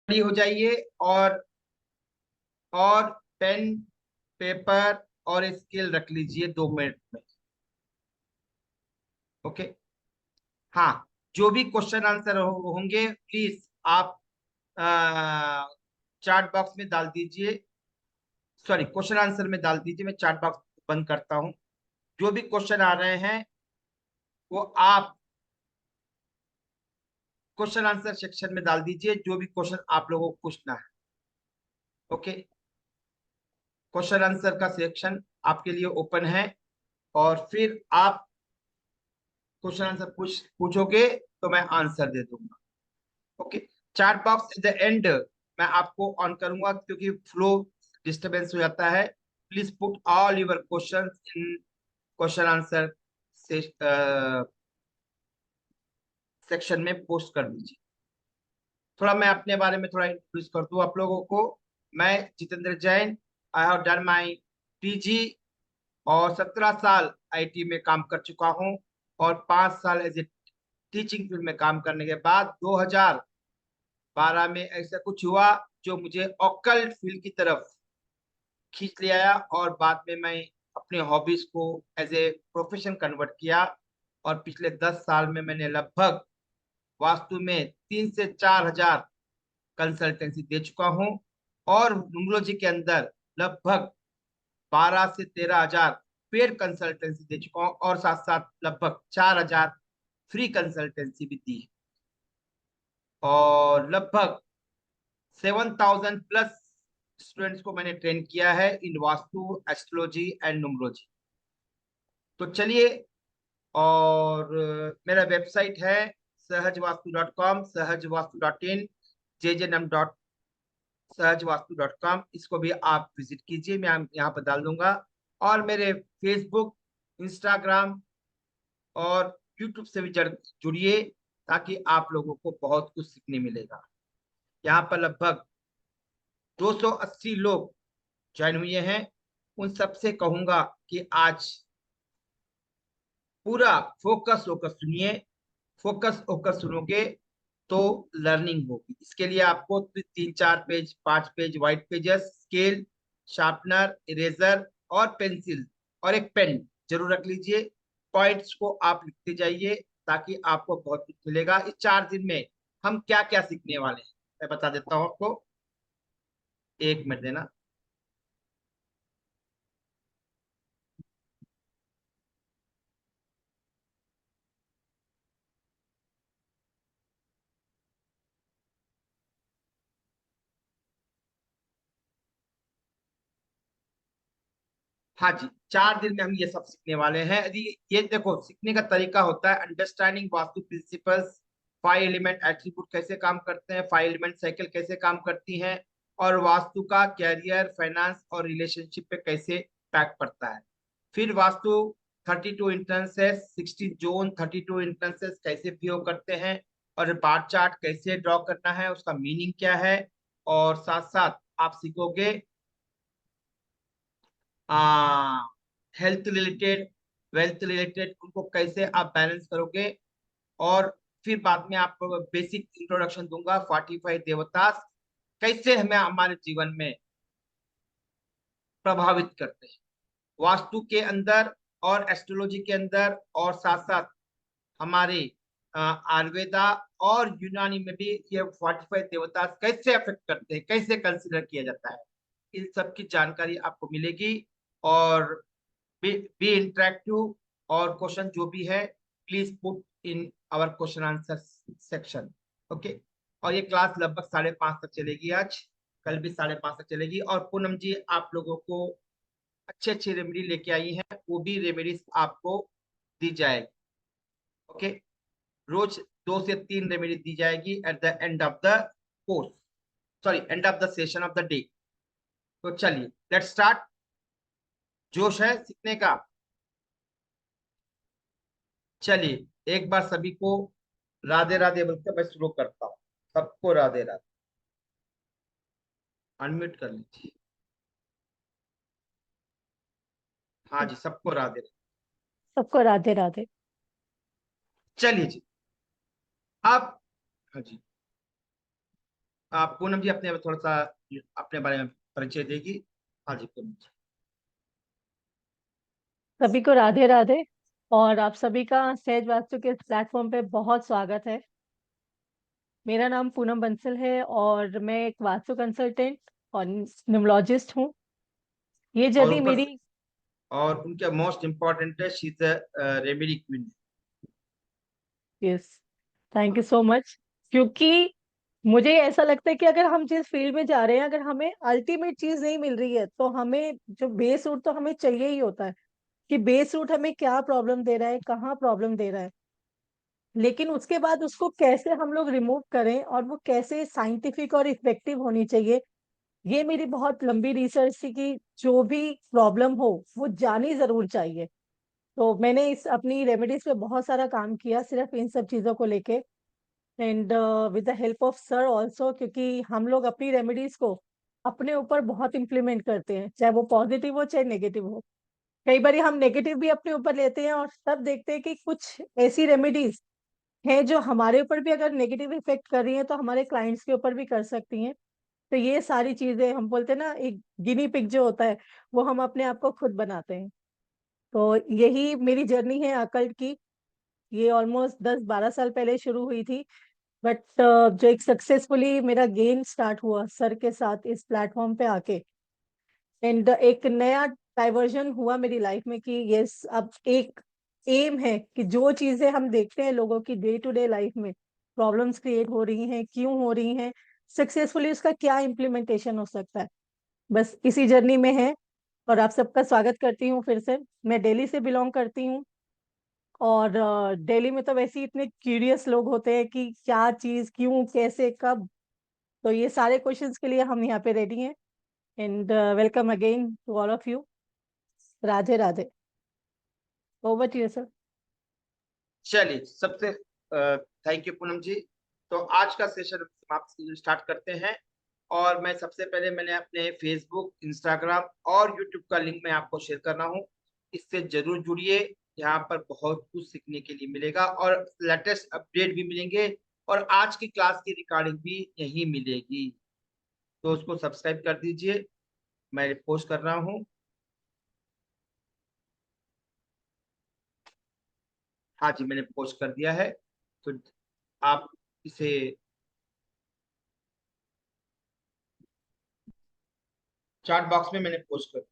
Ready हो जाइए। और पेन, पेपर और स्केल रख लीजिए 2 मिनट में। ओके। हाँ, जो भी क्वेश्चन आंसर होंगे प्लीज आप चैट बॉक्स में डाल दीजिए। सॉरी, क्वेश्चन आंसर में डाल दीजिए। मैं चैट बॉक्स बंद करता हूँ। जो भी क्वेश्चन आ रहे हैं वो आप क्वेश्चन आंसर सेक्शन में डाल दीजिए, जो भी क्वेश्चन आप लोगों को पूछना है। ओके। क्वेश्चन आंसर का सेक्शन आपके लिए ओपन है, और फिर आप क्वेश्चन आंसर पूछोगे तो मैं आंसर दे दूंगा। Okay. Chat box at the end मैं आपको ऑन करूंगा, क्योंकि फ्लो डिस्टरबेंस हो जाता है। Please put all your question in question answer से सेक्शन में पोस्ट कर दीजिए। थोड़ा मैं अपने बारे में थोड़ा इंट्रोड्यूस कर दूं आप लोगों को। मैं Jitendra Jain, I have done my PG, और 17 साल आईटी में काम कर चुका हूं। और 5 साल एज ए टीचिंग फील्ड में काम करने के बाद 2012 में ऐसा कुछ हुआ जो मुझे ऑकल्ट फील्ड की तरफ खींच ले आया, और बाद में मैं अपने हॉबीज को एज ए प्रोफेशन कन्वर्ट किया। और पिछले 10 साल में मैंने लगभग वास्तु में 3 से 4 हजार कंसल्टेंसी दे चुका हूं। और न्यूमरोलॉजी के अंदर लगभग 12 से 13 हजार पेड कंसल्टेंसी दे चुका हूं, और साथ साथ लगभग 4 हजार फ्री कंसल्टेंसी भी दी है। और लगभग 7,000 प्लस स्टूडेंट्स को मैंने ट्रेन किया है इन वास्तु, एस्ट्रोलॉजी एंड न्यूमरोलॉजी। तो चलिए, और मेरा वेबसाइट है सहजवास्तु.com, सहजवास्तु.in, jjnam.सहजवास्तु.com। इसको भी आप विजिट कीजिए, मैं यहाँ पर डाल दूंगा। और मेरे फेसबुक, इंस्टाग्राम और यूट्यूब से भी जुड़िए, ताकि आप लोगों को बहुत कुछ सीखने मिलेगा। यहाँ पर लगभग 280 लोग ज्वाइन हुए हैं। उन सबसे कहूंगा कि आज पूरा फोकस होकर सुनिए। फोकस होकर सुनोगे तो लर्निंग होगी। इसके लिए आपको 3, 4 page, 5 page white pages, scale, sharpener, eraser और पेंसिल और एक पेन जरूर रख लीजिए। पॉइंट्स को आप लिखते जाइए, ताकि आपको बहुत कुछ मिलेगा। इस 4 दिन में हम क्या क्या सीखने वाले हैं मैं बता देता हूँ आपको। 1 मिनट देना। हाँ जी, 4 दिन में हम ये सब सीखने वाले हैं। यदि ये देखो, सीखने का तरीका होता है understanding vastu principles, 5 element attribute कैसे काम करते हैं, 5 एलिमेंट साइकिल कैसे काम करती हैं, और वास्तु का कैरियर, फाइनेंस और रिलेशनशिप पे कैसे इम्पैक्ट पड़ता है। फिर वास्तु 32 इंस्टेंसेस, 60 जोन, 32 इंस्टेंसेस कैसे व्यू करते हैं, और बार चार्ट कैसे ड्रॉ करना है, उसका मीनिंग क्या है। और साथ साथ आप सीखोगे हेल्थ रिलेटेड, वेल्थ रिलेटेड, उनको कैसे आप बैलेंस करोगे। और फिर बाद में आपको बेसिक इंट्रोडक्शन दूंगा, 45 देवता कैसे हमें हमारे जीवन में प्रभावित करते हैं वास्तु के अंदर और एस्ट्रोलॉजी के अंदर, और साथ साथ हमारे आयुर्वेदा और यूनानी में भी ये 45 देवता कैसे अफेक्ट करते हैं, कैसे कंसिडर किया जाता है। इन सब की जानकारी आपको मिलेगी। और बी इंटरेक्टिव, और क्वेश्चन जो भी है please put in our question answer section. Okay. और ये क्लास लगभग 5:30 तक चलेगी आज। कल भी 5:30 तक चलेगी। और पूनम जी आप लोगों को अच्छे अच्छे रेमेडी लेके आई हैं, वो भी रेमेडीज आपको दी जाएगी। ओके। रोज 2 से 3 रेमेडी दी जाएगी at the end of the course, sorry end of the session of the day. तो चलिए लेट्स स्टार्ट। जोश है सीखने का? चलिए एक बार सभी को राधे राधे बोलकर मैं शुरू करता हूँ। सबको राधे राधे। अनम्यूट कर लीजिए। हाँ जी, सबको राधे राधे। सबको राधे राधे। चलिए जी। अब हाँ जी, पूनम जी अपने थोड़ा सा अपने बारे में परिचय देगी। हाँ जी पूनम जी। सभी को राधे राधे। और आप सभी का सहज वास्तु के प्लेटफॉर्म पे बहुत स्वागत है। मेरा नाम पूनम बंसल है और मैं एक वास्तु कंसल्टेंट और न्यूमरोलॉजिस्ट हूँ। ये और जर्नी ऊपर मेरी। और उनके मोस्ट इम्पोर्टेंट है, she is remedy queen. Yes, thank you so much. क्योंकि मुझे ऐसा लगता है कि अगर हम जिस फील्ड में जा रहे हैं, अगर हमें अल्टीमेट चीज नहीं मिल रही है, तो हमें जो बेस रूट तो हमें चाहिए ही होता है कि बेस रूट हमें क्या प्रॉब्लम दे रहा है, कहाँ प्रॉब्लम दे रहा है। लेकिन उसके बाद उसको कैसे हम लोग रिमूव करें और वो कैसे साइंटिफिक और इफेक्टिव होनी चाहिए, ये मेरी बहुत लंबी रिसर्च थी कि जो भी प्रॉब्लम हो वो जानी जरूर चाहिए। तो मैंने इस अपनी रेमेडीज पे बहुत सारा काम किया सिर्फ इन सब चीजों को लेके। And with the help of sir also, क्योंकि हम लोग अपनी रेमेडीज को अपने ऊपर बहुत इम्प्लीमेंट करते हैं, चाहे वो पॉजिटिव हो चाहे नेगेटिव हो। कई बार हम नेगेटिव भी अपने ऊपर लेते हैं और तब देखते हैं कि कुछ ऐसी रेमेडीज हैं जो हमारे ऊपर भी अगर नेगेटिव इफेक्ट कर रही हैं तो हमारे क्लाइंट्स के ऊपर भी कर सकती हैं। तो ये सारी चीजें हम बोलते हैं ना, एक गिनी पिग जो होता है वो हम अपने आप को खुद बनाते हैं। तो यही मेरी जर्नी है अकल्ट की। ये ऑलमोस्ट 10-12 साल पहले शुरू हुई थी। बट जो एक सक्सेसफुली मेरा गेम स्टार्ट हुआ सर के साथ इस प्लेटफॉर्म पे आके, एंड एक नया डाइवर्जन हुआ मेरी लाइफ में कि यस, अब एक एम है कि जो चीजें हम देखते हैं लोगों की डे टू डे लाइफ में प्रॉब्लम्स क्रिएट हो रही हैं, क्यों हो रही हैं, सक्सेसफुली उसका क्या इम्प्लीमेंटेशन हो सकता है, बस इसी जर्नी में है। और आप सबका स्वागत करती हूँ फिर से। मैं दिल्ली से बिलोंग करती हूँ। और दिल्ली में तो वैसे ही इतने क्यूरियस लोग होते हैं कि क्या चीज, क्यों, कैसे, कब। तो ये सारे क्वेश्चंस के लिए हम यहाँ पे रेडी हैं। And welcome again to all of you. Radhe Radhe. Over to you sir. चलिए सबसे थैंक यू पूनम जी। तो आज का सेशन आप स्टार्ट करते हैं। और मैं सबसे पहले मैंने अपने फेसबुक, इंस्टाग्राम और यूट्यूब का लिंक मैं आपको शेयर कर रहा हूँ। इससे जरूर जुड़िए। यहाँ पर बहुत कुछ सीखने के लिए मिलेगा और लेटेस्ट अपडेट भी मिलेंगे। और आज की क्लास की रिकॉर्डिंग भी यहीं मिलेगी। तो उसको सब्सक्राइब कर दीजिए। मैं पोस्ट कर रहा हूँ। हाँ जी मैंने पोस्ट कर दिया है। तो आप इसे चैट बॉक्स में मैंने पोस्ट कर।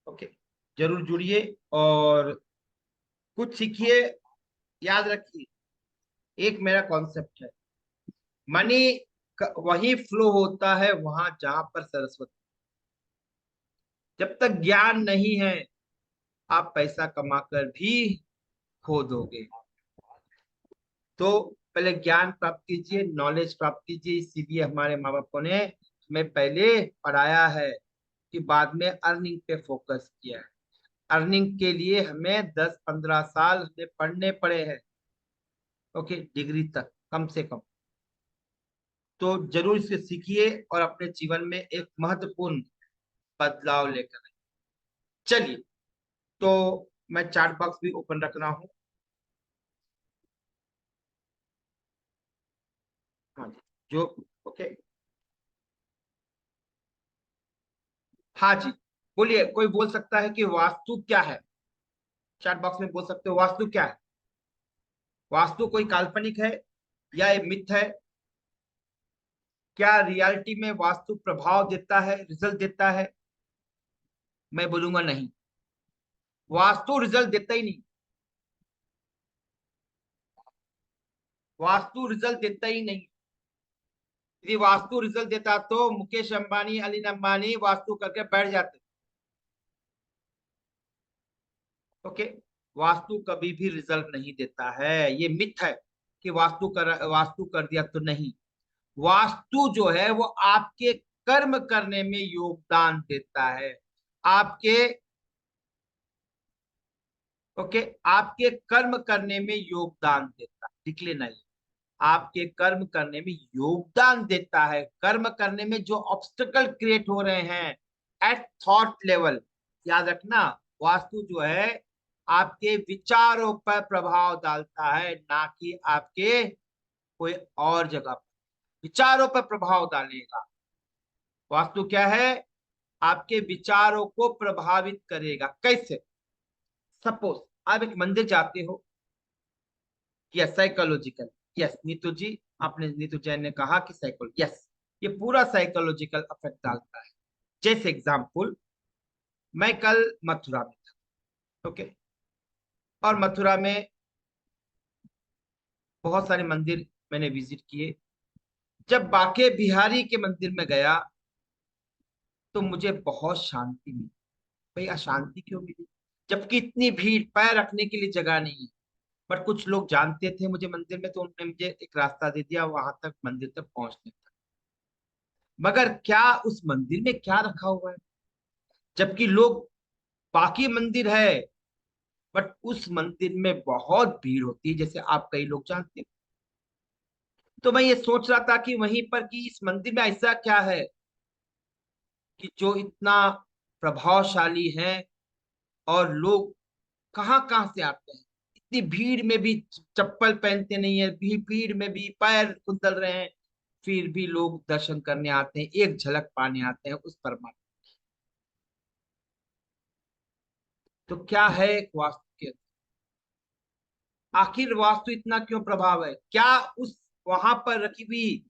ओके, जरूर जुड़िए और कुछ सीखिए। याद रखिए, एक मेरा कॉन्सेप्ट है, मनी वही फ्लो होता है वहां जहां पर सरस्वती। जब तक ज्ञान नहीं है आप पैसा कमाकर भी खो दोगे। तो पहले ज्ञान प्राप्त कीजिए, नॉलेज प्राप्त कीजिए। इसीलिए हमारे माँ बापों ने हमें पहले पढ़ाया है कि बाद में अर्निंग पे फोकस किया है। अर्निंग के लिए हमें 10-15 साल हमें पढ़ने पड़े हैं। ओके, डिग्री तक कम से कम। तो जरूर इसे सीखिए और अपने जीवन में एक महत्वपूर्ण बदलाव लेकर आइए। चलिए, तो मैं चैट बॉक्स भी ओपन रख रहा हूँ। हाँ जी, जो ओके। हाँ जी, बोलिए, कोई बोल सकता है कि वास्तु क्या है? चैट बॉक्स में बोल सकते हो वास्तु क्या है। वास्तु कोई काल्पनिक है या ये मिथ है? क्या रियलिटी में वास्तु प्रभाव देता है, रिजल्ट देता है? मैं बोलूंगा नहीं, वास्तु रिजल्ट देता ही नहीं। वास्तु रिजल्ट देता ही नहीं। यदि वास्तु रिजल्ट देता तो मुकेश अंबानी, अनिल अंबानी वास्तु करके बैठ जाते। ओके, वास्तु कभी भी रिजल्ट नहीं देता है, ये मिथ है कि वास्तु कर दिया तो नहीं। वास्तु जो है वो आपके कर्म करने में योगदान देता है। आपके ओके, आपके कर्म करने में योगदान देता है, लिख लेना ये। आपके कर्म करने में योगदान देता है। कर्म करने में जो ऑब्स्टेकल क्रिएट हो रहे हैं एट थॉट लेवल, याद रखना, वास्तु जो है आपके विचारों पर प्रभाव डालता है, ना कि आपके कोई और जगह पर। विचारों पर प्रभाव डालेगा। वास्तु क्या है? आपके विचारों को प्रभावित करेगा। कैसे? सपोज आप एक मंदिर जाते हो, यस साइकोलॉजिकल, यस नीतू जी, आपने, नीतू जैन ने कहा कि साइकोल, यस, ये पूरा साइकोलॉजिकल इफेक्ट डालता है। जैसे एग्जांपल, मैं कल मथुरा में था, ओके, और मथुरा में बहुत सारे मंदिर मैंने विजिट किए। जब बाके बिहारी के मंदिर में गया तो मुझे बहुत शांति मिली। भाई अशांति क्यों मिली? जबकि इतनी भीड़, पैर रखने के लिए जगह नहीं है। पर कुछ लोग जानते थे मुझे मंदिर में, तो उन्होंने मुझे एक रास्ता दे दिया वहां तक, मंदिर तक पहुंचने तक। मगर क्या उस मंदिर में क्या रखा हुआ है? जबकि लोग, बाकी मंदिर है, बट उस मंदिर में बहुत भीड़ होती है, जैसे आप कई लोग जानते हैं। तो मैं ये सोच रहा था कि वहीं पर, कि इस मंदिर में ऐसा क्या है कि जो इतना प्रभावशाली है, और लोग कहाँ कहाँ से आते हैं, इतनी भीड़ में भी चप्पल पहनते नहीं है, भी भीड़ में भी पैर कुंदल रहे हैं, फिर भी लोग दर्शन करने आते हैं, एक झलक पाने आते हैं उस परमात्मा। तो क्या है एक वास्तु के, आखिर वास्तु इतना क्यों प्रभाव है? क्या उस वहां पर रखी हुई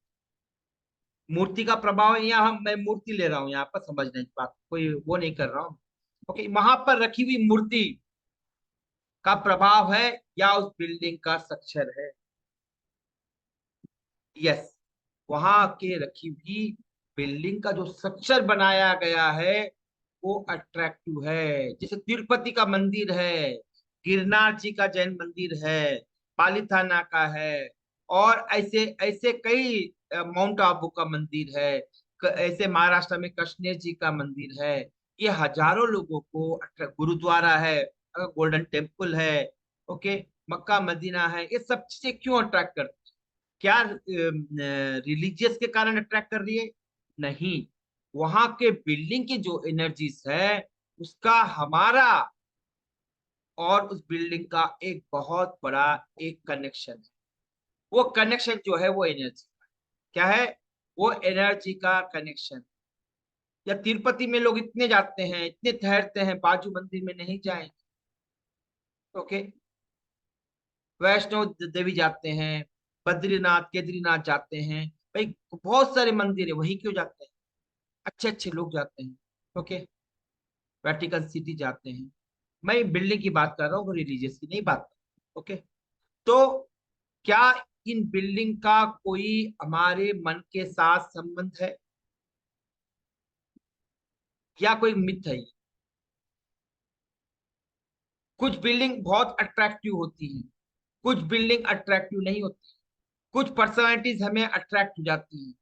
मूर्ति का प्रभाव है? यहाँ मैं मूर्ति ले रहा हूँ यहाँ पर, समझने की बात, कोई वो नहीं कर रहा हूँ। ओके, वहां पर रखी हुई मूर्ति का प्रभाव है, या उस बिल्डिंग का स्ट्रक्चर है? यस, वहां के रखी हुई बिल्डिंग का जो स्ट्रक्चर बनाया गया है वो अट्रैक्टिव है। जैसे तिरुपति का मंदिर है, गिरनार जी का जैन मंदिर है, पालिथाना का है, और ऐसे ऐसे कई, माउंट आबू का मंदिर है, ऐसे महाराष्ट्र में कृष्ण जी का मंदिर है। ये हजारों लोगों को गुरुद्वारा है, गोल्डन टेम्पल है, ओके, मक्का मदीना है, ये सब चीजें क्यों अट्रैक्ट करती? क्या रिलीजियस के कारण अट्रैक्ट कर रही है? नहीं, वहां के बिल्डिंग की जो एनर्जीज है, उसका हमारा और उस बिल्डिंग का एक बहुत बड़ा एक कनेक्शन है। वो कनेक्शन जो है वो एनर्जी, क्या है? वो एनर्जी का कनेक्शन। या तिरुपति में लोग इतने जाते हैं, इतने ठहरते हैं, बाजू मंदिर में नहीं जाएंगे, ओके। वैष्णो देवी जाते हैं, बद्रीनाथ केदारनाथ जाते हैं, भाई बहुत सारे मंदिर है, वहीं क्यों जाते हैं? अच्छे अच्छे लोग जाते हैं, ओके। वेटिकन सिटी जाते हैं। मैं बिल्डिंग की बात कर रहा हूँ, रिलीजियस की नहीं बात कर रहा हूं, ओके। तो क्या इन बिल्डिंग का कोई हमारे मन के साथ संबंध है, या कोई मिथ है ये? कुछ बिल्डिंग बहुत अट्रैक्टिव होती है, कुछ बिल्डिंग अट्रैक्टिव नहीं होती। कुछ पर्सनालिटीज हमें अट्रैक्ट हो जाती है,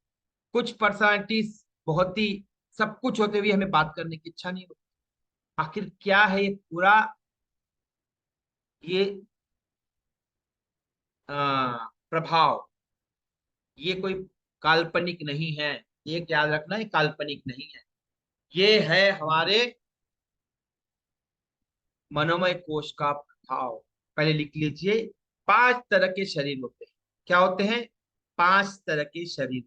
कुछ पर्सनालिटीज बहुत ही सब कुछ होते हुए हमें बात करने की इच्छा नहीं होती। आखिर क्या है ये पूरा, ये प्रभाव? ये कोई काल्पनिक नहीं है, ये याद रखना, ये काल्पनिक नहीं है। ये है हमारे मनोमय कोश का प्रभाव। पहले लिख लीजिए, 5 तरह के शरीर होते हैं। क्या होते हैं? 5 तरह के शरीर,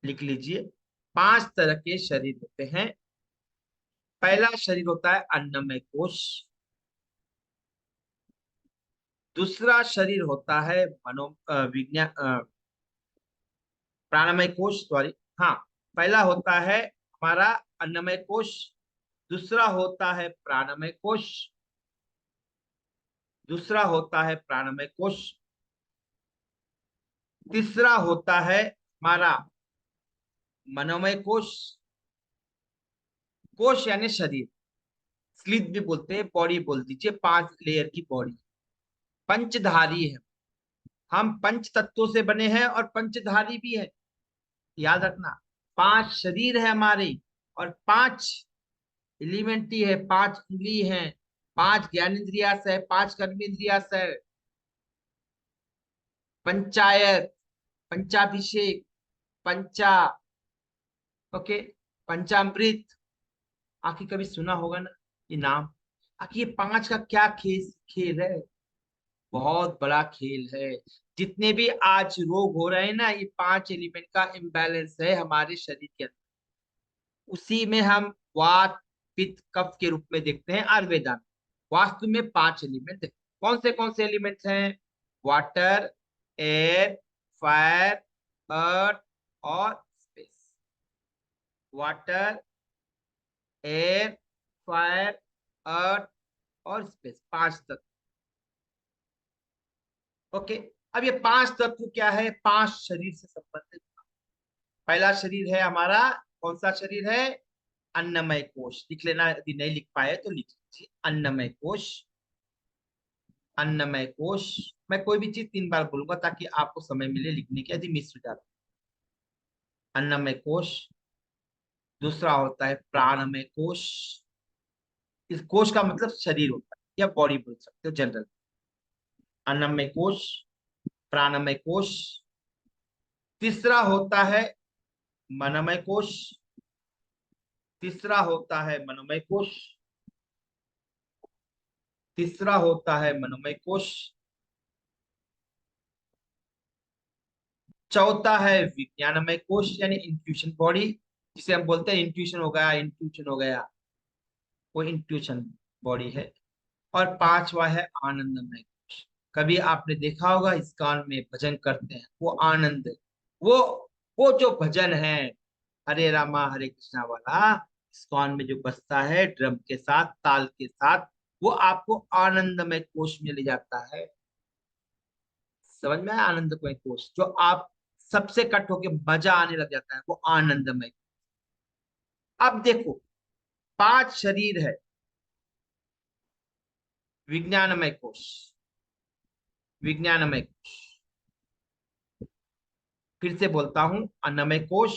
लिख लीजिए। 5 तरह के शरीर होते हैं। पहला शरीर होता है अन्नमय कोश। दूसरा शरीर होता है विज्ञान, प्राणमय कोश, सॉरी, हाँ। पहला होता है हमारा अन्नमय कोश, दूसरा होता है प्राणमय कोश, दूसरा होता है प्राणमय कोश, तीसरा होता है हमारा मनोमय कोश। कोश यानी शरीर, स्लीप भी बोलते हैं, बॉडी बोल दीजिए, 5 लेयर की बॉडी। पंचधारी है, हम पंच तत्वों से बने हैं और पंचधारी भी है, याद रखना। 5 शरीर है हमारे, और 5 एलिमेंट्री है, 5 उंगली है, 5 ज्ञानेन्द्रियास है, 5 कर्मेंद्रियास है, पंचायत, पंचाभिषेक, पंचा, ओके, पंचामृत। आखिर कभी सुना होगा ना ये नाम? आखिर ये 5 का क्या खेल खेल है? बहुत बड़ा खेल है। जितने भी आज रोग हो रहे हैं ना, ये 5 एलिमेंट का इम्बैलेंस है हमारे शरीर के अंदर। उसी में हम वात पित्त कफ के रूप में देखते हैं आयुर्वेदा में। वास्तु में 5 एलिमेंट है। कौन से एलिमेंट्स हैं? वाटर, एयर, फायर, अर्थ और स्पेस। वाटर, एयर, फायर, अर्थ और स्पेस, 5 तत्व। ओके। अब ये 5 तत्व क्या है? 5 शरीर से संबंधित। पहला शरीर है हमारा, कौन सा शरीर है? अन्नमय कोश। लिख लेना, यदि नहीं लिख पाए तो लिख लीजिए, अन्नमय कोश। अन्नमय कोश। मैं कोई भी चीज 3 बार बोलूंगा ताकि आपको समय मिले लिखने के, यदि मिस हो जाता। अन्नमय कोश। दूसरा होता है प्राणमय कोश। इस कोश का मतलब शरीर होता है या बॉडी बोल सकते हो जनरल। अन्नमय कोश, प्राणमय कोश। तीसरा होता है मनोमय कोश। तीसरा होता है मनोमय कोश। तीसरा होता है मनोमय कोश। चौथा है विज्ञानमय कोश यानी इंट्यूशन बॉडी, जिसे हम बोलते हैं इंट्यूशन हो गया, इंट्यूशन हो गया, वो इंट्यूशन बॉडी है। और पांचवा है आनंदमय कोश। कभी आपने देखा होगा इस कान में भजन करते हैं, वो आनंद, वो वो जो भजन है हरे रामा हरे कृष्णा वाला, इस कान में जो बजता है ड्रम के साथ, ताल के साथ, वो आपको आनंदमय कोश में ले जाता है। समझ में आया? आनंदमय कोश जो आप सबसे कट होके मजा आने लग जाता है, वो आनंदमय। अब देखो, 5 शरीर है। विज्ञानमय कोश, विज्ञानमय कोश, फिर से बोलता हूं, अन्नमय कोश।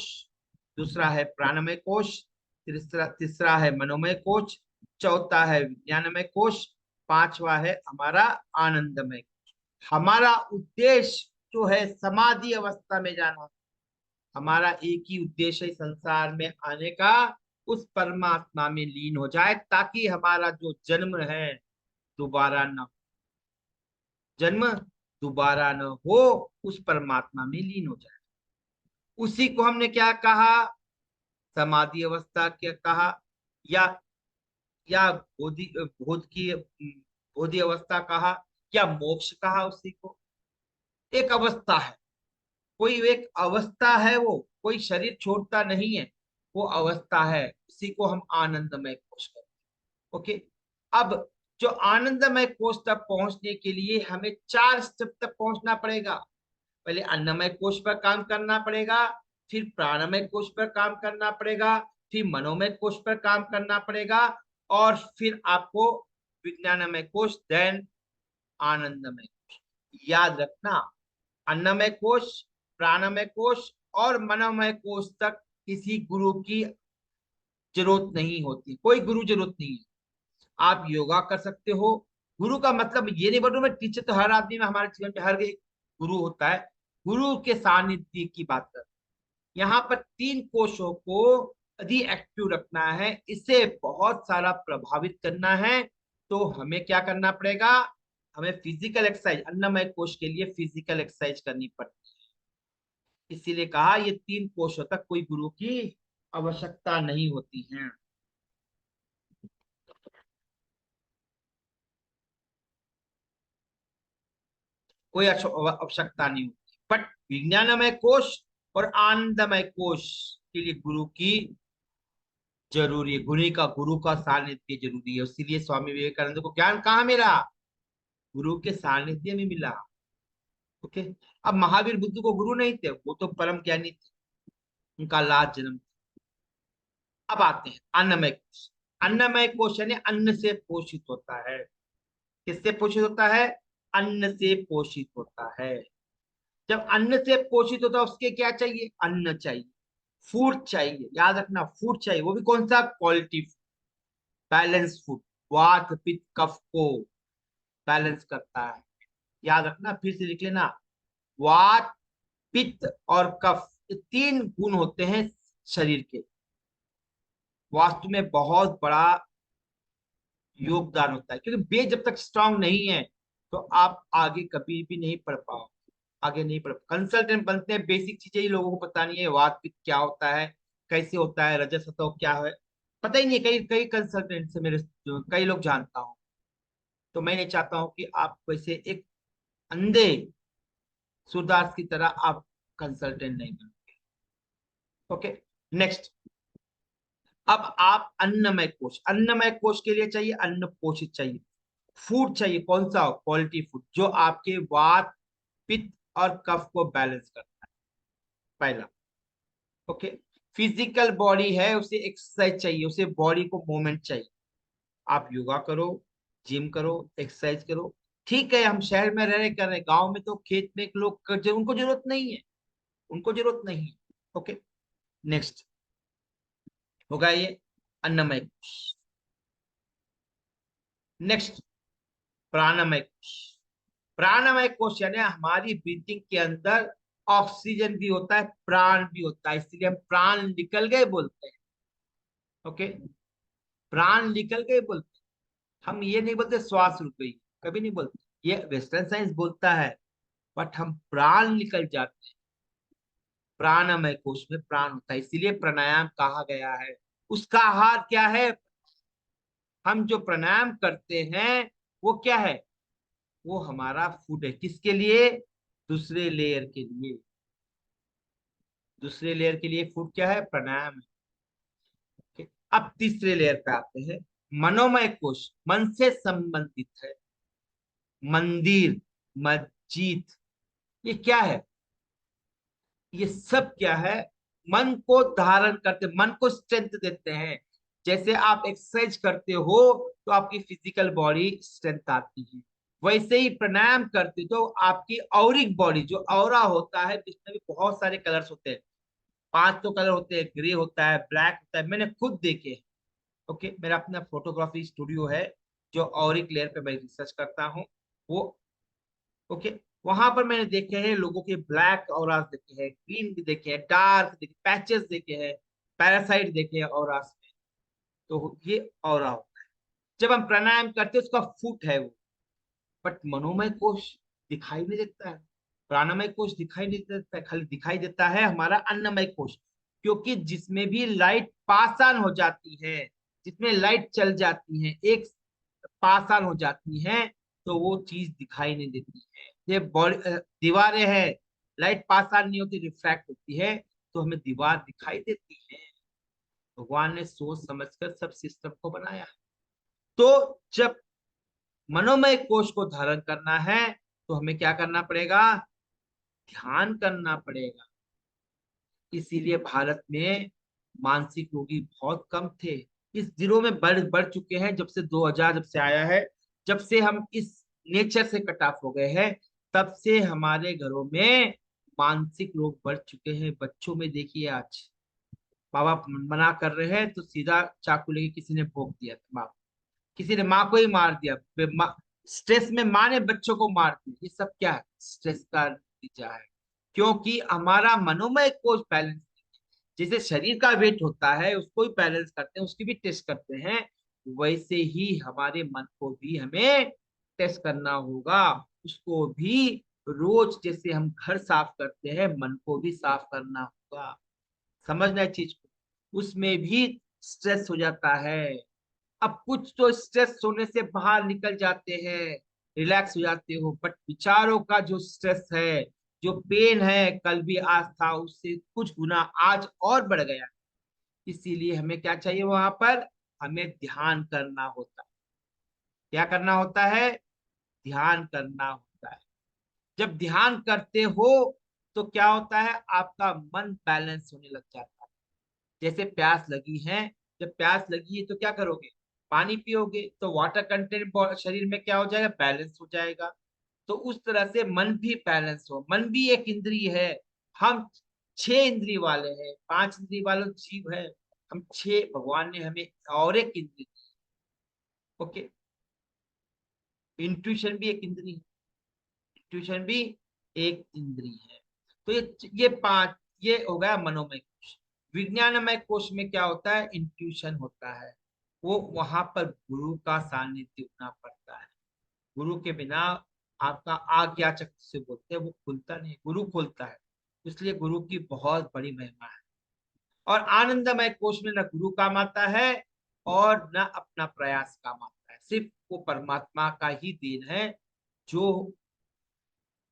दूसरा है प्राणमय कोश। तीसरा तीसरा है मनोमय कोश। चौथा है विज्ञानमय कोश। पांचवा है हमारा आनंदमय। हमारा उद्देश्य जो है समाधि अवस्था में जाना। हमारा एक ही उद्देश्य है संसार में आने का, उस परमात्मा में लीन हो जाए, ताकि हमारा जो जन्म है दोबारा न, जन्म दोबारा न हो, उस परमात्मा में लीन हो जाए। उसी को हमने क्या कहा? समाधि अवस्था क्या कहा? या बोधि बोध की बोधि अवस्था कहा, या मोक्ष कहा उसी को। एक अवस्था है, कोई एक अवस्था है, वो कोई शरीर छोड़ता नहीं है, वो अवस्था है, उसी को हम आनंदमय कोश कहते हैं। ओके। अब जो आनंदमय कोश तक पहुंचने के लिए हमें 4 स्टेप तक पहुंचना पड़ेगा। पहले अन्नमय कोश पर काम करना पड़ेगा, फिर प्राणमय कोश पर काम करना पड़ेगा, फिर मनोमय कोश पर काम करना पड़ेगा, और फिर आपको विज्ञानमय कोश, देन आनंदमय कोश। याद रखना, अन्नमय कोश, प्राणमय कोश और मनोमय कोश तक किसी गुरु की जरूरत नहीं होती, कोई गुरु जरूरत नहीं है। आप योगा कर सकते हो। गुरु का मतलब ये नहीं बोलूं मैं, टीचर तो हर आदमी में, हमारे जीवन में हर एक गुरु होता है। गुरु के सानिध्य की बात कर, यहाँ पर 3 कोशों को यदि एक्टिव रखना है, इसे बहुत सारा प्रभावित करना है, तो हमें क्या करना पड़ेगा? हमें फिजिकल एक्सरसाइज, अन्नमय कोश के लिए फिजिकल एक्सरसाइज करनी पड़ती है। इसीलिए कहा ये 3 कोशों तक कोई गुरु की आवश्यकता नहीं होती है। कोई आवश्यकता नहीं होती, बट विज्ञानमय कोश और आनंदमय कोश के लिए गुरु की जरूरी है। गुरु का सानिध्य जरूरी है। इसीलिए स्वामी विवेकानंद को ज्ञान कहाँ मिला? गुरु के सानिध्य में मिला। ओके। अब महावीर बुद्ध को गुरु नहीं थे, वो तो परम ज्ञानी थे, उनका लास्ट जन्म था। अब आते हैं अन्नमय कोश। अन्नमय कोश यानी अन्न से पोषित होता है। किससे पोषित होता है? अन्न से पोषित होता है। जब अन्न से पोषित होता है, उसके क्या चाहिए? अन्न चाहिए, फूड चाहिए। याद रखना, फूड चाहिए, वो भी कौन सा? Quality, balance food. वात पित्त कफ को बैलेंस करता है। याद रखना, फिर से लिख लेना, वात पित्त और कफ, ये 3 गुण होते हैं शरीर के। वास्तु में बहुत बड़ा योगदान होता है, क्योंकि बेस जब तक स्ट्रांग नहीं है तो आप आगे कभी भी नहीं पढ़ पाओ। आगे नहीं पढ़, कंसल्टेंट बनते हैं, बेसिक चीजें ही लोगों को पता नहीं है, वातपित्त क्या होता है, कैसे होता है, रजस्वला क्या है, पता ही नहीं है। कई कई कंसल्टेंट से मेरे जो कई लोग जानता हूँ। तो मैं नहीं चाहता हूँ कि आप वैसे एक अंधे सूरदास की तरह आप कंसल्टेंट नहीं बनो। Okay, next. अब आप अन्नमय कोश, अन्नमय कोश के लिए चाहिए अन्न पोषित चाहिए, फूड चाहिए, कौन सा क्वालिटी फूड जो आपके वात पित्त और कफ को बैलेंस करता है, पहला। ओके, फिजिकल बॉडी है, उसे एक्सरसाइज चाहिए, उसे बॉडी को मूवमेंट चाहिए। आप योगा करो, जिम करो, एक्सरसाइज करो। ठीक है, हम शहर में रह रहे कर रहे, गांव में तो खेत में लोग उनको जरूरत नहीं है, उनको जरूरत नहीं है। ओके, नेक्स्ट होगा ये अन्नमय कोश। नेक्स्ट प्राणमय कोश। प्राणमय कोश यानी हमारी ब्रीथिंग के अंदर ऑक्सीजन भी होता है, प्राण भी होता है, इसलिए हम प्राण निकल गए बोलते हैं। ओके, प्राण निकल गए बोलते हैं, हम ये नहीं बोलते श्वास रुक गई, कभी नहीं बोलते, ये वेस्टर्न साइंस बोलता है, बट हम प्राण निकल जाते हैं। प्राणमय कोश में प्राण होता है, इसीलिए प्राणायाम कहा गया है। उसका आहार क्या है? हम जो प्राणायाम करते हैं वो क्या है? वो हमारा फूड है, किसके लिए? दूसरे लेयर के लिए। दूसरे लेयर के लिए फूड क्या है? प्राणायाम है। Okay? अब तीसरे लेयर पे आते हैं, मनोमय कोश, मन से संबंधित है। मंदिर, मस्जिद, ये क्या है? ये सब क्या है? मन को धारण करते, मन को स्ट्रेंथ देते हैं। जैसे आप एक्सरसाइज करते हो तो आपकी फिजिकल बॉडी स्ट्रेंथ आती है, वैसे ही प्राणायाम करते तो आपकी औरिक बॉडी, जो औरा होता है, जिसमें भी बहुत सारे कलर्स होते हैं, 5 तो कलर होते हैं, ग्रे होता है, ब्लैक होता है, मैंने खुद देखे। ओके, मेरा अपना फोटोग्राफी स्टूडियो है, जो ऑरिक लेयर पे मैं रिसर्च करता हूँ वो। ओके, वहां पर मैंने देखे हैं लोगों के ब्लैक ऑरास देखे हैं, ग्रीन भी देखे हैं, डार्क देखे, पैचेस देखे हैं, पैरासाइट देखे हैं ऑरास में। तो ये ऑरा होता है, जब हम प्राणायाम करते हैं उसका फुट है वो। बट मनोमय कोश दिखाई नहीं देता है, प्राणमय कोश दिखाई नहीं देता है, खाली दिखाई देता है हमारा अन्नमय कोश। क्योंकि जिसमें भी लाइट पास ऑन हो जाती है, जिसमें लाइट चल जाती है, एक पास ऑन हो जाती है, तो वो चीज दिखाई नहीं देती है। ये बॉडी दीवारें हैं, लाइट पास ऑन नहीं होती, रिफ्रैक्ट होती है, तो हमें दीवार दिखाई देती है। भगवान ने सोच समझकर सब सिस्टम को बनाया है। तो जब मनोमय कोश को धारण करना है तो हमें क्या करना पड़ेगा? ध्यान करना पड़ेगा। इसीलिए भारत में मानसिक रोगी बहुत कम थे, इस दिनों में बढ़ बढ़ चुके हैं, जब से 2000 जब से आया है, जब से हम इस नेचर से कट ऑफ हो गए हैं, तब से हमारे घरों में मानसिक रोग बढ़ चुके हैं। बच्चों में देखिए, आज बाबा मना कर रहे हैं तो सीधा चाकू लेके किसी ने भोंक दिया, बाप, किसी ने माँ को ही मार दिया, स्ट्रेस में माँ ने बच्चों को मार दिया। ये सब क्या है? स्ट्रेस का नतीजा है, क्योंकि हमारा मनोमय कोश बैलेंस, जैसे शरीर का वेट होता है उसको ही बैलेंस करते हैं, उसकी भी टेस्ट करते हैं, वैसे ही हमारे मन को भी हमें टेस्ट करना होगा। उसको भी रोज जैसे हम घर साफ करते हैं, मन को भी साफ करना होगा। समझना है चीज को, उसमें भी स्ट्रेस हो जाता है। अब कुछ तो स्ट्रेस सोने से बाहर निकल जाते हैं, रिलैक्स हो जाते हो, बट विचारों का जो स्ट्रेस है, जो पेन है, कल भी आज था, उससे कुछ गुना आज और बढ़ गया। इसीलिए हमें क्या चाहिए वहां पर? हमें ध्यान करना होता है। क्या करना होता है? ध्यान करना होता है। जब ध्यान करते हो तो क्या होता है? आपका मन बैलेंस होने लग जाता है। जैसे प्यास लगी है, जब प्यास लगी है तो क्या करोगे? पानी पियोगे, तो वाटर कंटेंट शरीर में क्या हो जाएगा? बैलेंस हो जाएगा। तो उस तरह से मन भी बैलेंस हो, मन भी एक इंद्रिय है। हम 6 इंद्रिय वाले हैं, 5 इंद्रिय वाले जीव है, हम 6, भगवान ने हमें और एक इंद्रिय दी। ओके, इंट्यूशन भी एक इंद्रिय है, इंट्यूशन भी एक इंद्रिय है। तो ये 5, ये हो गया मनोमय कोश। विज्ञानमय कोश में क्या होता है? इंट्यूशन होता है। वो वहां पर गुरु का सानिध्य होना पड़ता है, गुरु के बिना आपका आज्ञा चक्र से बोलते हैं, वो खुलता नहीं, गुरु खोलता है। इसलिए गुरु की बहुत बड़ी महिमा है। और आनंदमय कोश में न गुरु काम आता है और न अपना प्रयास काम आता है, सिर्फ वो परमात्मा का ही देन है जो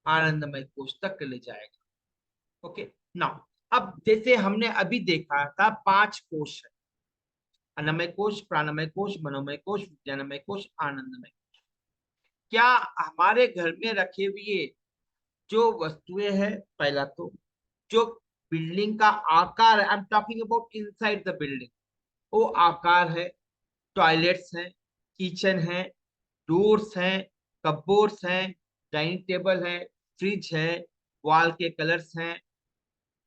आनंदमय कोश तक ले जाएगा। ओके नाउ, अब जैसे हमने अभी देखा था 5 कोश है, अन्नमय कोश, प्राणमय कोश, मनोमय कोश, विज्ञानमय कोश, आनंदमय। क्या हमारे घर में रखे हुए जो वस्तुएं हैं, पहला तो जो बिल्डिंग का आकार है, I am talking about inside the building, वो आकार है, टॉयलेट्स हैं, किचन है, डोर्स हैं, कपबोर्ड्स हैं, डाइनिंग टेबल है, फ्रिज है, वॉल के कलर्स हैं,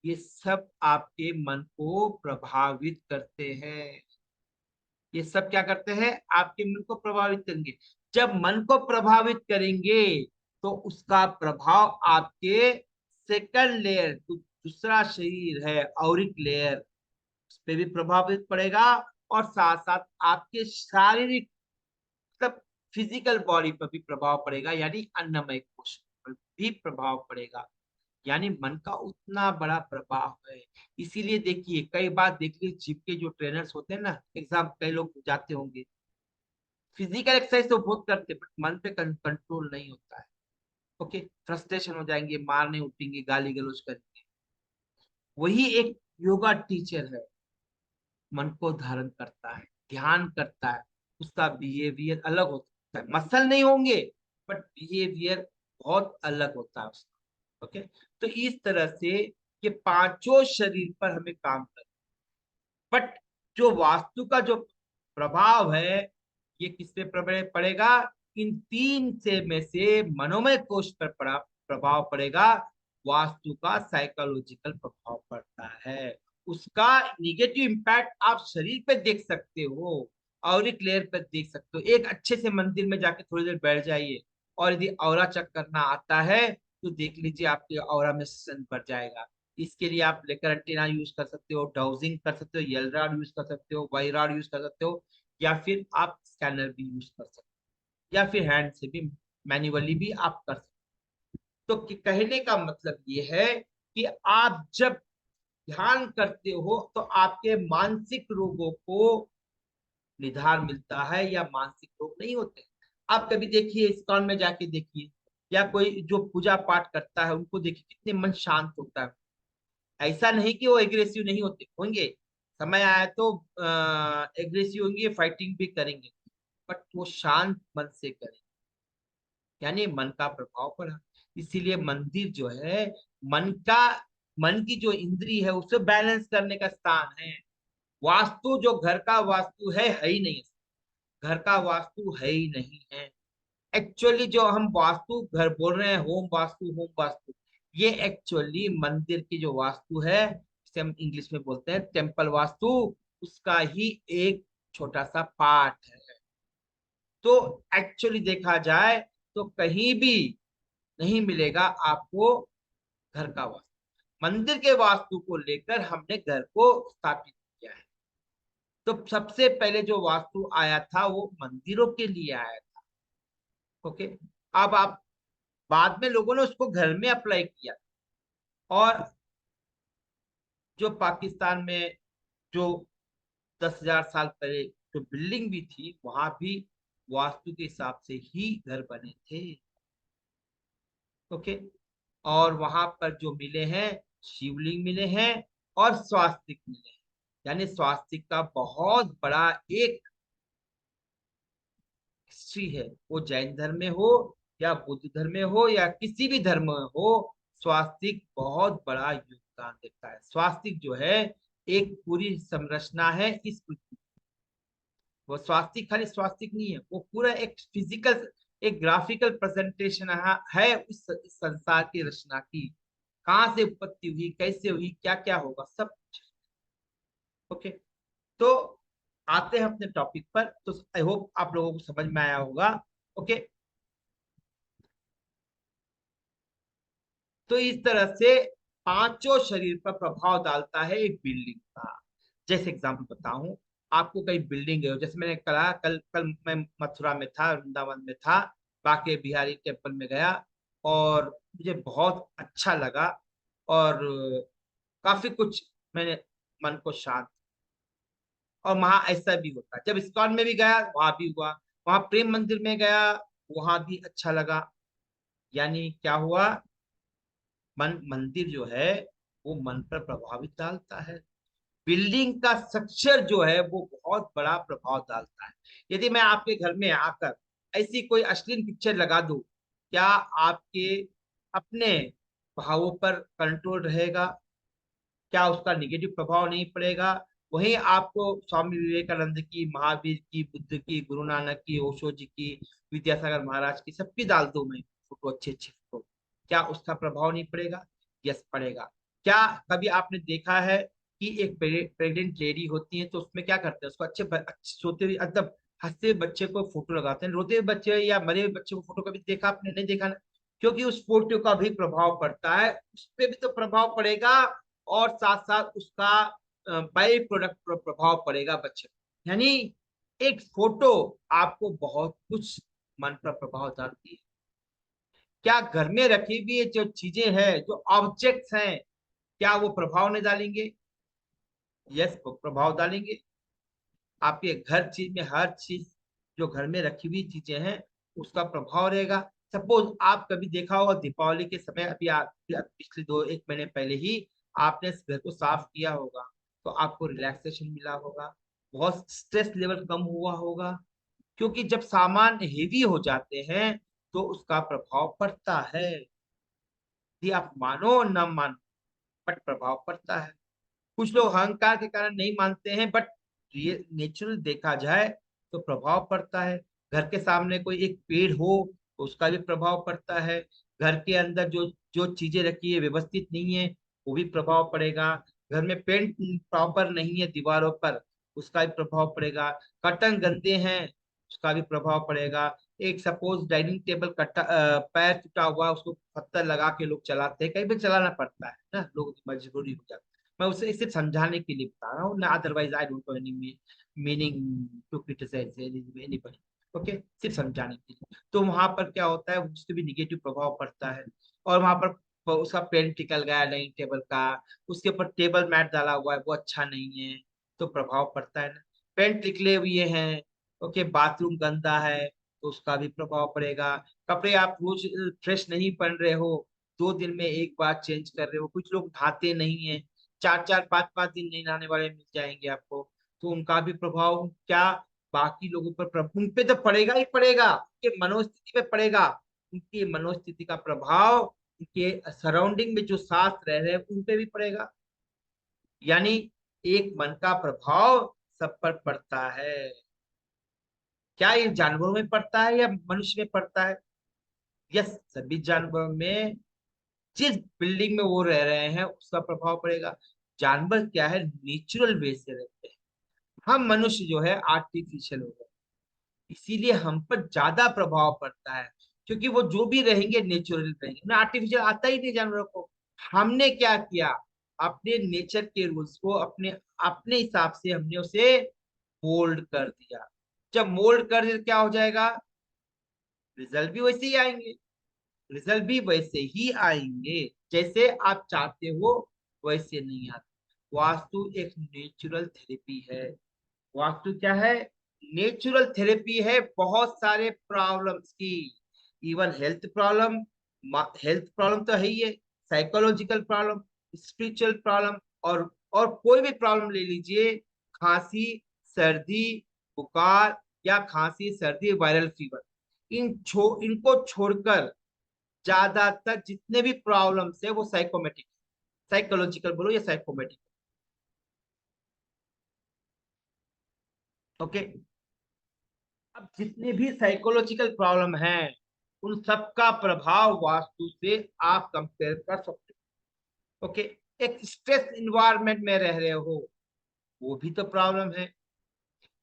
ये सब आपके मन को प्रभावित करते हैं। ये सब क्या करते हैं, आपके मन को प्रभावित करेंगे। जब मन को प्रभावित करेंगे तो उसका प्रभाव आपके सेकंड लेयर, दूसरा शरीर है औरिक लेयर, उस पे भी प्रभावित पड़ेगा, और साथ साथ आपके शारीरिक मतलब फिजिकल बॉडी पर भी प्रभाव पड़ेगा, यानी अन्नमय कोश पर भी प्रभाव पड़ेगा। यानी मन का उतना बड़ा प्रभाव है। इसीलिए देखिए, कई बार देख लीजिए जिम के जो ट्रेनर्स होते हैं ना, एग्जाम कई लोग जाते होंगे, फिजिकल एक्सरसाइज तो बहुत करते, बट मन पे कंट्रोल नहीं होता है। ओके, फ्रस्ट्रेशन हो जाएंगे, मारने उठेंगे, गाली गलौज करेंगे। वही एक योगा टीचर है, मन को धारण करता है, ध्यान करता है, उसका बिहेवियर अलग होता है, मसल नहीं होंगे बट बिहेवियर बहुत अलग होता है उसका। ओके, तो इस तरह से ये पांचों शरीर पर हमें काम करना, बट जो वास्तु का जो प्रभाव है, ये किस पे पड़ेगा, इन तीन से में से मनोमय कोश पर प्रभाव पड़ेगा। वास्तु का साइकोलॉजिकल प्रभाव पड़ता है, उसका निगेटिव इम्पैक्ट आप शरीर पे देख सकते हो और एक लेयर पे देख सकते हो। एक अच्छे से मंदिर में जाके थोड़ी देर बैठ जाइए, और यदि ऑरा चेक करना आता है तो देख लीजिए आपके ऑरा में सन बढ़ जाएगा। इसके लिए आप लेकर एंटीना यूज कर सकते हो, डाउजिंग कर सकते हो, यल रॉड यूज कर सकते हो, वाई रॉड यूज कर सकते हो, या फिर आप स्कैनर भी यूज कर सकते हो, या फिर हैंड से भी मैन्युअली भी आप कर सकते हो। तो कहने का मतलब ये है कि आप जब ध्यान करते हो तो आपके मानसिक रोगों को निधार मिलता है, या मानसिक रोग नहीं होते। आप कभी देखिए इस्कॉन में जाके देखिए, या कोई जो पूजा पाठ करता है उनको देखिए, कितने मन शांत होता है। ऐसा नहीं कि वो एग्रेसिव नहीं होते होंगे, समय आया तो एग्रेसिव होंगे, फाइटिंग भी करेंगे, बट वो शांत मन से करेंगे, यानी मन का प्रभाव पड़ा। इसीलिए मंदिर जो है, मन का, मन की जो इंद्री है उसे बैलेंस करने का स्थान है। वास्तु जो घर का वास्तु है ही नहीं, घर का वास्तु है ही नहीं है। एक्चुअली जो हम वास्तु घर बोल रहे हैं, होम वास्तु, ये एक्चुअली मंदिर की जो वास्तु है, जिसे हम इंग्लिश में बोलते हैं टेम्पल वास्तु, उसका ही एक छोटा सा पार्ट है। तो एक्चुअली देखा जाए तो कहीं भी नहीं मिलेगा आपको घर का वास्तु। मंदिर के वास्तु को लेकर हमने घर को स्थापित किया है। तो सबसे पहले जो वास्तु आया था वो मंदिरों के लिए आया था। ओके, अब आप, बाद में लोगों ने उसको घर में अप्लाई किया, और जो पाकिस्तान में जो 10,000 साल पहले जो बिल्डिंग भी थी, वहां भी वास्तु के हिसाब से ही घर बने थे। ओके, और वहां पर जो मिले हैं, शिवलिंग मिले हैं और स्वास्तिक मिले हैं। यानी स्वास्तिक का बहुत बड़ा एक हिस्ट्री है, वो जैन धर्म में हो या बुद्ध धर्म में हो या किसी भी धर्म में हो, स्वास्तिक बहुत बड़ा योगदान देता है। स्वास्तिक जो है एक पूरी संरचना है इस पृथ्वी। वो स्वास्तिक खाली स्वास्तिक नहीं है, वो पूरा एक फिजिकल, एक ग्राफिकल प्रेजेंटेशन है इस संसार की रचना की, कहाँ से उत्पत्ति हुई, कैसे हुई, क्या क्या होगा, सब कुछ। ओके, तो आते हैं अपने टॉपिक पर। तो आई होप आप लोगों को समझ में आया होगा। ओके, तो इस तरह से पांचों शरीर पर प्रभाव डालता है एक बिल्डिंग का। जैसे एग्जाम्पल बताऊं आपको, कई बिल्डिंग है, जैसे मैंने कहा, कल कल मैं मथुरा में था, वृंदावन में था, बाके बिहारी टेम्पल में गया और मुझे बहुत अच्छा लगा। और काफी कुछ मैंने मन को शांत। और वहां ऐसा भी होता है, जब इस्कॉन में भी गया वहां भी हुआ, वहां प्रेम मंदिर में गया वहां भी अच्छा लगा। यानी क्या हुआ, मंदिर जो है वो मन पर प्रभावित डालता है। बिल्डिंग का स्ट्रक्चर जो है वो बहुत बड़ा प्रभाव डालता है। यदि मैं आपके घर में आकर ऐसी कोई अश्लील पिक्चर लगा दूं, क्या आपके अपने भावों पर कंट्रोल रहेगा? क्या उसका निगेटिव प्रभाव नहीं पड़ेगा? वहीं आपको स्वामी विवेकानंद की, महावीर की, बुद्ध की, गुरु नानक की, ओशो जी की, विद्यासागर महाराज की, सबकी डाल दो मैं फोटो, अच्छे अच्छे फोटो, क्या उसका प्रभाव नहीं पड़ेगा? यस पड़ेगा। क्या कभी आपने देखा है कि एक प्रेग्नेंट लेडी होती है तो उसमें क्या करते हैं, उसको अच्छे सोते हुए एकदम हंसते हुए बच्चे को फोटो लगाते हैं, रोते हुए बच्चे या मरे हुए बच्चे को फोटो कभी देखा आपने? नहीं देखा ना। क्योंकि उस फोटो का भी प्रभाव पड़ता है, उस पर भी तो प्रभाव पड़ेगा और साथ साथ उसका बाई प्रोडक्ट पर प्रभाव पड़ेगा बच्चे पर। यानी एक फोटो आपको बहुत कुछ मन पर प्रभाव डालती है। क्या घर में रखी हुई जो चीजें हैं, जो ऑब्जेक्ट्स हैं, क्या वो प्रभाव नहीं डालेंगे? यस, प्रभाव डालेंगे। आपके घर चीज में हर चीज जो घर में रखी हुई चीजें हैं उसका प्रभाव रहेगा। सपोज आप कभी देखा होगा दीपावली के समय, अभी आप पिछले 1 महीने पहले ही आपने इस घर को साफ किया होगा, तो आपको रिलैक्सेशन मिला होगा, बहुत स्ट्रेस लेवल कम हुआ होगा। क्योंकि जब सामान हेवी हो जाते हैं तो उसका प्रभाव पड़ता है। यदि आप मानो न मानो, बट प्रभाव पड़ता है। कुछ लोग अहंकार के कारण नहीं मानते हैं, बट नेचुरल देखा जाए तो प्रभाव पड़ता है। घर के सामने कोई एक पेड़ हो तो उसका भी प्रभाव पड़ता है। घर के अंदर जो जो चीजें रखी है व्यवस्थित नहीं है, वो भी प्रभाव पड़ेगा। घर में पेंट प्रॉपर नहीं है दीवारों पर, उसका भी प्रभाव पड़ेगा। कर्टन गंदे हैं, उसका भी प्रभाव पड़ेगा। एक सपोज डाइनिंग टेबल कट्टा पैर टूटा हुआ, उसको पत्थर लगा के लोग चलाते हैं, कहीं भी चलाना पड़ता है ना, लोगों की मजबूरी हो जाती है। मैं उसे इसे समझाने के लिए बता रहा हूँ ना, otherwise I don't know any meaning to criticise anybody. Okay, सिर्फ समझाने के लिए। तो वहां पर क्या होता है, उससे भी निगेटिव प्रभाव पड़ता है। और वहां पर उसका पेंट निकल गया डाइनिंग टेबल का, उसके ऊपर टेबल मैट डाला हुआ है वो अच्छा नहीं है, तो प्रभाव पड़ता है ना। पेंट निकले हुए हैं, ओके, बाथरूम गंदा है तो उसका भी प्रभाव पड़ेगा। कपड़े आप रोज फ्रेश नहीं पहन रहे हो, 2 दिन में एक बार चेंज कर रहे हो, कुछ लोग नहाते नहीं है, 4-4 5-5 दिन नहीं नहाने वाले मिल जाएंगे आपको, तो उनका भी प्रभाव क्या बाकी लोगों पर उन पे तो पड़ेगा ही पड़ेगा, उनके मनोस्थिति पे पड़ेगा। उनकी मनोस्थिति का प्रभाव उनके सराउंडिंग में जो साथ रह रहे हैं उन पे भी पड़ेगा। यानी एक मन का प्रभाव सब पर पड़ता है। क्या ये जानवरों में पड़ता है या मनुष्य में पड़ता है? यस, सभी जानवरों में। जिस बिल्डिंग में वो रह रहे हैं उसका प्रभाव पड़ेगा। जानवर क्या है, नेचुरल वे से रहते हैं। हम मनुष्य जो है आर्टिफिशियल हो गए, इसीलिए हम पर ज्यादा प्रभाव पड़ता है। क्योंकि वो जो भी रहेंगे नेचुरल रहेंगे ना, आर्टिफिशियल आता ही नहीं जानवरों को। हमने क्या किया, अपने नेचर के रूल्स को अपने अपने हिसाब से हमने उसे मोल्ड कर दिया। जब मोल्ड कर दिया क्या हो जाएगा, रिजल्ट भी वैसे ही आएंगे। रिजल्ट भी वैसे ही आएंगे जैसे आप चाहते हो, वैसे नहीं आते। वास्तु एक नेचुरल थेरेपी है। वास्तु क्या है, नेचुरल थेरेपी है बहुत सारे प्रॉब्लम्स की। इवन हेल्थ प्रॉब्लम तो है ही है, साइकोलॉजिकल प्रॉब्लम, स्पिरिचुअल प्रॉब्लम, और कोई भी प्रॉब्लम ले लीजिए, खांसी, सर्दी, बुखार, या खांसी सर्दी वायरल फीवर, इनको छोड़कर ज्यादातर जितने भी प्रॉब्लम्स है वो साइकोमेटिक, साइकोलॉजिकल बोलो या साइकोमेटिक। ओके, अब जितने भी साइकोलॉजिकल प्रॉब्लम हैं उन सबका प्रभाव वास्तु से आप कंपेयर कर सकते हो। ओके, एक स्ट्रेस इन्वायरमेंट में रह रहे हो, वो भी तो प्रॉब्लम है।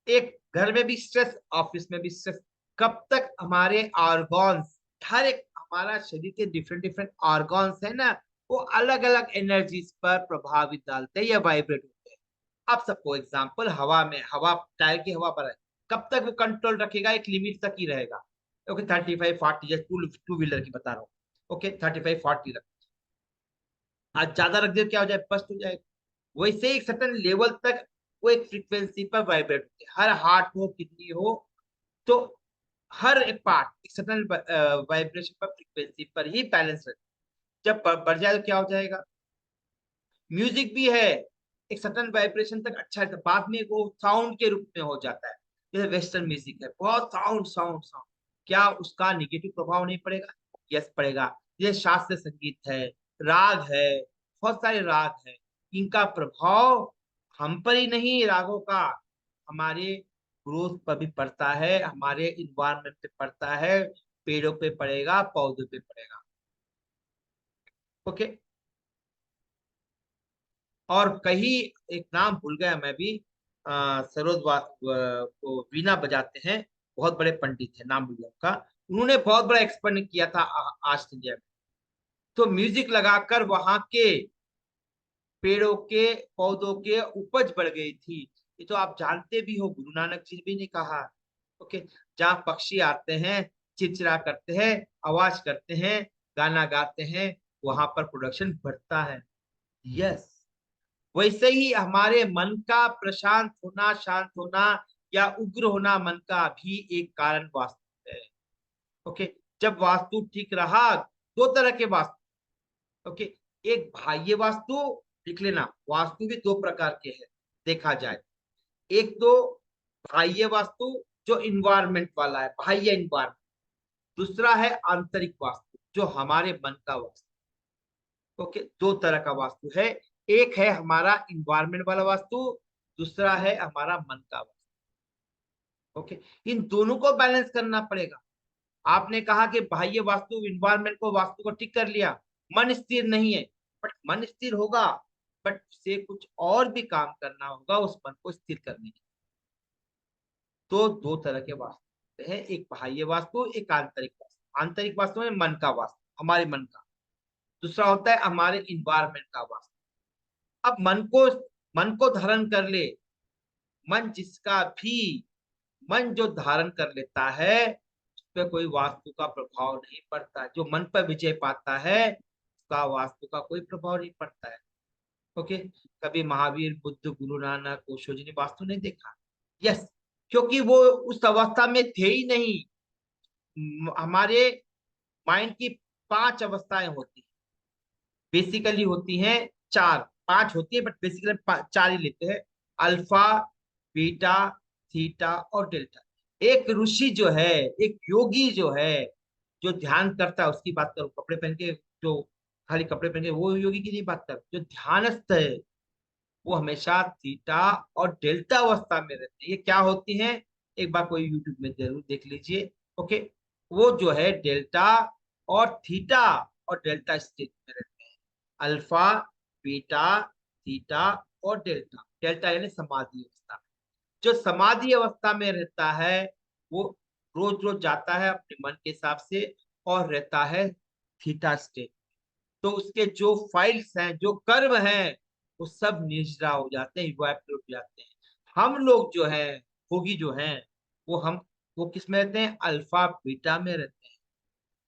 एक घर में भी स्ट्रेस, ऑफिस में भी स्ट्रेस। कब तक हमारे ऑर्गन्स, हर एक हमारा शरीर के डिफरेंट डिफरेंट ऑर्गन्स है ना, वो अलग अलग एनर्जीज पर प्रभावित डालते हैं या वाइब्रेट होते हैं। आप सबको एग्जांपल, हवा में, हवा टायर की हवा पर है, कब तक वो कंट्रोल रखेगा, एक लिमिट तक ही रहेगा। ओके 35-40, या टू व्हीलर की बता रहा हूँ, ओके 35-40 रख, आज ज्यादा रख दे क्या हो जाए, बस्ट हो जाए। वैसे एक सर्टेन लेवल तक वो एक फ्रीक्वेंसी पर वाइब्रेट होते हैं, हर हार्ट हो किडनी हो, तो हर एक पार्ट एक सर्टेन वाइब्रेशन पर फ्रीक्वेंसी पर ही बैलेंस रहता है। जब बढ़ जाए तो क्या हो जाएगा। म्यूजिक भी है, एक सर्टेन वाइब्रेशन तक अच्छा है, बाद में वो साउंड के रूप में हो जाता है। जैसे वेस्टर्न म्यूजिक है, बहुत साउंड साउंड साउंड, क्या उसका निगेटिव प्रभाव नहीं पड़ेगा? यस पड़ेगा। जैसे शास्त्रीय संगीत है, राग है, बहुत सारे राग है, इनका प्रभाव हम पर ही नहीं, रागों का हमारे ग्रोथ पर भी पड़ता है, हमारे इन्वायरमेंट पे पड़ता है, पेड़ों पे पड़ेगा, पौधों पे पड़ेगा। ओके। और कहीं एक नाम भूल गया मैं भी, सरोज वो वीणा बजाते हैं, बहुत बड़े पंडित है, नाम भूल गया उनका, उन्होंने बहुत बड़ा एक्सपेरिमेंट किया था आज इंडिया में। तो म्यूजिक लगाकर वहां के पेड़ों के पौधों के उपज बढ़ गई थी। ये तो आप जानते भी हो, गुरु नानक जी भी ने कहा। ओके। जहाँ पक्षी आते हैं, चिड़चिड़ा करते हैं, आवाज करते हैं, गाना गाते हैं, वहां पर प्रोडक्शन बढ़ता है। यस। वैसे ही हमारे मन का प्रशांत होना, शांत होना, या उग्र होना मन का भी एक कारण वास्तु है। ओके। जब वास्तु ठीक रहा, दो तरह के वास्तु, ओके, एक बाह्य वास्तु, लिख लेना, वास्तु भी दो प्रकार के हैं देखा जाए। एक तो बाह्य वास्तु जो इन्वायरमेंट वाला है, बाह्य इन्वायरमेंट। दूसरा है आंतरिक वास्तु जो हमारे मन का वास्तु। ओके, दो तरह का वास्तु है। एक है हमारा इन्वायरमेंट वाला वास्तु, दूसरा है हमारा मन का वास्तु। ओके। इन दोनों को बैलेंस करना पड़ेगा। आपने कहा कि बाह्य वास्तु इन्वायरमेंट को वास्तु को ठीक कर लिया, मन स्थिर नहीं है, बट मन स्थिर होगा, बट उसे कुछ और भी काम करना होगा उस मन को स्थिर करने के लिए। तो दो तरह के वास्तु है, एक बाह्य वास्तु, एक आंतरिक वास्तु। आंतरिक वास्तु में मन का वास्तु, हमारे मन का। दूसरा होता है हमारे इन्वायरमेंट का वास्तु। अब मन को धारण कर ले, मन जिसका भी, मन जो धारण कर लेता है उस पर कोई वास्तु का प्रभाव नहीं पड़ता। जो मन पर विजय पाता है उसका वास्तु का कोई प्रभाव नहीं पड़ता है। ओके। कभी महावीर, बुद्ध, गुरु नानक, ओशो जी ने वास्तु नहीं देखा। यस, क्योंकि वो उस अवस्था में थे ही नहीं। हमारे माइंड की 5 अवस्थाएं होती हैं, बेसिकली होती हैं चार, 5 होती है बट बेसिकली 4 ही लेते हैं। अल्फा, बीटा, थीटा और डेल्टा। एक ऋषि जो है, एक योगी जो है, जो ध्यान करता है उसकी बात करो, कपड़े पहन के, जो खाली कपड़े पहन के, वो योगी की नहीं बात कर, जो ध्यानस्थ है वो हमेशा थीटा और डेल्टा अवस्था में रहते हैं। ये क्या होती हैं, एक बार कोई यूट्यूब में जरूर देख लीजिए। ओके। वो जो है डेल्टा और थीटा और डेल्टा स्टेट में रहते हैं। अल्फा, बीटा, थीटा और डेल्टा। डेल्टा यानी समाधि अवस्था। जो समाधि अवस्था में रहता है वो रोज रोज जाता है अपने मन के हिसाब से और रहता है थीटा स्टेट। तो उसके जो फाइल्स हैं, जो कर्म हैं, वो सब निजरा हो जाते हैं, इवैपोरेट हो जाते हैं। हम लोग जो है, भोगी जो हैं, वो किस में रहते हैं, अल्फा बीटा में रहते हैं।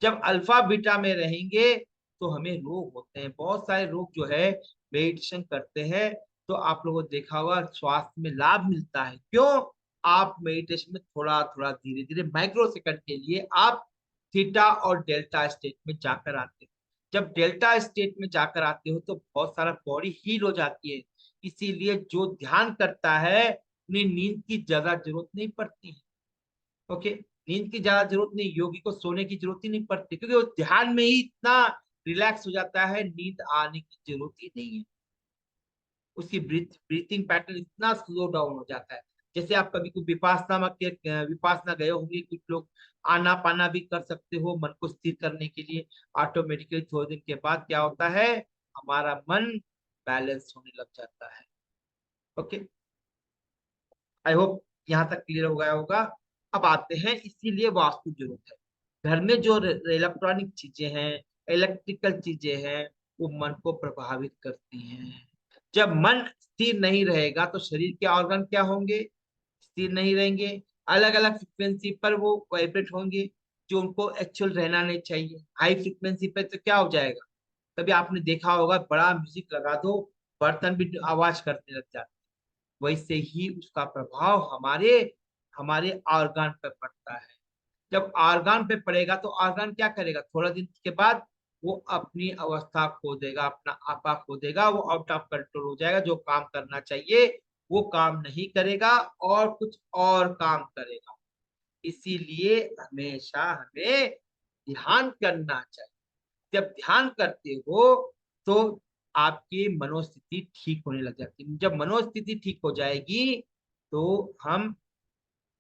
जब अल्फा बीटा में रहेंगे तो हमें रोग होते हैं, बहुत सारे रोग जो है। मेडिटेशन करते हैं तो आप लोगों को देखा होगा स्वास्थ्य में लाभ मिलता है। क्यों? आप मेडिटेशन में थोड़ा थोड़ा धीरे धीरे माइक्रो सेकंड के लिए आप थीटा और डेल्टा स्टेट में जाकर आते हो। जब डेल्टा स्टेट में जाकर आते हो तो बहुत सारा बॉडी हील हो जाती है। इसीलिए जो ध्यान करता है उन्हें नींद की ज्यादा जरूरत नहीं पड़ती है। ओके। नींद की ज्यादा जरूरत नहीं, योगी को सोने की जरूरत ही नहीं पड़ती, क्योंकि वो ध्यान में ही इतना रिलैक्स हो जाता है, नींद आने की जरूरत ही नहीं है। उसकी ब्रीथिंग पैटर्न इतना स्लो डाउन हो जाता है। जैसे आप कभी कोई विपासना गए होंगे, कुछ लोग आना पाना भी कर सकते हो मन को स्थिर करने के लिए। ऑटोमेटिकली थोड़े दिन के बाद क्या होता है, हमारा मन बैलेंस होने लग जाता है। ओके। आई होप यहाँ तक क्लियर हो गया होगा। अब आते हैं, इसीलिए वास्तु जरूरत है। घर में जो इलेक्ट्रॉनिक चीजें हैं, इलेक्ट्रिकल चीजें हैं, वो मन को प्रभावित करती हैं। जब मन स्थिर नहीं रहेगा तो शरीर के ऑर्गन क्या होंगे, स्थिर नहीं रहेंगे, अलग अलग फ्रिक्वेंसी पर वो वाइब्रेट होंगे। जो उनको एक्चुअल रहना नहीं चाहिए। हाई फ्रिक्वेंसी पे तो क्या हो जाएगा, कभी आपने देखा होगा बड़ा म्यूजिक लगा दो, बर्तन भी आवाज करने लग जाते हैं। वैसे ही उसका प्रभाव हमारे हमारे ऑर्गन पे पड़ता है। जब ऑर्गन पे पड़ेगा तो ऑर्गन क्या करेगा, थोड़ा दिन के बाद वो अपनी अवस्था खो देगा, अपना आपा खो देगा, वो आउट ऑफ कंट्रोल हो जाएगा। जो काम करना चाहिए वो काम नहीं करेगा और कुछ और काम करेगा। इसीलिए हमेशा हमें ध्यान करना चाहिए। जब ध्यान करते हो तो आपकी मनोस्थिति ठीक होने लग जाती है। जब मनोस्थिति ठीक हो जाएगी तो हम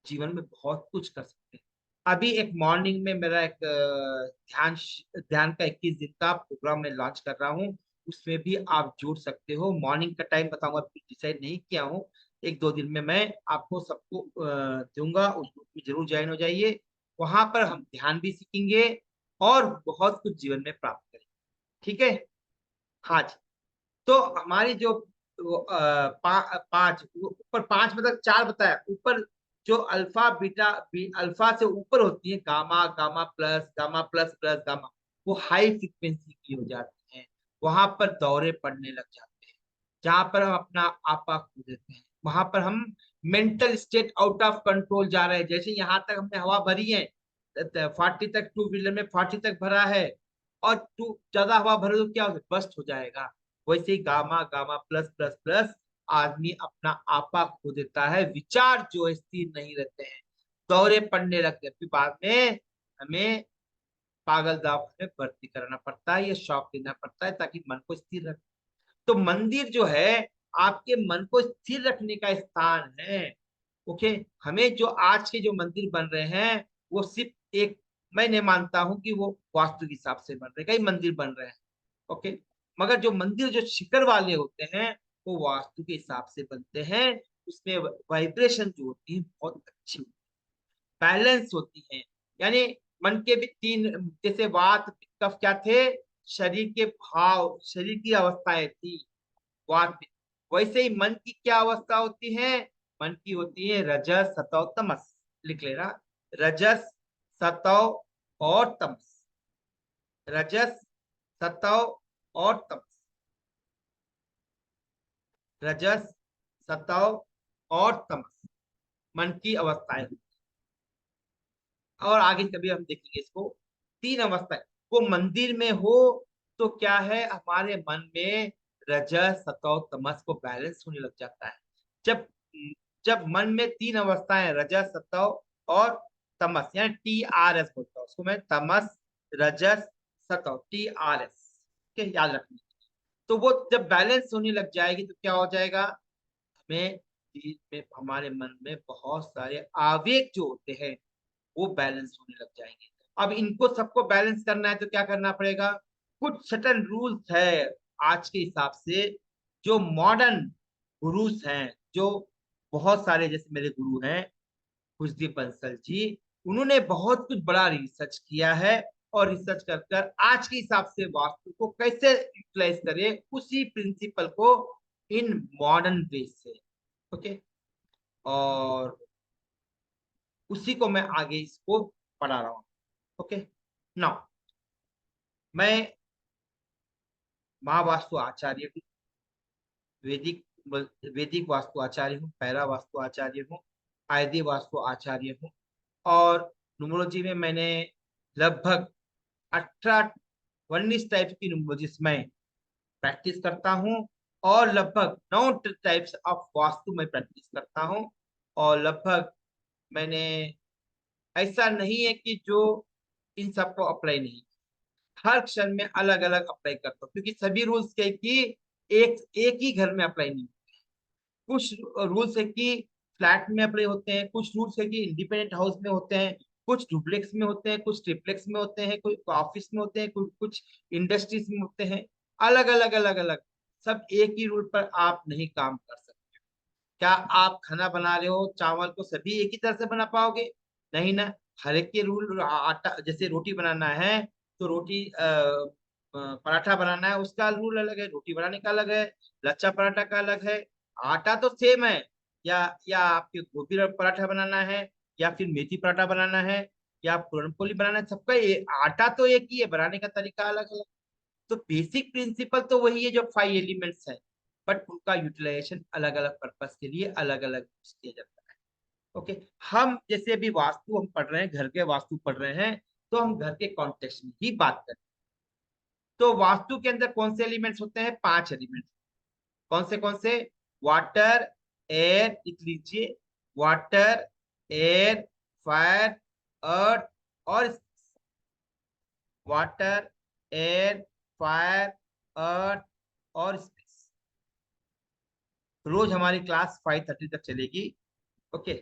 जीवन में बहुत कुछ कर सकते हैं। अभी एक मॉर्निंग में मेरा एक ध्यान ध्यान का 21 दिन का प्रोग्राम मैं लॉन्च कर रहा हूँ। उसमें भी आप जुड़ सकते हो। मॉर्निंग का टाइम बताऊंगा, अभी डिसाइड नहीं किया हूँ। एक दो दिन में मैं आपको सबको दूंगा, उस ग्रुप में जरूर ज्वाइन हो जाइए। वहां पर हम ध्यान भी सीखेंगे और बहुत कुछ जीवन में प्राप्त करेंगे। ठीक है। हाँ जी। तो हमारी जो पांच ऊपर, पांच मतलब चार बताया ऊपर, जो अल्फा बीटा अल्फा से ऊपर होती है, gamma, gamma plus, gamma plus plus gamma, वो हाई फ्रिक्वेंसी की हो जाती है। वहां पर दौरे पड़ने लग जाते हैं, जहां पर हम अपना आपा खो देते हैं। वहां पर हम mental state out of control जा रहे हैं। जैसे यहाँ तक हमने हवा भरी है, 40 तक, टू व्हीलर में 40 तक भरा है, और टू ज्यादा हवा भरे तो क्या हो, बस्ट हो जाएगा। वैसे ही gamma, gamma plus plus plus, आदमी अपना आपा खो देता है। विचार जो है स्थिर नहीं रहते हैं, दौरे पड़ने लगते हैं। फिर बाद में हमें पागल दवाखाने में भर्ती कराना पड़ता है या शॉक देना पड़ता है, ताकि मन को स्थिर रखे। तो मंदिर जो है आपके मन को स्थिर रखने का स्थान है। ओके। हमें जो आज के जो मंदिर बन रहे हैं वो सिर्फ एक, मैं नहीं मानता हूं कि वो वास्तु के हिसाब से बन रहे हैं, कई मंदिर बन रहे हैं। ओके। मगर जो मंदिर जो शिखर वाले होते हैं वो वास्तु के हिसाब से बनते हैं। उसमें वाइब्रेशन जो होती है बहुत अच्छी, बैलेंस होती है। यानी मन के भी तीन, जैसे वात पित्त कफ क्या थे, शरीर के भाव, शरीर की अवस्थाएं थी वात पित्त। वैसे ही मन की क्या अवस्था होती है, मन की होती है रजस सतव तमस। लिख लेना, रजस सतव और तमस। रजस सतव और तमस। रजस सतव और तमस मन की अवस्थाएं। और आगे कभी हम देखेंगे इसको। तीन अवस्थाएं, वो मंदिर में हो तो क्या है, हमारे मन में रजस सतव तमस को बैलेंस होने लग जाता है। जब जब मन में तीन अवस्थाएं, रजस सतव और तमस, यानी TRS बोलता हूँ उसको मैं, तमस रजस सतव, TRS के याद रखना। तो वो जब बैलेंस होने लग जाएगी तो क्या हो जाएगा, हमें में हमारे मन में बहुत सारे आवेग जो होते हैं वो बैलेंस होने लग जाएंगे। अब इनको सबको बैलेंस करना है तो क्या करना पड़ेगा, कुछ सटल रूल्स है आज के हिसाब से। जो मॉडर्न गुरुस हैं, जो बहुत सारे, जैसे मेरे गुरु हैं खुशदीप बंसल जी, उन्होंने बहुत कुछ बड़ा रिसर्च किया है। और रिसर्च कर कर आज के हिसाब से वास्तु को कैसे यूटिलाइज करें, उसी प्रिंसिपल को इन मॉडर्न वे से। ओके। और उसी को मैं आगे इसको पढ़ा रहा हूँ। ओके। नाउ मैं महावास्तु आचार्य हूँ, वैदिक वैदिक वास्तु आचार्य हूँ, पैरा वास्तु आचार्य हूँ, आयदी वास्तु आचार्य हूँ। और न्यूमरोलॉजी में मैंने लगभग 18 19 टाइप की न्यूमरोलॉजी में प्रैक्टिस करता हूँ। और लगभग 9 टाइप्स ऑफ वास्तु में प्रैक्टिस करता हूँ। और लगभग मैंने, ऐसा नहीं है कि जो इन सबको अप्लाई नहीं, हर क्षण में अलग अलग अप्लाई करता हूँ, क्योंकि सभी रूल्स के कि एक एक ही घर में अप्लाई नहीं। कुछ रूल्स है कि फ्लैट में अप्लाई होते हैं, कुछ रूल्स है कि इंडिपेंडेंट हाउस में होते हैं, कुछ डुप्लेक्स में होते हैं, कुछ ट्रिप्लेक्स में होते हैं, कुछ ऑफिस में होते हैं, कुछ कुछ इंडस्ट्रीज में होते हैं। अलग अलग अलग अलग, सब एक ही रूल पर आप नहीं काम कर सकते। क्या आप खाना बना रहे हो, चावल को सभी एक ही तरह से बना पाओगे, नहीं ना। हर एक के रूल, आटा जैसे रोटी बनाना है तो रोटी पराठा बनाना है उसका रूल अलग है, रोटी बनाने का अलग है, लच्छा पराठा का अलग है। आटा तो सेम है। या आपके गोभी पराठा बनाना है या फिर मेथी पराठा बनाना है, या पूरन पोली बनाना है, सबका ये आटा तो एक ही है, बनाने का तरीका अलग अलग। तो बेसिक प्रिंसिपल तो वही है जो 5 एलिमेंट्स है, बट उनका यूटिलाइजेशन अलग अलग पर्पस के लिए अलग अलग किया जाता है। ओके, हम जैसे अभी वास्तु हम पढ़ रहे हैं, घर के वास्तु पढ़ रहे हैं, तो हम घर के कॉन्टेक्स्ट में ही बात करें। तो वास्तु के अंदर कौन से एलिमेंट्स होते हैं? 5 एलिमेंट्स। कौन से? वाटर, एयर, लिख लीजिए, वाटर, एयर, फायर, अर्थ और वाटर, एयर, फायर, अर्थ और स्पेस। रोज हमारी क्लास 5:30 तक चलेगी। ओके,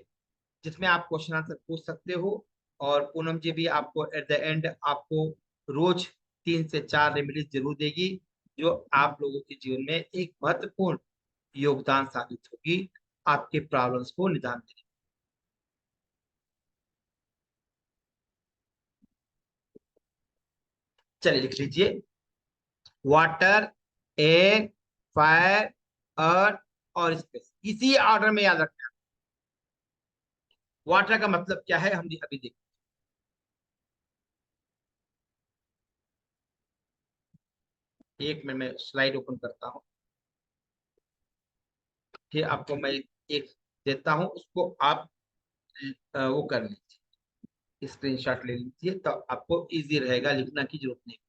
जिसमें आप क्वेश्चन आंसर पूछ सकते हो। और पूनम जी भी आपको एट द एंड आपको रोज 3 से 4 रेमेडीज जरूर देगी, जो आप लोगों के जीवन में एक महत्वपूर्ण योगदान साबित होगी आपके प्रॉब्लम्स को निदान देने में। चलिए लिख लीजिए, वाटर, एयर, फायर, अर्थ और स्पेस, इसी ऑर्डर में याद रखना। वाटर का मतलब क्या है हम अभी देखते। एक मिनट में स्लाइड ओपन करता हूँ, फिर आपको मैं एक देता हूँ, उसको आप वो कर लीजिए, स्क्रीनशॉट ले लीजिए, तो आपको इजी रहेगा, लिखना की जरूरत नहीं पड़े।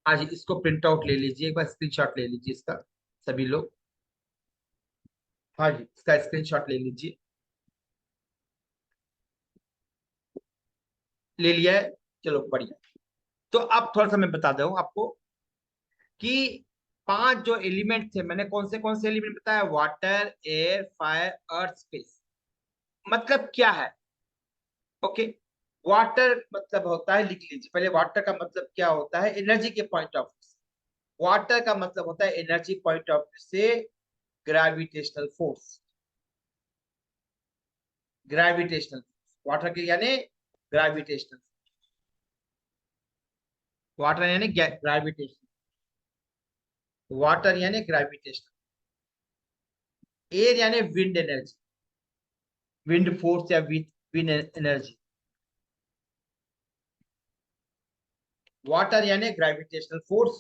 आज इसको प्रिंट आउट ले लीजिए, एक बार स्क्रीनशॉट ले लीजिए इसका सभी लोग। हाँ जी, इसका स्क्रीनशॉट ले लीजिए। ले लिया है, चलो बढ़िया। तो अब थोड़ा सा मैं बता दूं आपको कि 5 जो एलिमेंट थे, मैंने कौन से एलिमेंट बताया? वाटर, एयर, फायर, अर्थ, स्पेस। मतलब क्या है? ओके, वाटर मतलब होता है, लिख लीजिए पहले, वाटर का मतलब क्या होता है एनर्जी के पॉइंट ऑफ व्यू से। वाटर का मतलब होता है एनर्जी पॉइंट ऑफ व्यू से ग्रेविटेशनल फोर्स। ग्रेविटेशनल वाटर के यानी ग्रेविटेशनल, वाटर यानी ग्रेविटेशन, वाटर यानी ग्रेविटेशन। एयर यानी विंड एनर्जी, विंड फोर्स या विंड एनर्जी। वाटर यानी ग्रेविटेशनल फोर्स।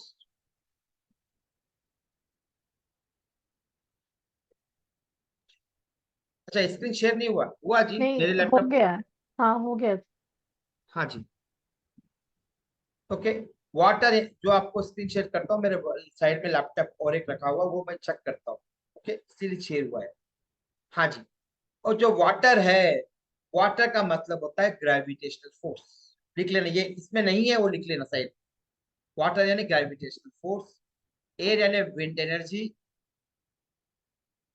अच्छा, स्क्रीन शेयर नहीं हुआ? हुआ जी नहीं, मेरे हो लैपटॉप। गया है। हाँ, हो गया। हाँ जी, ओके। वाटर जो आपको स्क्रीन शेयर करता हूँ, मेरे साइड में लैपटॉप और एक रखा हुआ, वो मैं चेक करता हूँ। ओके, इसीलिए शेयर हुआ है। हाँ जी, और जो वाटर है, वाटर का मतलब होता है ग्रेविटेशनल फोर्स। लिख लेना, ये इसमें नहीं है वो लिख लेना साइड। वाटर यानी ग्रेविटेशनल फोर्स, एयर यानी विंड एनर्जी।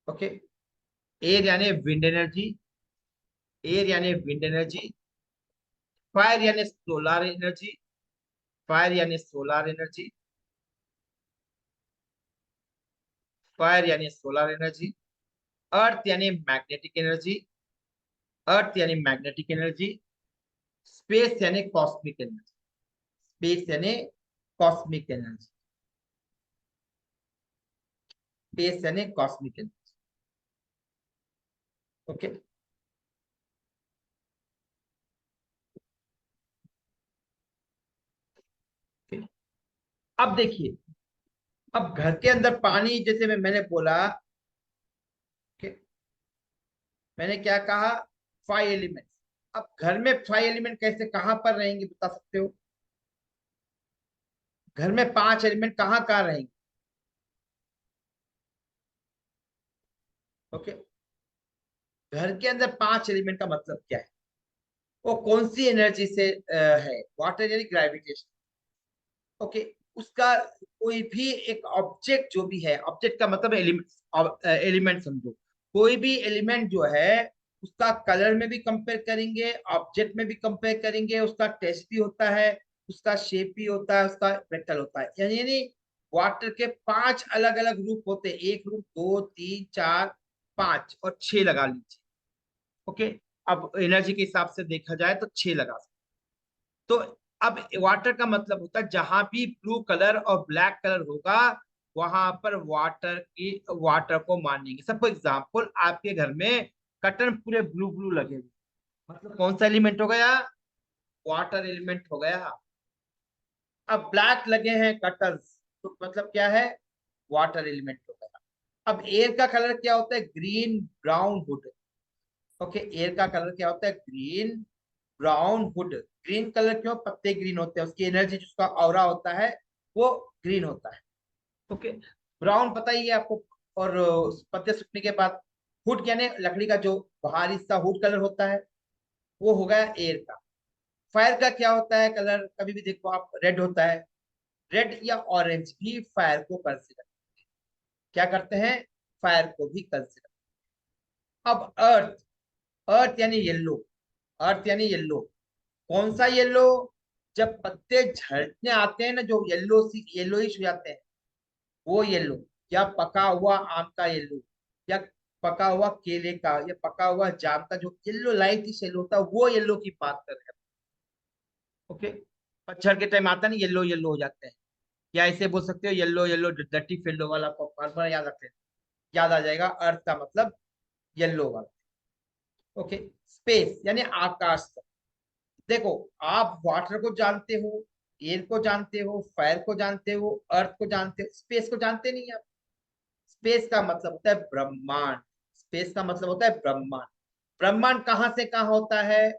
ओके, एयर यानी विंड एनर्जी, एयर यानी विंड एनर्जी। फायर यानी सोलर एनर्जी, फायर यानी सोलर एनर्जी, फायर यानी सोलर एनर्जी। अर्थ यानी मैग्नेटिक एनर्जी, अर्थ यानी मैग्नेटिक एनर्जी। स्पेस यानी कॉस्मिक एनर्जी, स्पेस यानी कॉस्मिक एनर्जी, स्पेस यानी कॉस्मिक एनर्जी। ओके, अब देखिए, अब घर के अंदर पानी, जैसे मैंने बोला कि मैंने क्या कहा, 5 एलिमेंट। अब घर में 5 एलिमेंट कैसे कहां पर रहेंगे बता सकते हो? घर में 5 एलिमेंट कहाँ कहाँ रहेंगे? ओके, घर के अंदर 5 एलिमेंट का मतलब क्या है? वो कौन सी एनर्जी से है? वाटर यानी ग्रेविटेशन। ओके, उसका कोई भी एक ऑब्जेक्ट जो भी है, ऑब्जेक्ट का मतलब एलिमेंट, एलिमेंट समझो, कोई भी एलिमेंट जो है उसका कलर में भी कंपेयर करेंगे, ऑब्जेक्ट में भी कंपेयर करेंगे, उसका टेस्ट भी होता है, उसका शेप भी होता है, उसका मेटल होता है। यानी वाटर के 5 अलग अलग रूप होते हैं। एक रूप, 2, 3, 4, 5 और 6 लगा लीजिए। ओके, अब एनर्जी के हिसाब से देखा जाए तो 6 लगा सकते। तो अब वाटर का मतलब होता है जहां भी ब्लू कलर और ब्लैक कलर होगा वहां पर वाटर को मानेंगे। सबको एग्जाम्पल, आपके घर में कर्टन पूरे ब्लू ब्लू लगे हुए, मतलब कौन सा एलिमेंट हो गया? वाटर एलिमेंट हो गया। अब ब्लैक लगे हैं कर्टन्स, तो मतलब क्या है? वाटर एलिमेंट हो गया। अब एयर का कलर क्या होता है? Green brown hood. Okay, air का कलर क्या होता है? Green brown hood. Green colour क्यों? पत्ते ग्रीन होते हैं, उसकी एनर्जी, जिसका ऑरा होता है वो ग्रीन होता है। ओके, ब्राउन पता ही है आपको। और पत्ते सूखने के बाद हुड यानी लकड़ी का जो बाहरी हिस्सा हुड कलर होता है, वो हो गया एयर का। फायर का क्या होता है कलर? कभी भी देखो आप, रेड होता है। रेड या ऑरेंज भी फायर को कंसिडर, क्या करते हैं? फायर को भी कंसिडर। अब अर्थ, अर्थ यानी येलो। अर्थ यानी येलो। कौन सा येलो? जब पत्ते झड़ने आते हैं ना, जो येलो सी येलोइश हो जाते हैं, वो येलो। या पका हुआ आम का येलो, या पका हुआ केले का, या पका हुआ जाम का जो येलो, लाइट येलो होता है, वो येलो की बात कर रहे हैं। ओके, पतझड़ के टाइम आता नहीं, येलो येलो हो जाते हैं। या ऐसे बोल सकते हो, येलो येलो डर्टी फील्ड वाला पॉपकॉर्न याद रखते हैं, याद आ जाएगा। अर्थ का मतलब येलो वाला। ओके, स्पेस यानी आकाश। देखो, आप वाटर को जानते हो, एयर को जानते हो, फायर को जानते हो, अर्थ को जानते हो, स्पेस को जानते नहीं आप। स्पेस का मतलब होता है ब्रह्मांड। स्पेस का मतलब होता है ब्रह्मांड। ब्रह्मांड कहां से कहां होता है?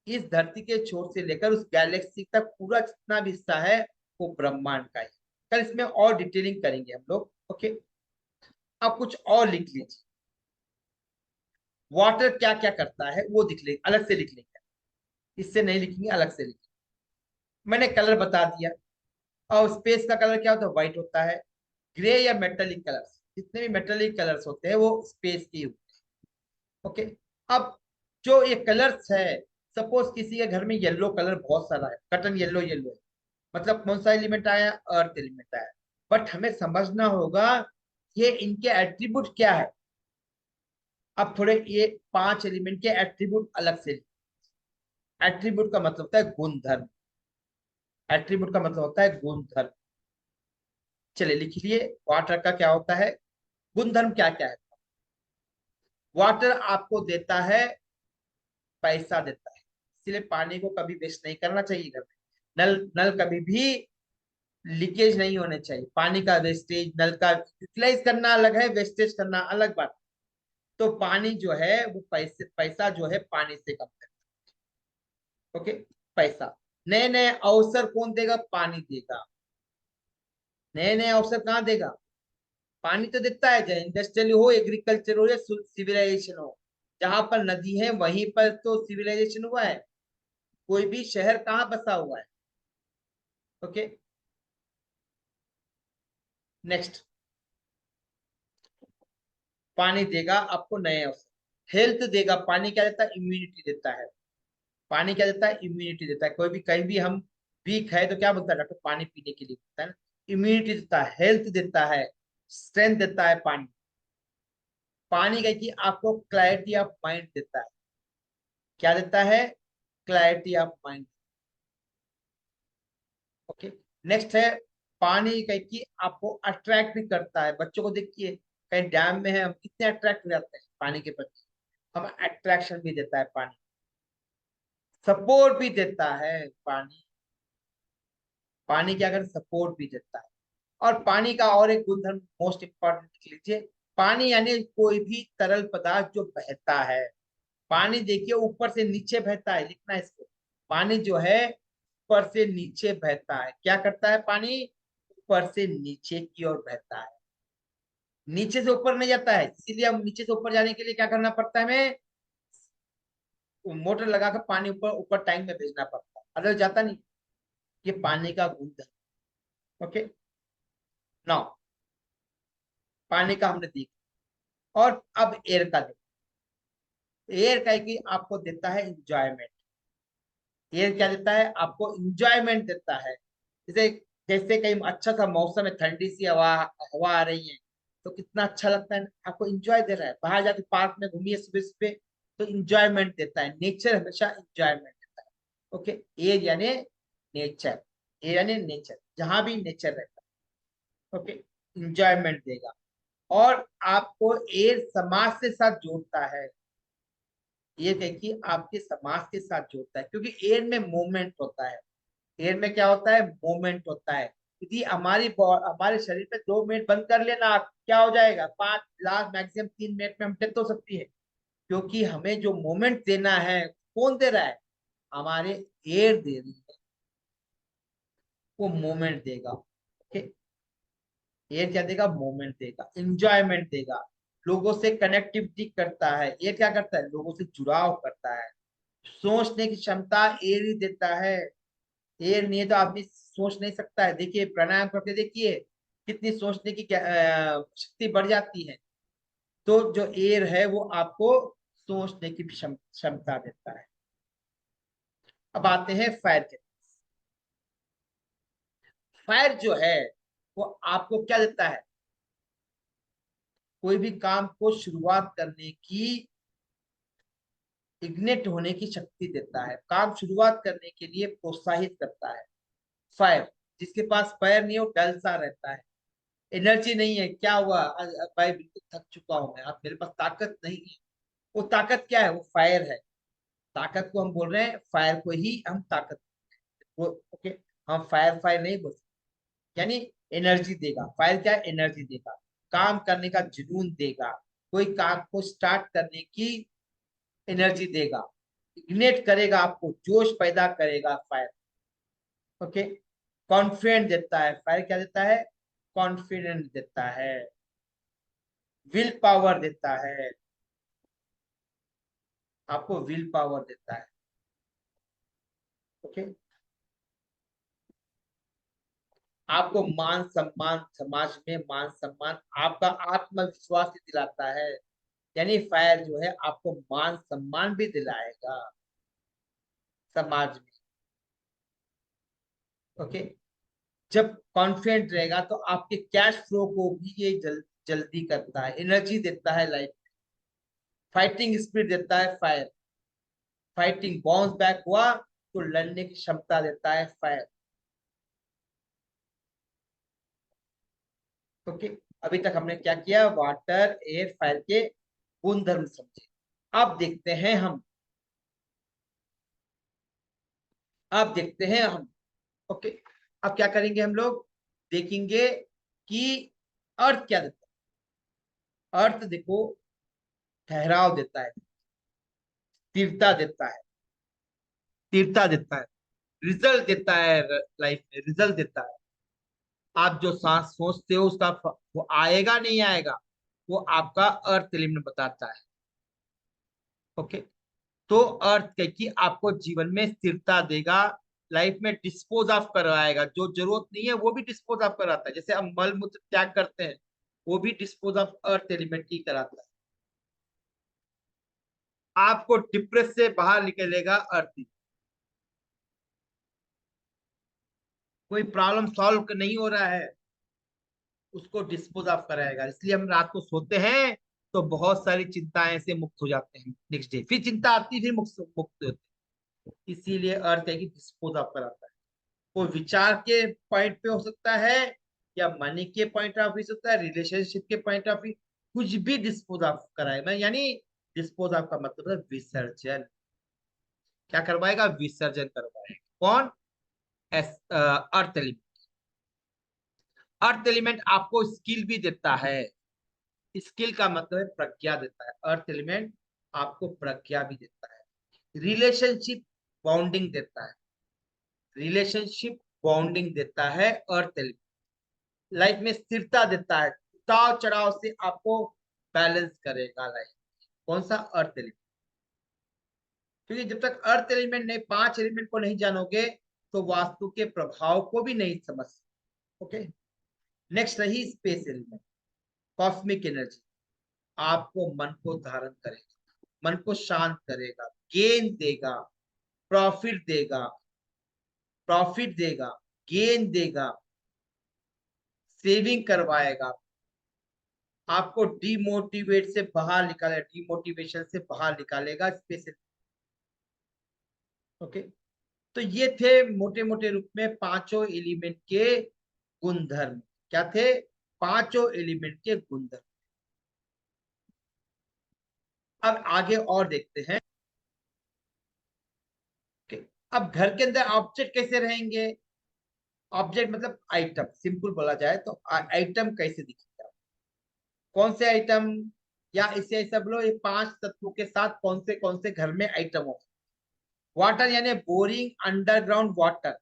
इस धरती के छोर से लेकर उस गैलेक्सी तक पूरा जितना भी हिस्सा है वो ब्रह्मांड का है। कल इसमें और डिटेलिंग करेंगे हम लोग। ओके, अब कुछ और लिख लीजिए। वाटर क्या क्या करता है वो दिख लेंगे, अलग से लिख लेंगे। इससे नहीं लिखेंगे, अलग से लिखेंगे। मैंने कलर बता दिया। और स्पेस का कलर क्या होता है? व्हाइट होता है। ग्रे या मेटेलिक कलर्स, जितने भी मेटेलिक कलर्स होते हैं वो स्पेस के होते हैं। ओके, अब जो ये कलर्स है, सपोज किसी के घर में येलो कलर बहुत सारा है, कटन येलो येलो है, मतलब कौन सा एलिमेंट आया? अर्थ एलिमेंट आया। बट हमें समझना होगा ये इनके एट्रीब्यूट क्या है। अब थोड़े ये 5 एलिमेंट के एट्रीब्यूट अलग से। एट्रीब्यूट का मतलब होता है गुणधर्म। एट्रीब्यूट का मतलब होता है गुणधर्म। चलिए लिख लिए, वाटर का क्या होता है, गुणधर्म क्या क्या है। वाटर आपको देता है, पैसा देता है, इसलिए पानी को कभी वेस्ट नहीं करना चाहिए घर में। नल नल कभी भी लीकेज नहीं होने चाहिए। पानी का वेस्टेज, नल का यूटिलाइज करना अलग है, वेस्टेज करना अलग बात। तो पानी जो है वो पैसा जो है पानी से कम है। ओके, पैसा। नए नए अवसर कौन देगा? पानी देगा। नए नए अवसर कहाँ देगा? पानी तो देता है, चाहे इंडस्ट्रियल हो, एग्रीकल्चर हो, या सिविलाइजेशन हो। जहां पर नदी है वहीं पर तो सिविलाइजेशन हुआ है। कोई भी शहर कहाँ बसा हुआ है? Okay, next. पानी देगा आपको नए अवसर, हेल्थ देगा। पानी क्या देता है? इम्यूनिटी देता है। पानी क्या देता है? इम्यूनिटी देता है। कोई भी कहीं भी हम वीक है तो क्या बोलता है डॉक्टर? पानी पीने के लिए बोलता है ना। इम्यूनिटी देता है, हेल्थ देता है, स्ट्रेंथ देता है पानी। पानी का कि आपको क्लैरिटी ऑफ माइंड देता है। क्या देता है? Clarity of mind. Okay, next है, पानी का कि आपको अट्रैक्ट भी करता है। बच्चों को देखिए, कहीं डैम में है, हम कितने अट्रैक्ट हो जाते हैं पानी के प्रति। हमें अट्रैक्शन भी देता है पानी, सपोर्ट भी देता है पानी। पानी क्या कर, सपोर्ट भी देता है। और पानी का और एक गुणधर्म मोस्ट इंपॉर्टेंट लिख लीजिए। पानी यानी कोई भी तरल पदार्थ जो बहता है। पानी देखिए ऊपर से नीचे बहता है, लिखना है इसको। पानी जो है ऊपर से नीचे बहता है। क्या करता है पानी? ऊपर से नीचे की ओर बहता है, नीचे से ऊपर नहीं जाता है। इसीलिए हम नीचे से ऊपर जाने के लिए क्या करना पड़ता है हमें? मोटर लगाकर पानी ऊपर ऊपर टैंक में भेजना पड़ता है, अदर जाता नहीं। ये पानी का गुणधर्म। ओके, नाउ पानी का हमने देखा। और अब एयर का देखा। एयर का है कि आपको देता है इंजॉयमेंट। एयर क्या देता है? आपको इंजॉयमेंट देता है। जैसे जैसे कहीं अच्छा सा मौसम है, ठंडी सी हवा हवा आ रही है, तो कितना अच्छा लगता है, आपको इंजॉय दे रहा है। बाहर जाके पार्क में घूमिए सुबह सुबह, तो इंजॉयमेंट देता है। नेचर हमेशा इंजॉयमेंट देता है। ओके, एयर यानी नेचर, एयर यानी नेचर, जहां भी नेचर रहता है। ओके, इंजॉयमेंट देगा। और आपको एयर समाज से साथ जोड़ता है। ये देखिए आपके समाज के साथ जोड़ता है, क्योंकि एयर में मूवमेंट होता है। एयर में क्या होता है? मूवमेंट होता है। यदि हमारे शरीर पे 2 मिनट बंद कर लेना आप, क्या हो जाएगा? 5 लाख मैक्सिमम 3 मिनट में हम डेथ हो सकती है। क्योंकि हमें जो मोमेंट देना है, कौन दे रहा है? हमारे एयर दे रही है, वो मोमेंट देगा। ओके, एयर क्या देगा? मोमेंट देगा, इंजॉयमेंट देगा, लोगों से कनेक्टिविटी करता है। एयर क्या करता है? लोगों से जुड़ाव करता है। सोचने की क्षमता एयर ही देता है। एयर नहीं है तो आदमी सोच नहीं सकता है। देखिए प्राणायाम करके देखिए, कितनी सोचने की शक्ति बढ़ जाती है। तो जो एयर है वो आपको सोचने की क्षमता देता है। अब आते हैं फायर के। फायर जो है वो आपको क्या देता है? कोई भी काम को शुरुआत करने की, इग्नेट होने की शक्ति देता है। काम शुरुआत करने के लिए प्रोत्साहित करता है। फायर, जिसके पास फायर नहीं है वो डल सा रहता है, एनर्जी नहीं है। क्या हुआ? भाई बिल्कुल थक चुका हूं मैं, अब मेरे पास ताकत नहीं है। वो ताकत क्या है? वो फायर है। ताकत को हम बोल रहे हैं, फायर को ही हम ताकत, वो ओके, हम फायर फायर नहीं बोल सकते। यानी एनर्जी देगा। फायर क्या है? एनर्जी देगा, काम करने का जुनून देगा, कोई काम को स्टार्ट करने की एनर्जी देगा, इग्नेट करेगा, आपको जोश पैदा करेगा फायर। ओके, कॉन्फिडेंट देता है। फायर क्या देता है? कॉन्फिडेंस देता है, विल पावर देता है, आपको विल पावर देता है। ओके, आपको मान सम्मान, समाज में मान सम्मान, आपका आत्मविश्वास भी दिलाता है। यानी फायर जो है आपको मान सम्मान भी दिलाएगा समाज में। ओके, जब कॉन्फिडेंट रहेगा तो आपके कैश फ्लो को भी ये जल्दी करता है, एनर्जी देता है लाइफ। फाइटिंग स्पिरिट देता है फायर। फाइटिंग बाउंस बैक हुआ तो लड़ने की क्षमता देता है फायर। ओके, अभी तक हमने क्या किया? वाटर, एयर, फायर के गुण धर्म समझे। अब देखते हैं हम, अब देखते हैं हम। ओके, अब क्या करेंगे हम लोग? देखेंगे कि अर्थ क्या देता है। अर्थ देखो, ठहराव देता है, स्थिरता देता है, स्थिरता देता है, रिजल्ट देता है, लाइफ में रिजल्ट देता है। आप जो सांस सोचते हो उसका वो आएगा नहीं आएगा, वो आपका अर्थ एलिमेंट बताता है। ओके, तो अर्थ क्या कि आपको जीवन में स्थिरता देगा, लाइफ में डिस्पोज ऑफ करवाएगा। जो जरूरत नहीं है वो भी डिस्पोज ऑफ कराता है। जैसे हम मल मूत्र त्याग करते हैं, वो भी डिस्पोज ऑफ अर्थ एलिमेंट ही कराता है। आपको डिप्रेस से बाहर निकलेगा अर्थ ही। कोई प्रॉब्लम सॉल्व नहीं हो रहा है, उसको डिस्पोज ऑफ कराएगा। इसलिए हम रात को सोते हैं तो बहुत सारी चिंताएं से मुक्त हो जाते हैं। नेक्स्ट डे फिर चिंता आती है, फिर मुक्त मुक्त होते हैं। इसीलिए अर्थ है कि डिस्पोज ऑफ कराता है। वो विचार के पॉइंट पे हो सकता है, या मनी के पॉइंट ऑफ व्यू सकता है, रिलेशनशिप के पॉइंट ऑफ व्यू, कुछ भी डिस्पोज ऑफ कराए। मैं यानी डिस्पोज ऑफ का मतलब है विसर्जन। क्या करवाएगा? विसर्जन करवाएगा। कौन? Earth element. अर्थ एलिमेंट आपको स्किल भी देता है। स्किल का मतलब है प्रज्ञा देता है। अर्थ एलिमेंट आपको प्रज्ञा भी देता है। रिलेशनशिप बॉन्डिंग देता है, रिलेशनशिप बॉन्डिंग देता है अर्थ एलिमेंट। लाइफ में स्थिरता देता है, उतार चढ़ाव से आपको बैलेंस करेगा लाइफ। कौन सा? Earth element. क्योंकि जब तक अर्थ एलिमेंट नहीं, 5 एलिमेंट को नहीं जानोगे तो वास्तु के प्रभाव को भी नहीं समझ। ओके, नेक्स्ट रही स्पेस एलिमेंट, कॉस्मिक एनर्जी, आपको मन को धारण करेगा। मन को शांत करेगा, गेन देगा, प्रॉफिट देगा, प्रॉफिट देगा, गेन देगा, सेविंग करवाएगा, आपको डिमोटिवेट से बाहर निकालेगा, डिमोटिवेशन से बाहर निकालेगा स्पेशल। ओके, तो ये थे मोटे मोटे रूप में पांचों एलिमेंट के गुणधर्म। क्या थे? पांचों एलिमेंट के गुणधर्म। अब आगे और देखते हैं। okay, अब घर के अंदर ऑब्जेक्ट कैसे रहेंगे? ऑब्जेक्ट मतलब आइटम, सिंपल बोला जाए तो आइटम कैसे दिखेगा? कौन से आइटम? या इसे ऐसा बोलो, ये पांच तत्वों के साथ कौन से घर में आइटम हो? वाटर यानी बोरिंग, अंडरग्राउंड वाटर,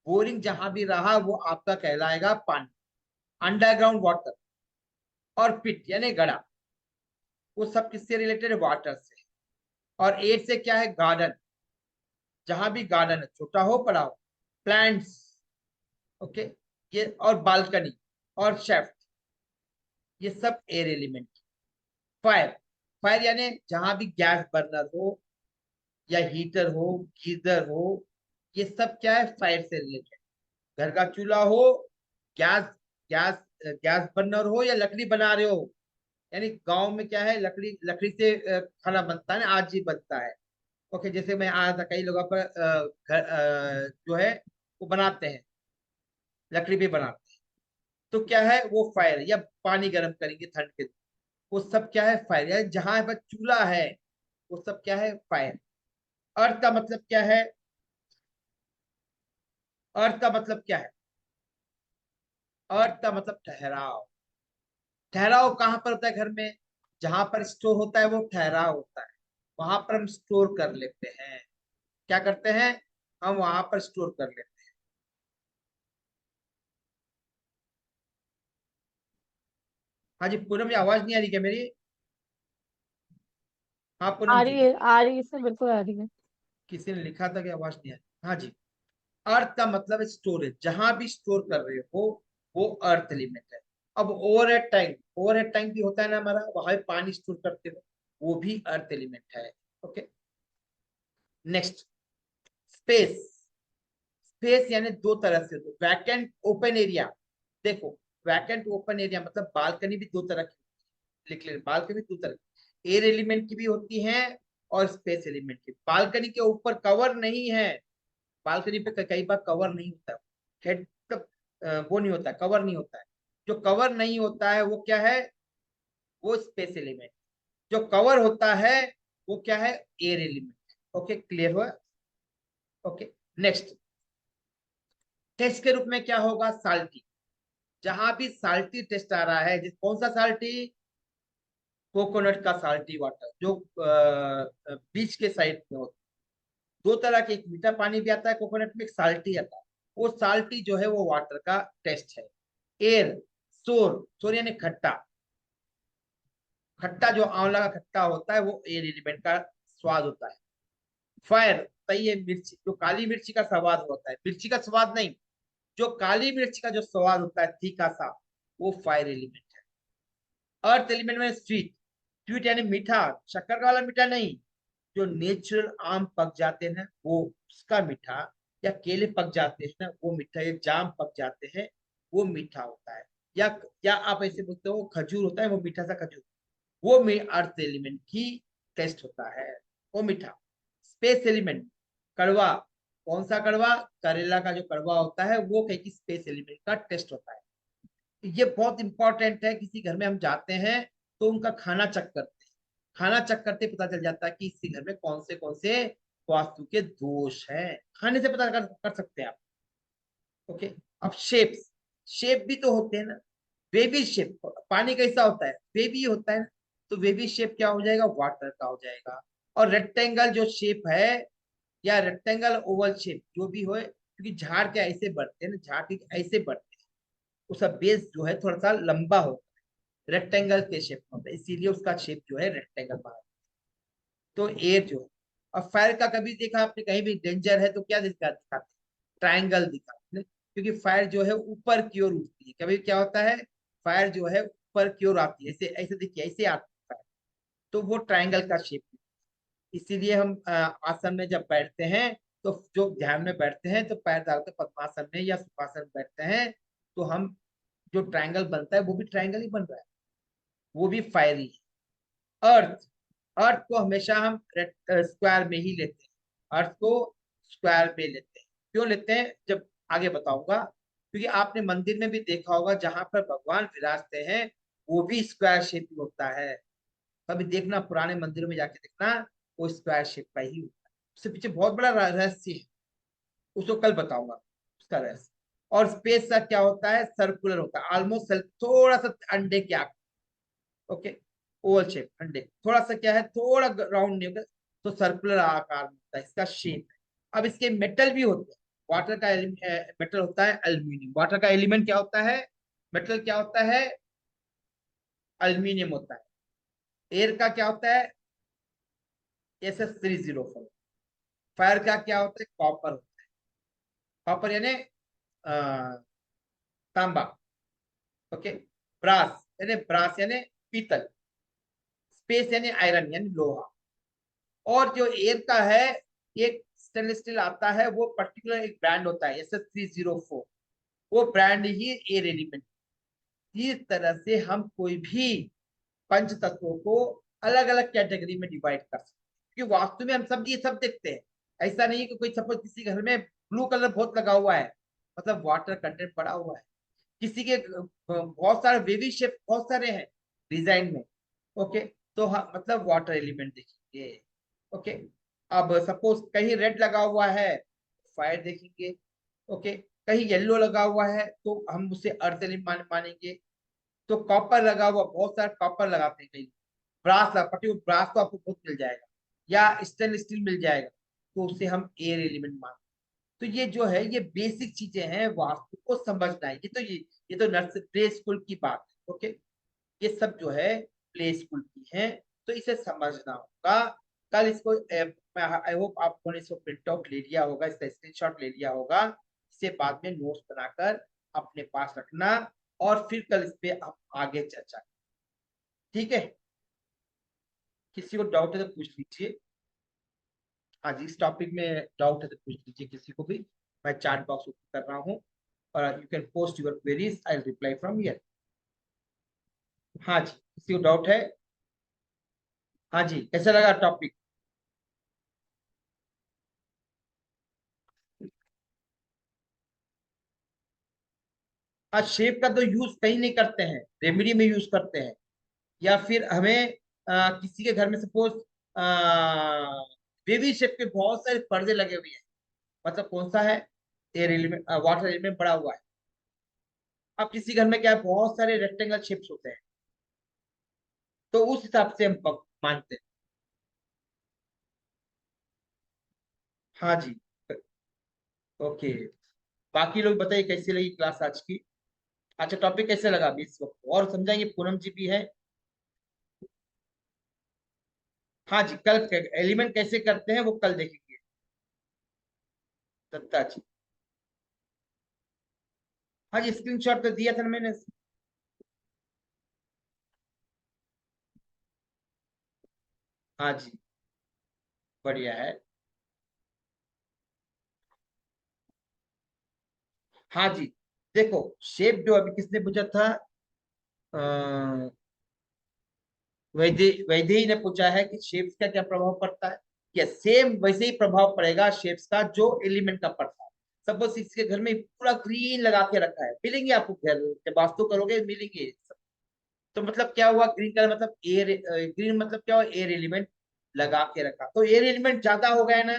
बोरिंग जहां भी रहा वो आपका कहलाएगा पानी, अंडरग्राउंड वाटर। और पिट यानी गड़ा, वो सब किससे रिलेटेड है? वाटर से। और एट से क्या है? गार्डन, जहां भी गार्डन है, छोटा हो बड़ा हो, प्लांट्स। ओके, ये और बालकनी और शेफ्ट, ये सब एयर एलिमेंट। फायर, फायर यानी जहां भी गैस बर्नर हो या हीटर हो, गीजर हो, ये सब क्या है? फायर से रिलेटेड। घर का चूल्हा हो, गैस गैस गैस बर्नर हो या लकड़ी बना रहे हो, यानी गांव में क्या है? लकड़ी, लकड़ी से खाना बनता है ना, आज ही बनता है। ओके, जैसे मैं आया था, कई लोगों पर घर जो है वो बनाते हैं, लकड़ी भी बनाते हैं। तो क्या है वो? फायर। या पानी गर्म करेंगे ठंड के दिन, वो सब क्या है? फायर। यानी जहां पर चूल्हा है वो सब क्या है? फायर। अर्थ का मतलब क्या है? अर्थ का मतलब क्या है? अर्थ का मतलब ठहराव। ठहराव कहाँ पर होता है? घर में जहां पर स्टोर होता है वो ठहराव होता है, वहां पर हम स्टोर कर लेते हैं। क्या करते हैं? हम वहां पर स्टोर कर लेते हैं। हाँ जी पूनम जी, आवाज नहीं आ रही क्या मेरी? हाँ पूनम जी, आ रही है सर, बिल्कुल आ रही है। किसी ने लिखा था कि आवाज नहीं आ रही। हाँ जी, अर्थ का मतलब स्टोरेज, जहां भी स्टोर कर रहे हो वो अर्थ एलिमेंट है। अब ओवरहेड टैंक, ओवरहेड टैंक भी होता है ना हमारा, वहां पे पानी स्टोर करते हो, वो भी अर्थ एलिमेंट है। Okay, next, space. स्पेस यानी दो तरह से, वैकेंट, ओपन एरिया। देखो, वैकेंट ओपन एरिया मतलब बालकनी भी दो तरह की, लिख ले, बालकनी दो तरह की, एयर एलिमेंट की भी होती है और स्पेस एलिमेंट की। बालकनी के ऊपर कवर नहीं है, बालकनी पे कई बार कवर नहीं होता, हेड मतलब वो नहीं होता, कवर नहीं होता है। जो कवर नहीं होता है वो क्या है? वो स्पेस एलिमेंट। जो कवर होता है वो क्या है? Air element. ओके, क्लियर हुआ? ओके, नेक्स्ट, टेस्ट के रूप में क्या होगा? साल्टी। जहां भी साल्टी टेस्ट आ रहा है, जिस कौन सा साल्टी? कोकोनट का साल्टी वाटर, जो बीच के साइड में होता है। दो तरह के, एक मीठा पानी भी आता है कोकोनट में, एक साल्टी आता है। वो साल्टी जो है वो वाटर का टेस्ट है। एयर, सोर, सोर यानी खट्टा, खट्टा जो आंवला का खट्टा होता है वो एयर एलिमेंट का स्वाद होता है। फायर, सही है, मिर्ची, जो काली मिर्ची का स्वाद होता है, मिर्ची का स्वाद नहीं, जो काली मिर्च का जो स्वाद होता है तीखा सा, वो फायर एलिमेंट है। अर्थ एलिमेंट में स्वीट, स्वीट यानी मीठा, शक्कर का वाला मीठा नहीं, जो नेचुरल आम पक जाते हैं वो उसका मीठा, या केले पक जाते हैं ना वो मीठा, या जाम पक जाते हैं वो मीठा होता है। या आप ऐसे बोलते हो खजूर होता है वो मीठा सा खजूर, वो में अर्थ एलिमेंट की टेस्ट होता है, वो मीठा। स्पेस एलिमेंट, कड़वा, कौन सा कड़वा? करेला का जो कड़वा होता है वो कहीं की स्पेस एलिमेंट का टेस्ट होता है। ये बहुत इंपॉर्टेंट है, किसी घर में हम जाते हैं तो उनका खाना चेक करते हैं, खाना चेक करते पता चल जाता है कि इसी घर में कौन से वास्तु के दोष हैं, खाने से पता कर सकते हैं आप। ओके, अब शेप्स, शेप भी तो होते हैं ना, बेबी शेप, पानी कैसा होता है? बेबी होता है ना, तो बेबी शेप क्या हो जाएगा? वाटर का हो जाएगा। और रेक्टेंगल जो शेप है, या रेक्टेंगल ओवल शेप जो भी हो, क्योंकि झाड़ के ऐसे बढ़ते हैं ना, झाड़ के ऐसे बढ़ते हैं, उसका बेस जो है थोड़ा सा लंबा होता है, रेक्टेंगल के शेप में होता है, इसीलिए उसका शेप जो है रेक्टेंगल बना। तो एयर जो है, और फायर का कभी देखा आपने कहीं भी डेंजर है तो क्या दिखाते? ट्रायंगल दिखाते हैं, क्योंकि फायर जो है ऊपर की ओर उठती है। कभी क्या होता है? फायर जो है ऊपर की ओर आती है, ऐसे ऐसे देखिए, ऐसे आती है फायर, तो वो ट्रायंगल का शेप। इसीलिए हम आसन में जब बैठते हैं तो जो ध्यान में बैठते हैं तो पैर डालकर पद्मासन में या सुखासन में बैठते हैं, तो हम जो ट्रायंगल बनता है वो भी ट्रायंगल ही बन रहा है, वो भी फायरी है। अर्थ, अर्थ को हमेशा हम स्क्वायर में ही लेते हैं, अर्थ को स्क्वायर में लेते हैं। क्यों लेते हैं जब आगे बताऊंगा। क्योंकि आपने मंदिर में भी देखा होगा जहां पर भगवान विराजते हैं वो भी स्क्वायर शेप में होता है। कभी देखना पुराने मंदिरों में जाके देखना, वो स्क्वायर शेप का ही होता है। उसके पीछे बहुत बड़ा रहस्य है, उसको कल बताऊंगा उसका रहस्य। और स्पेस का क्या होता है, सर्कुलर होता है, ऑलमोस्ट थोड़ा सा अंडे के आकार। ओके, ओवल शेप अंडे, थोड़ा सा क्या है, थोड़ा राउंड नहीं होगा, तो सर्कुलर आकार में होता है इसका शेप है। अब इसके मेटल भी होते हैं। वाटर का मेटल होता है एल्यूमिनियम। वाटर का एलिमेंट क्या होता है, मेटल क्या होता है, एल्यूमिनियम होता है। एयर का क्या होता है, SS304। फायर का क्या होता है, कॉपर। कॉपर यानी तांबा। ओके, ब्रास यानी, ब्रास यानी पीतल। स्पेस यानी आयरन यानी लोहा। और जो एयर का है, एक स्टेनलेस स्टील आता है, वो पर्टिकुलर एक ब्रांड होता है SS304, वो ब्रांड ही एयर एलिमेंट। इस तरह से हम कोई भी पंच तत्वों को अलग अलग कैटेगरी में डिवाइड कर सकते हैं, क्योंकि वास्तु में हम सब ये सब देखते हैं। ऐसा नहीं है कि कोई सपोज किसी घर में ब्लू कलर बहुत लगा हुआ है, मतलब वाटर कंटेंट पड़ा हुआ है। किसी के बहुत सारे बेबी शेप बहुत सारे हैं डिजाइन में। ओके, तो हाँ मतलब वाटर एलिमेंट देखेंगे। ओके, अब सपोज कहीं रेड लगा हुआ है, फायर देखेंगे। ओके, कहीं येलो लगा हुआ है तो हम उसे अर्थ एलिमेंट मानेंगे। तो कॉपर लगा हुआ, बहुत सारा कॉपर लगाते हैं कहीं। ब्रास, पर्टिकुलर ब्रास तो आपको बहुत मिल जाएगा, या स्टेनलेस स्टील मिल जाएगा, तो उसे हम एयर एलिमेंट मानते हैं। तो ये जो है ये बेसिक चीजें हैं, वास्तु को समझना है। ये तो नर्स प्ले स्कूल की बात है। ओके, ये सब जो है प्ले स्कूल की है, तो इसे समझना होगा। कल इसको आई होप आपको ने इसको प्रिंट आउट ले लिया होगा, इसका स्क्रीनशॉट ले लिया होगा। इसे बाद में नोट्स बनाकर अपने पास रखना, और फिर कल इस पे आप आगे चर्चा। ठीक है, किसी को डाउट है तो पूछ लीजिए। हाँ जी, इस टॉपिक में डाउट है तो पूछ लीजिए किसी को भी। मैं चैट बॉक्स ओपन कर रहा हूँ, और you can post your queries, I reply from here. हाँ जी, किसी को डाउट है? हाँ जी, कैसा लगा टॉपिक? आज शेप का तो यूज कहीं नहीं करते हैं, रेमेडी में यूज करते हैं। या फिर हमें किसी के घर में सपोज बेबी शेप के बहुत सारे पर्दे लगे हुए हैं, मतलब कौन सा है, एयर एलिमेंट, वाटर एलिमेंट पड़ा हुआ है। अब किसी घर में क्या है, बहुत सारे रेक्टेंगल शेप्स होते हैं, तो उस हिसाब से हम मानते हैं। हाँ जी। ओके, बाकी लोग बताइए कैसी लगी क्लास आज की। अच्छा, टॉपिक कैसे लगा अभी इस वक्त, और समझाएंगे, पूनम जी भी है। हाँ जी, कल एलिमेंट कैसे करते हैं वो कल देखेंगे। दत्ता जी, हाँ जी, स्क्रीनशॉट तो दिया था ना मैंने। हाँ जी, बढ़िया है। हाँ जी, देखो शेप जो अभी किसने पूछा था, वैदेही ने पूछा है कि शेप्स का क्या प्रभाव पड़ता है। या सेम वैसे ही प्रभाव पड़ेगा शेप्स का जो एलिमेंट का पड़ता है। सपोज इसके घर में पूरा ग्रीन लगा के रखा है, मिलेंगे आपको घर जब वास्तु करोगे मिलेंगे। तो मतलब क्या हुआ, ग्रीन कलर मतलब एयर, ग्रीन मतलब क्या हुआ, एयर एलिमेंट लगा के रखा, तो एयर एलिमेंट ज्यादा हो गया ना।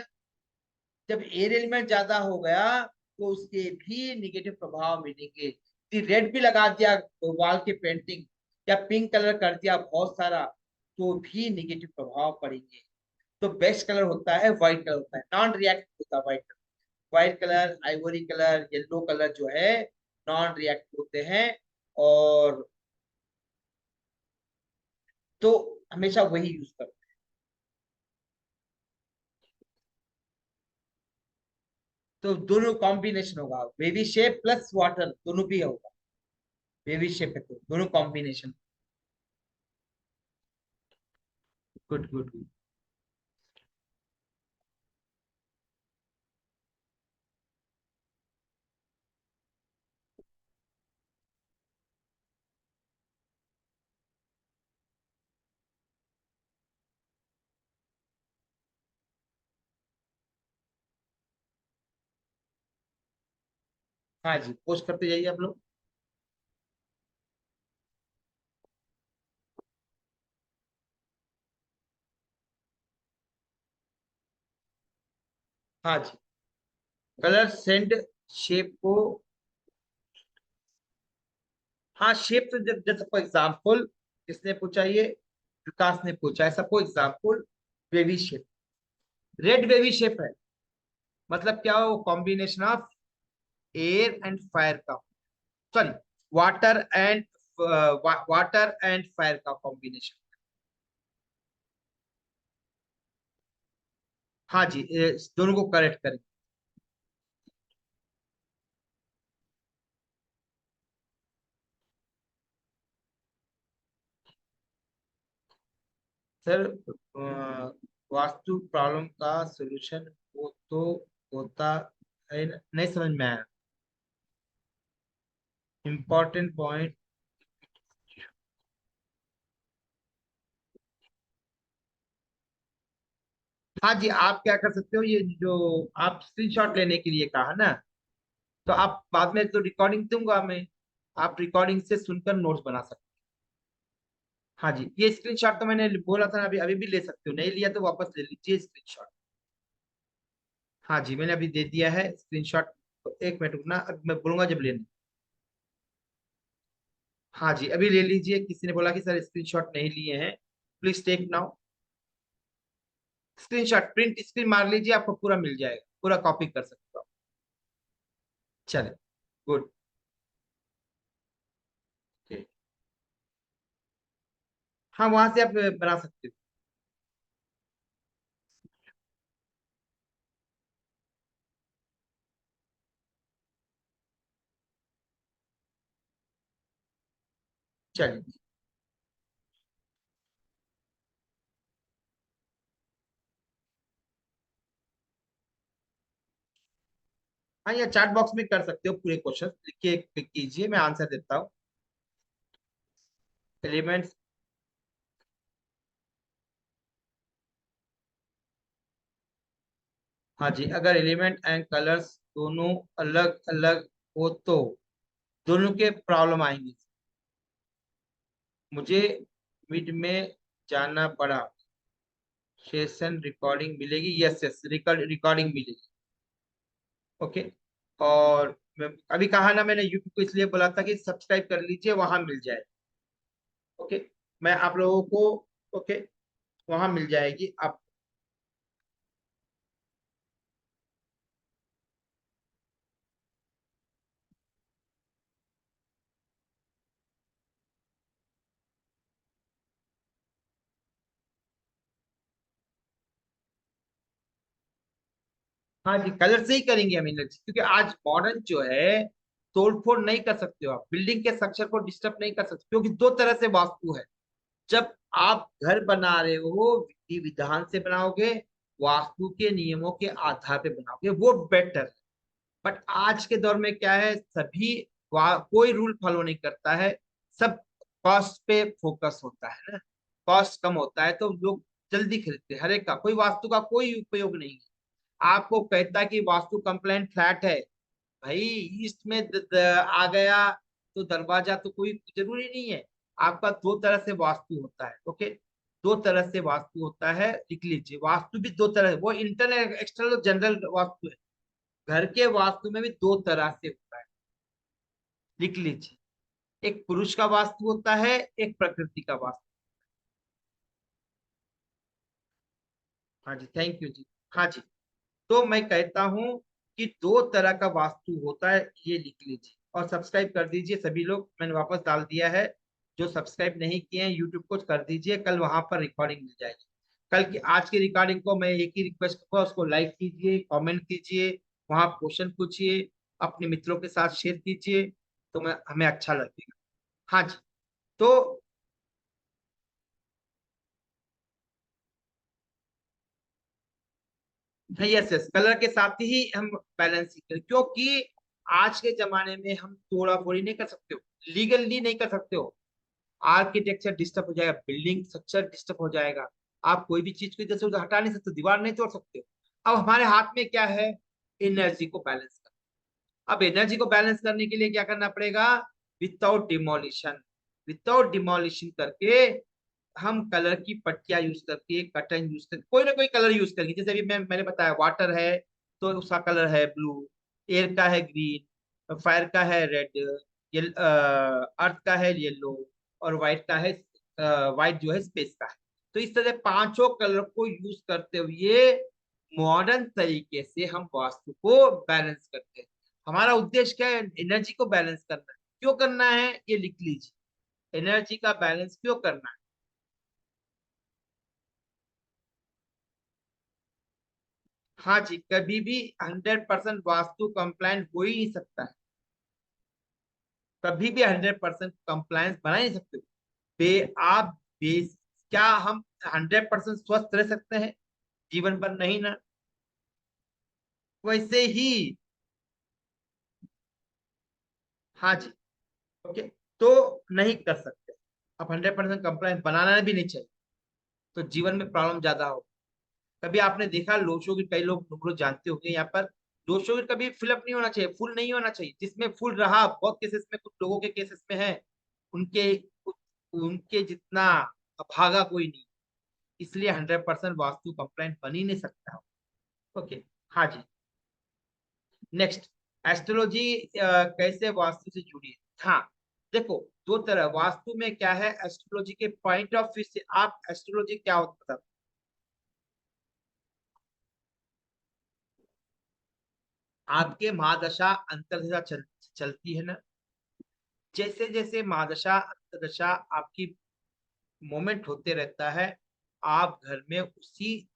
जब एयर एलिमेंट ज्यादा हो गया तो उसके भी निगेटिव प्रभाव मिलेंगे। रेड भी लगा दिया वॉल के पेंटिंग, या पिंक कलर कर दिया बहुत सारा, तो भी निगेटिव प्रभाव पड़ेंगे। तो बेस्ट कलर होता है व्हाइट कलर, होता है नॉन रिएक्टिव होता है white colour. White colour, Ivory colour, yellow colour जो है नॉन रिएक्टिव होते हैं। और तो हमेशा वही यूज करो। तो दोनों कॉम्बिनेशन होगा, बेबी शेप प्लस वाटर दोनों भी होगा। बेबी शेप है तो दोनों कॉम्बिनेशन। Good good good. हाँ जी, पोस्ट करते जाइए आप लोग। हाँ जी, कलर सेंड शेप को। हाँ, शेप तो जैसे फॉर एग्जाम्पल किसने पूछा ये, विकास ने पूछा है। Suppose example baby shape, red baby shape है, मतलब क्या हो, combination of air and fire का, sorry, water and water and fire का कॉम्बिनेशन। हाँ जी, दोनों को करेक्ट करें। सर, वास्तु प्रॉब्लम का सॉल्यूशन वो तो होता है नहीं समझ में आया, इम्पोर्टेंट पॉइंट। हाँ जी, आप क्या कर सकते हो, ये जो आप स्क्रीनशॉट लेने के लिए कहा ना, तो आप बाद में तो रिकॉर्डिंग दूंगा मैं, आप रिकॉर्डिंग से सुनकर नोट्स बना सकते हो। हाँ जी, ये स्क्रीनशॉट तो मैंने बोला था ना, अभी अभी भी ले सकते हो, नहीं लिया तो वापस ले लीजिए स्क्रीनशॉट। हाँ जी, मैंने अभी दे दिया है स्क्रीनशॉट। तो एक मिनट रुकना, अब मैं बोलूंगा जब लेना। हाँ जी, अभी ले लीजिए। किसी ने बोला कि सर स्क्रीनशॉट नहीं लिए हैं, please take now screenshot, print screen मार लीजिए, आपको पूरा मिल जाएगा, पूरा कॉपी कर सकते हो आप। चले, गुड। हाँ, वहां से आप बना सकते हो। चलिए। हाँ, या चैट बॉक्स में कर सकते हो, पूरे क्वेश्चन लिख के क्लिक कीजिए, मैं आंसर देता हूँ। एलिमेंट्स, हाँ जी, अगर एलिमेंट एंड कलर्स दोनों अलग अलग हो तो दोनों के प्रॉब्लम आएंगे। मुझे मिड में जाना पड़ा, सेशन रिकॉर्डिंग मिलेगी, यस यस, रिकॉर्डिंग मिलेगी। ओके। और मैं अभी कहा ना, मैंने यूट्यूब को इसलिए बोला था कि सब्सक्राइब कर लीजिए, वहां मिल जाए। ओके, मैं आप लोगों को, ओके, वहां मिल जाएगी आप। हाँ जी, कलर से ही करेंगे हम एनर्जी, क्योंकि आज मॉडर्न जो है, तोड़फोड़ नहीं कर सकते हो आप, बिल्डिंग के स्ट्रक्चर को डिस्टर्ब नहीं कर सकते, क्योंकि दो तरह से वास्तु है। जब आप घर बना रहे हो, विधि विधान से बनाओगे, वास्तु के नियमों के आधार पे बनाओगे, वो बेटर है। बट आज के दौर में क्या है, सभी कोई रूल फॉलो नहीं करता है, सब कॉस्ट पे फोकस होता है ना, कॉस्ट कम होता है तो लोग जल्दी खरीदते हैं, हर एक का, कोई वास्तु का कोई उपयोग नहीं है। आपको कहता है कि वास्तु कंप्लेंट फ्लैट है, भाई ईस्ट में आ गया तो दरवाजा तो कोई जरूरी नहीं है। आपका दो तरह से वास्तु होता है, ओके, दो तरह से वास्तु होता है, लिख लीजिए। वास्तु भी दो तरह है, वो इंटरनल एक्सटर्नल जनरल वास्तु है। घर के वास्तु में भी दो तरह से होता है, लिख लीजिए। एक पुरुष का वास्तु होता है, एक प्रकृति का वास्तु। हाँ जी, थैंक यू जी। हाँ जी, तो मैं कहता हूं कि दो तरह का वास्तु होता है, ये लिख लीजिए और सब्सक्राइब कर दीजिए सभी लोग, मैंने वापस डाल दिया है। जो सब्सक्राइब नहीं किए हैं यूट्यूब को कर दीजिए, कल वहां पर रिकॉर्डिंग मिल जाएगी। कल की आज की रिकॉर्डिंग को मैं एक ही रिक्वेस्ट करूंगा, उसको लाइक कीजिए, कमेंट कीजिए, वहां क्वेश्चन पूछिए, अपने मित्रों के साथ शेयर कीजिए, तो मैं हमें अच्छा लगेगा। हाँ जी, तो यस यस, कलर के साथ ही हम बैलेंस करें, क्योंकि आज के जमाने में हम तोड़ा फोड़ी नहीं कर सकते हो, लीगली नहीं कर सकते हो। आर्किटेक्चर डिस्टर्ब हो जाएगा, बिल्डिंग स्ट्रक्चर डिस्टर्ब हो जाएगा। आप कोई भी चीज को इधर से उधर हटा नहीं सकते, दीवार नहीं तोड़ सकते हो। अब हमारे हाथ में क्या है, एनर्जी को बैलेंस करना। अब एनर्जी को बैलेंस करने के लिए क्या करना पड़ेगा, विदाउट डिमोलिशन, विदाउट डिमोलिशन करके हम कलर की पट्टियां यूज करके, कटन यूज करके, कोई ना कोई कलर यूज करके, जैसे अभी मैंने बताया वाटर है तो उसका कलर है ब्लू, एयर का है ग्रीन, फायर का है रेड, अर्थ का है येलो, और व्हाइट का है, व्हाइट जो है स्पेस का है। तो इस तरह पांचों कलर को यूज करते हुए मॉडर्न तरीके से हम वास्तु को बैलेंस करते हैं। हमारा उद्देश्य क्या है, एनर्जी को बैलेंस करना है। क्यों करना है ये लिख लीजिए, एनर्जी का बैलेंस क्यों करना है। हाँ जी, कभी भी 100% वास्तु कंप्लायंट हो ही नहीं सकता है, कभी भी 100% कंप्लायंस बना ही नहीं सकते। आप बेस, क्या हम 100% स्वस्थ रह सकते हैं जीवन भर, नहीं ना। वैसे ही, हाँ जी, ओके, तो नहीं कर सकते। अब 100% कंप्लायंस बनाना भी नहीं चाहिए, तो जीवन में प्रॉब्लम ज्यादा हो। कभी आपने देखा लोशो की, कई लोग जानते होंगे यहाँ पर, लोशो की कभी फिलअप नहीं होना चाहिए, फुल नहीं होना चाहिए। जिसमें फुल रहा, बहुत केसेस में, कुछ लोगों के केसेस में है, उनके उनके जितना भागा कोई नहीं। इसलिए 100% वास्तु कंप्लाइंट बन ही नहीं सकता। ओके, हाँ जी, नेक्स्ट, एस्ट्रोलॉजी कैसे वास्तु से जुड़ी है। हाँ, देखो, दो तरह वास्तु में क्या है, एस्ट्रोलॉजी के पॉइंट ऑफ व्यू से आप एस्ट्रोलॉजी क्या होता है। आपके महादशा अंतर्दशा चलती है ना, जैसे जैसे महादशा अंतर्दशा आपकी मोमेंट होते रहता है, आप घर में उसी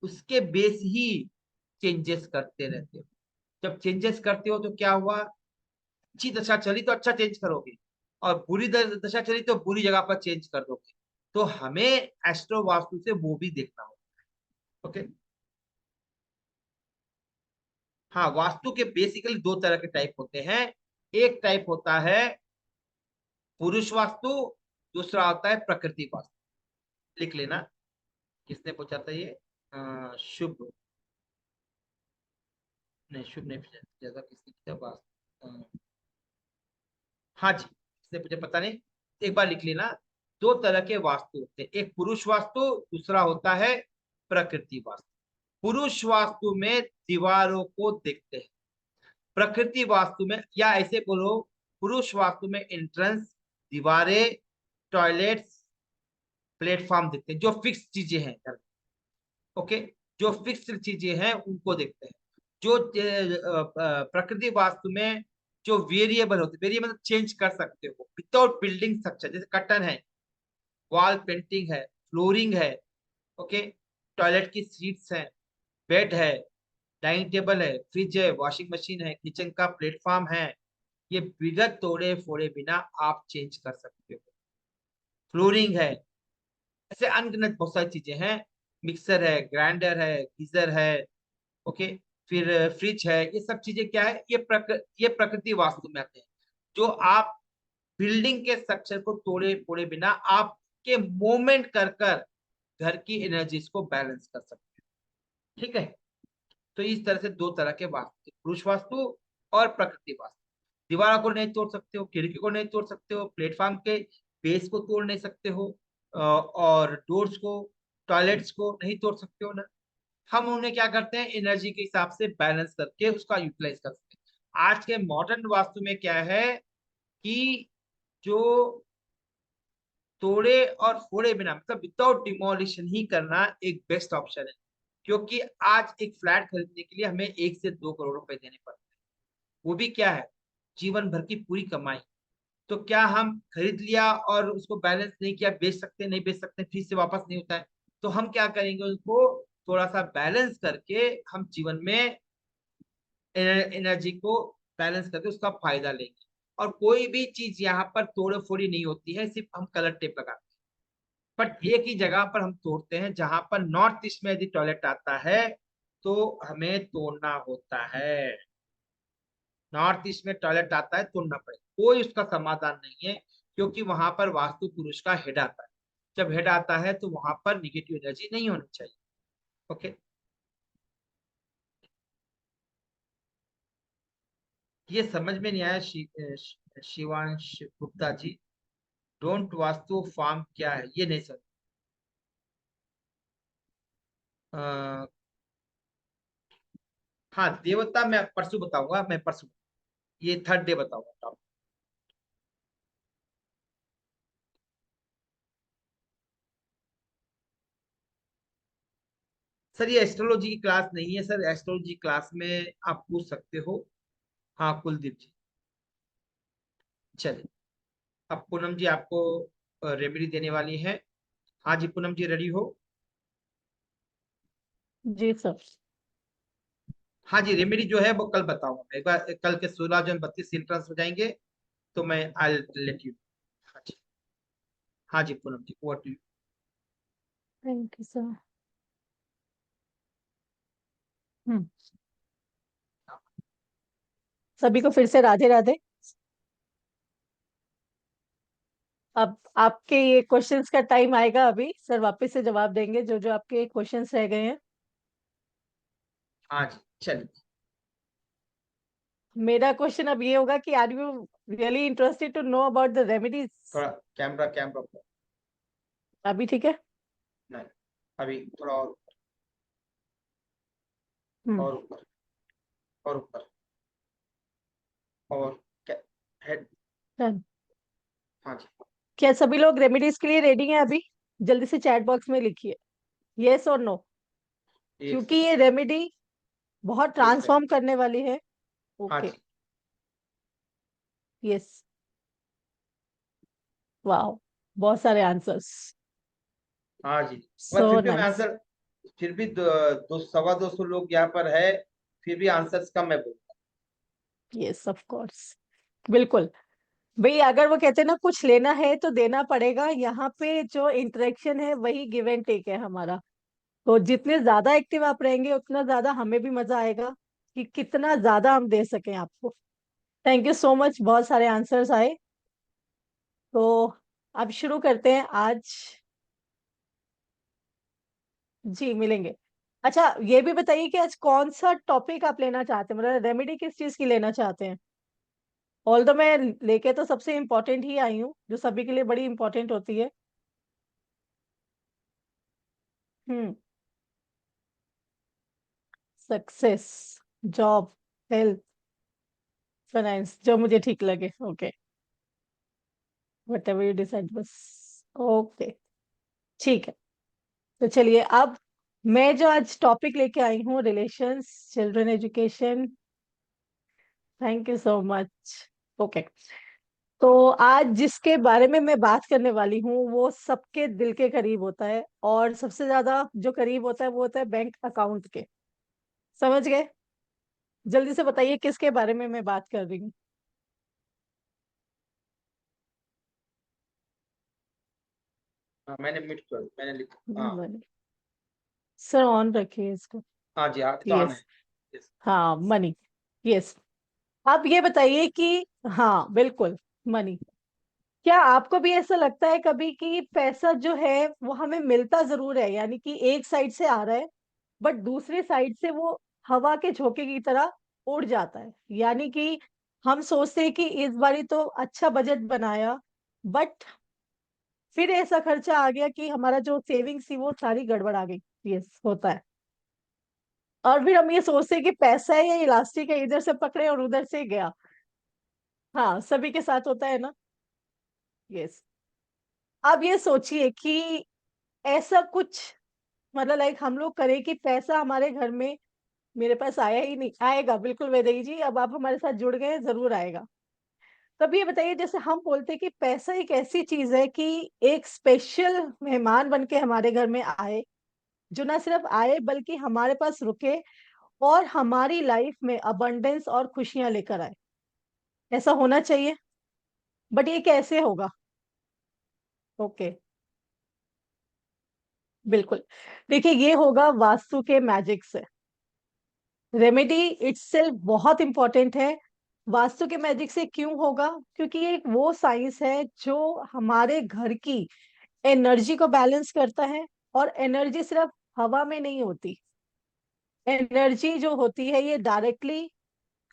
उसके बेस ही चेंजेस करते रहते हो। जब चेंजेस करते हो तो क्या हुआ, अच्छी दशा चली तो अच्छा चेंज करोगे, और बुरी दशा चली तो बुरी जगह पर चेंज कर दोगे। तो हमें एस्ट्रो वास्तु से वो भी देखना होगा। ओके, हाँ, वास्तु के बेसिकली दो तरह के टाइप होते हैं। एक टाइप होता है पुरुष वास्तु, दूसरा होता है प्रकृति वास्तु। लिख लेना, किसने पूछा था ये, शुभ, नहीं शुभ नहीं पूछा, ज्यादा किसने पूछा वास्तु, हाँ जी, किसने पूछा पता नहीं, एक बार लिख लेना। दो तरह के वास्तु होते हैं, एक पुरुष वास्तु, दूसरा होता है प्रकृति वास्तु। पुरुष वास्तु में दीवारों को देखते हैं, प्रकृति वास्तु में, या ऐसे बोलो, पुरुष वास्तु में एंट्रेंस, दीवारें, टॉयलेट्स, प्लेटफॉर्म देखते हैं, जो फिक्स चीजें हैं घर में। ओके, जो फिक्स्ड चीजें हैं उनको देखते हैं। जो प्रकृति वास्तु में जो वेरिएबल होते, वेरिएबल मतलब चेंज कर सकते हो विदाउट बिल्डिंग स्ट्रक्चर, जैसे कर्टन है, वॉल पेंटिंग है, फ्लोरिंग है, ओके, टॉयलेट की सीट्स हैं, बेड है, डाइनिंग टेबल है, फ्रिज है, वॉशिंग मशीन है, किचन का प्लेटफॉर्म है, ये बिगड़ तोड़े फोड़े बिना आप चेंज कर सकते हो। फ्लोरिंग है, ऐसे अनगिनत बहुत सारी चीजें हैं, मिक्सर है, ग्राइंडर है, गीजर है, ओके, फिर फ्रिज है, ये सब चीजें क्या है, ये प्रकृति वास्तु में आते हैं। जो आप बिल्डिंग के स्ट्रक्चर को तोड़े फोड़े बिना आपके मूवमेंट कर कर घर की एनर्जीज को बैलेंस कर सकते हैं। ठीक है, तो इस तरह से दो तरह के वास्तु, पुरुष वास्तु और प्रकृति वास्तु। दीवारों को नहीं तोड़ सकते हो, खिड़की को नहीं तोड़ सकते हो, प्लेटफॉर्म के बेस को तोड़ नहीं सकते हो, और डोर्स को, टॉयलेट्स को नहीं तोड़ सकते हो ना। हम उन्हें क्या करते हैं, एनर्जी के हिसाब से बैलेंस करके उसका यूटिलाइज कर सकते हैं। आज के मॉडर्न वास्तु में क्या है कि जो तोड़े और फोड़े बिना, मतलब विदाउट डिमोलिशन ही करना एक बेस्ट ऑप्शन है। क्योंकि आज एक फ्लैट खरीदने के लिए हमें 1 से 2 करोड़ रुपए देने पड़ते हैं, वो भी क्या है, जीवन भर की पूरी कमाई। तो क्या हम खरीद लिया और उसको बैलेंस नहीं किया, बेच सकते नहीं बेच सकते, फिर से वापस नहीं होता है, तो हम क्या करेंगे, उसको थोड़ा सा बैलेंस करके हम जीवन में एनर्जी को बैलेंस करके उसका फायदा लेंगे। और कोई भी चीज यहाँ पर तोड़ फोड़ी नहीं होती है, सिर्फ हम कलर टेप लगाते हैं। बट एक ही जगह पर हम तोड़ते हैं, जहां पर नॉर्थ ईस्ट में यदि टॉयलेट आता है तो हमें तोड़ना होता है। नॉर्थ ईस्ट में टॉयलेट आता है, तोड़ना पड़ेगा, कोई उसका समाधान नहीं है, क्योंकि वहां पर वास्तु पुरुष का हेड आता है। जब हेड आता है तो वहां पर निगेटिव एनर्जी नहीं होनी चाहिए। ओके, ये समझ में नहीं आया शिवांश गुप्ता जी, डोंट वास्तु फार्म क्या है, ये नहीं समझ। अ, हाँ, देवता मैं परसों बताऊंगा, मैं परसों, ये थर्ड डे बताऊंगा। सर ये एस्ट्रोलॉजी की क्लास नहीं है सर, एस्ट्रोलॉजी क्लास में आप पूछ सकते हो। हाँ कुलदीप जी, चलिए। अब पूनम जी आपको रेमेडी देने वाली है। हाँ जी पूनम जी, रेडी हो? जी सर। हाँ जी, रेमेडी जो है वो कल बताऊंगा मैं। एक बार कल के 16 जन 32 एंट्रेंस हो जाएंगे, तो मैं आई लेट यू। हाँ जी, हाँ जी Poonam ji, over to you. Thank you sir. Hmm. सभी को फिर से राधे राधे। अब आपके ये क्वेश्चंस का टाइम आएगा, अभी सर वापस से जवाब देंगे जो जो आपके क्वेश्चंस रह गए हैं। हाँ जी, चलिए। मेरा क्वेश्चन अब ये होगा कि are you really interested to know about the remedies? थोड़ा कैमरा कैमरा अभी ठीक है। नहीं, अभी थोड़ा हम्म। और ऊपर, और ऊपर, और हेड। Done. हाँ जी, क्या सभी लोग रेमेडीज के लिए रेडी हैं अभी? जल्दी से चैट बॉक्स में लिखिए यस और नो, एक क्योंकि सेकंड, ये रेमेडी बहुत एक सेकंड। ट्रांसफॉर्म करने वाली है। हाँ ओके। जी, यस। वाओ, बहुत सारे आंसर्स। हाँ जी। सो और फिर भी मैं नाइस। आंसर, फिर भी सवा 200 लोग यहाँ पर है, फिर भी आंसर्स कम है बोल। यस ऑफ कोर्स, बिल्कुल। भाई अगर वो कहते हैं ना कुछ लेना है तो देना पड़ेगा, यहाँ पे जो इंटरेक्शन है वही गिव एंड टेक है हमारा। तो जितने ज्यादा एक्टिव आप रहेंगे उतना ज्यादा हमें भी मजा आएगा कि कितना ज्यादा हम दे सकें आपको। थैंक यू सो मच, बहुत सारे आंसर्स आए। तो अब शुरू करते हैं आज। जी मिलेंगे। अच्छा ये भी बताइए कि आज कौन सा टॉपिक आप लेना चाहते हैं, मतलब रेमेडी किस चीज की लेना चाहते हैं? ऑल दो मैं लेके तो सबसे इम्पोर्टेंट ही आई हूँ, जो सभी के लिए बड़ी इंपॉर्टेंट होती है। हम्म। सक्सेस, जॉब, हेल्थ, फाइनेंस, जो मुझे ठीक लगे। Okay, what ever you decide बस। ओके, ठीक है। तो चलिए अब मैं जो आज टॉपिक लेके आई हूँ, relations, children education. Thank you so much. Okay, तो आज जिसके बारे में मैं बात करने वाली हूँ वो सबके दिल के करीब होता है, और सबसे ज्यादा जो करीब होता है वो होता है बैंक अकाउंट के। समझ गए? जल्दी से बताइए किसके बारे में मैं बात कर रही हूँ। हाँ मैंने मिट कर, मैंने लिखा, हाँ। सर ऑन रखिए इसको। हाँ जी, हाँ तो आना है। यस। Yes. हाँ मनी। यस। आप ये बताइए कि, हाँ बिल्कुल, मनी। क्या आपको भी ऐसा लगता है कभी कि पैसा जो है वो हमें मिलता जरूर है, यानी कि एक साइड से आ रहा है बट दूसरी साइड से वो हवा के झोंके की तरह उड़ जाता है? यानी कि हम सोचते हैं कि इस बारी तो अच्छा बजट बनाया, बट फिर ऐसा खर्चा आ गया कि हमारा जो सेविंग्स थी वो सारी गड़बड़ आ गई। यस होता है। और फिर हम ये सोचते हैं कि पैसा है या इलास्टिक है, इधर से पकड़े और उधर से गया। हाँ सभी के साथ होता है ना। यस। अब ये सोचिए कि ऐसा कुछ, मतलब लाइक हम लोग करें कि पैसा हमारे घर में, मेरे पास आया ही नहीं, आएगा बिल्कुल वैदेही जी, अब आप हमारे साथ जुड़ गए, जरूर आएगा। तब ये बताइए, जैसे हम बोलते हैं कि पैसा एक ऐसी चीज है कि एक स्पेशल मेहमान बन के हमारे घर में आए, जो ना सिर्फ आए बल्कि हमारे पास रुके और हमारी लाइफ में अबंडेंस और खुशियां लेकर आए। ऐसा होना चाहिए, बट ये कैसे होगा? ओके, बिल्कुल। देखिए ये होगा वास्तु के मैजिक से। रेमेडी इटसेल्फ बहुत इंपॉर्टेंट है। वास्तु के मैजिक से क्यों होगा? क्योंकि ये एक वो साइंस है जो हमारे घर की एनर्जी को बैलेंस करता है। और एनर्जी सिर्फ हवा में नहीं होती। एनर्जी जो होती है ये डायरेक्टली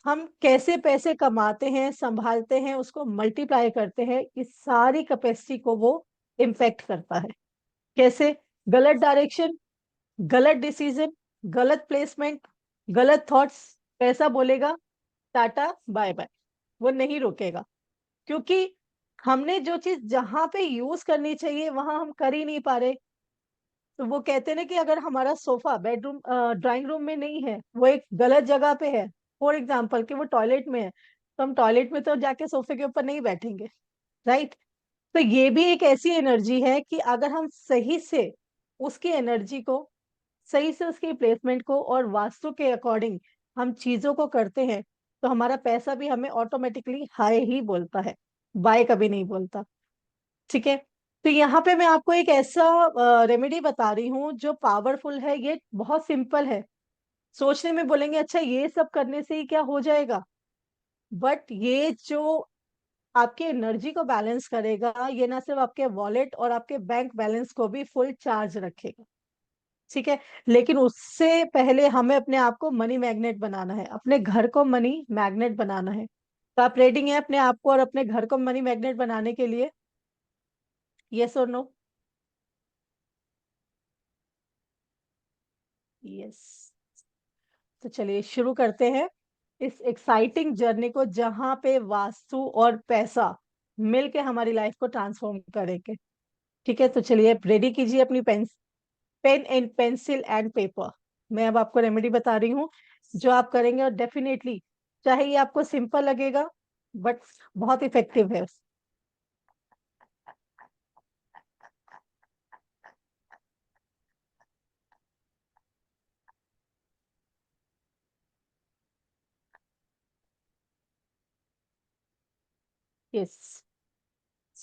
हम कैसे पैसे कमाते हैं, संभालते हैं, उसको मल्टीप्लाई करते हैं, इस सारी कैपेसिटी को वो इम्पैक्ट करता है। कैसे? गलत डायरेक्शन, गलत डिसीजन, गलत प्लेसमेंट, गलत थॉट्स, पैसा बोलेगा टाटा बाय बाय, वो नहीं रुकेगा। क्योंकि हमने जो चीज जहां पे यूज करनी चाहिए वहां हम कर ही नहीं पा रहे। तो वो कहते हैं ना कि अगर हमारा सोफा बेडरूम ड्राइंग रूम में नहीं है, वो एक गलत जगह पे है, फॉर एग्जाम्पल कि वो टॉयलेट में है, तो हम टॉयलेट में तो जाके सोफे के ऊपर नहीं बैठेंगे, राइट? तो ये भी एक ऐसी एनर्जी है कि अगर हम सही से उसकी एनर्जी को, सही से उसकी प्लेसमेंट को और वास्तु के अकॉर्डिंग हम चीजों को करते हैं, तो हमारा पैसा भी हमें ऑटोमेटिकली हाई ही बोलता है, बाय कभी नहीं बोलता। ठीक है। तो यहाँ पे मैं आपको एक ऐसा रेमेडी बता रही हूँ जो पावरफुल है। ये बहुत सिंपल है। सोचने में बोलेंगे अच्छा ये सब करने से ही क्या हो जाएगा, बट ये जो आपके एनर्जी को बैलेंस करेगा, ये ना सिर्फ आपके वॉलेट और आपके बैंक बैलेंस को भी फुल चार्ज रखेगा। ठीक है। लेकिन उससे पहले हमें अपने आप को मनी मैग्नेट बनाना है, अपने घर को मनी मैग्नेट बनाना है। तो आप रेडी हैं अपने आप को और अपने घर को मनी मैग्नेट बनाने के लिए? यस और नो? यस। तो चलिए शुरू करते हैं इस एक्साइटिंग जर्नी को, जहां पे वास्तु और पैसा मिलके हमारी लाइफ को ट्रांसफॉर्म करेंगे। ठीक है। तो चलिए रेडी कीजिए अपनी pen and pencil and paper. मैं अब आपको रेमेडी बता रही हूँ जो आप करेंगे और डेफिनेटली, चाहे ये आपको सिंपल लगेगा बट बहुत इफेक्टिव है। यस।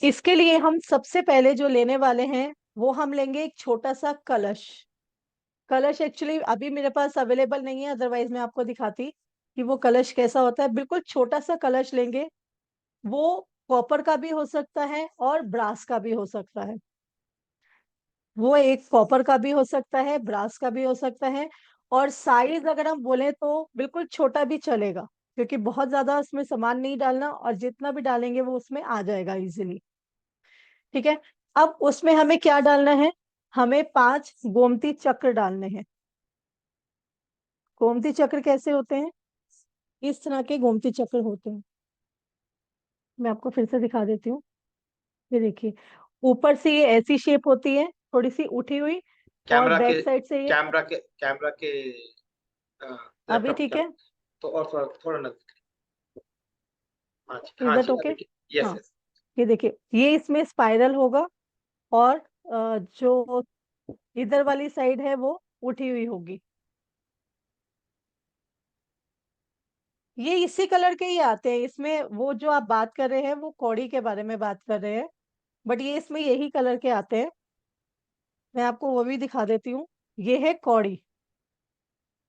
इसके लिए हम सबसे पहले जो लेने वाले हैं वो हम लेंगे एक छोटा सा कलश। कलश एक्चुअली अभी मेरे पास अवेलेबल नहीं है, अदरवाइज मैं आपको दिखाती कि वो कलश कैसा होता है। बिल्कुल छोटा सा कलश लेंगे। वो कॉपर का भी हो सकता है और ब्रास का भी हो सकता है। वो एक कॉपर का भी हो सकता है, ब्रास का भी हो सकता है। और साइज अगर हम बोले तो बिल्कुल छोटा भी चलेगा, क्योंकि बहुत ज्यादा उसमें सामान नहीं डालना और जितना भी डालेंगे वो उसमें आ जाएगा इजीली। ठीक है। अब उसमें हमें क्या डालना है? हमें 5 गोमती चक्र डालने हैं। गोमती चक्र कैसे होते हैं? इस तरह के गोमती चक्र होते हैं। मैं आपको फिर से दिखा देती हूँ। ये देखिए, ऊपर से ये ऐसी शेप होती है, थोड़ी सी उठी हुई। और कैमरा के बैक साइड से ये, कैमरा के अभी लैपटॉप ठीक का। है? तो और थोड़ा थोड़ा नजदीक। हाँ जी, इज हाँ दैट जी, ओके? अभी ठीक। यस, हाँ। यस। ये देखिए, ये इसमें स्पाइरल होगा और जो इधर वाली साइड है वो उठी हुई होगी। ये इसी कलर के ही आते हैं इसमें। वो जो आप बात कर रहे हैं वो कौड़ी के बारे में बात कर रहे हैं, बट ये इसमें यही कलर के आते हैं। मैं आपको वो भी दिखा देती हूँ। ये है कौड़ी,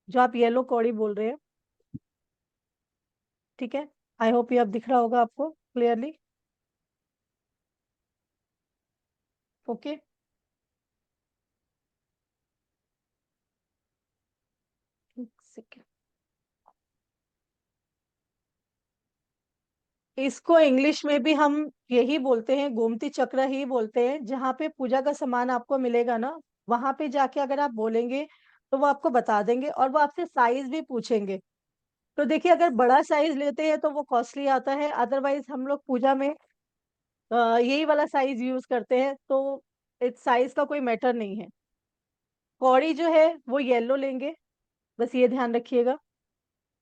जो आप येलो कौड़ी बोल रहे हैं। ठीक है। आई होप ये अब दिख रहा होगा आपको क्लियरली। ओके। एक सेकेंड। इसको इंग्लिश में भी हम यही बोलते हैं, गोमती चक्र ही बोलते हैं। जहाँ पे पूजा का सामान आपको मिलेगा ना, वहां पे जाके अगर आप बोलेंगे तो वो आपको बता देंगे और वो आपसे साइज भी पूछेंगे। तो देखिए, अगर बड़ा साइज लेते हैं तो वो कॉस्टली आता है, अदरवाइज हम लोग पूजा में यही वाला साइज यूज करते हैं, तो इस साइज का कोई मैटर नहीं है। कौड़ी जो है वो येलो लेंगे, बस ये ध्यान रखिएगा।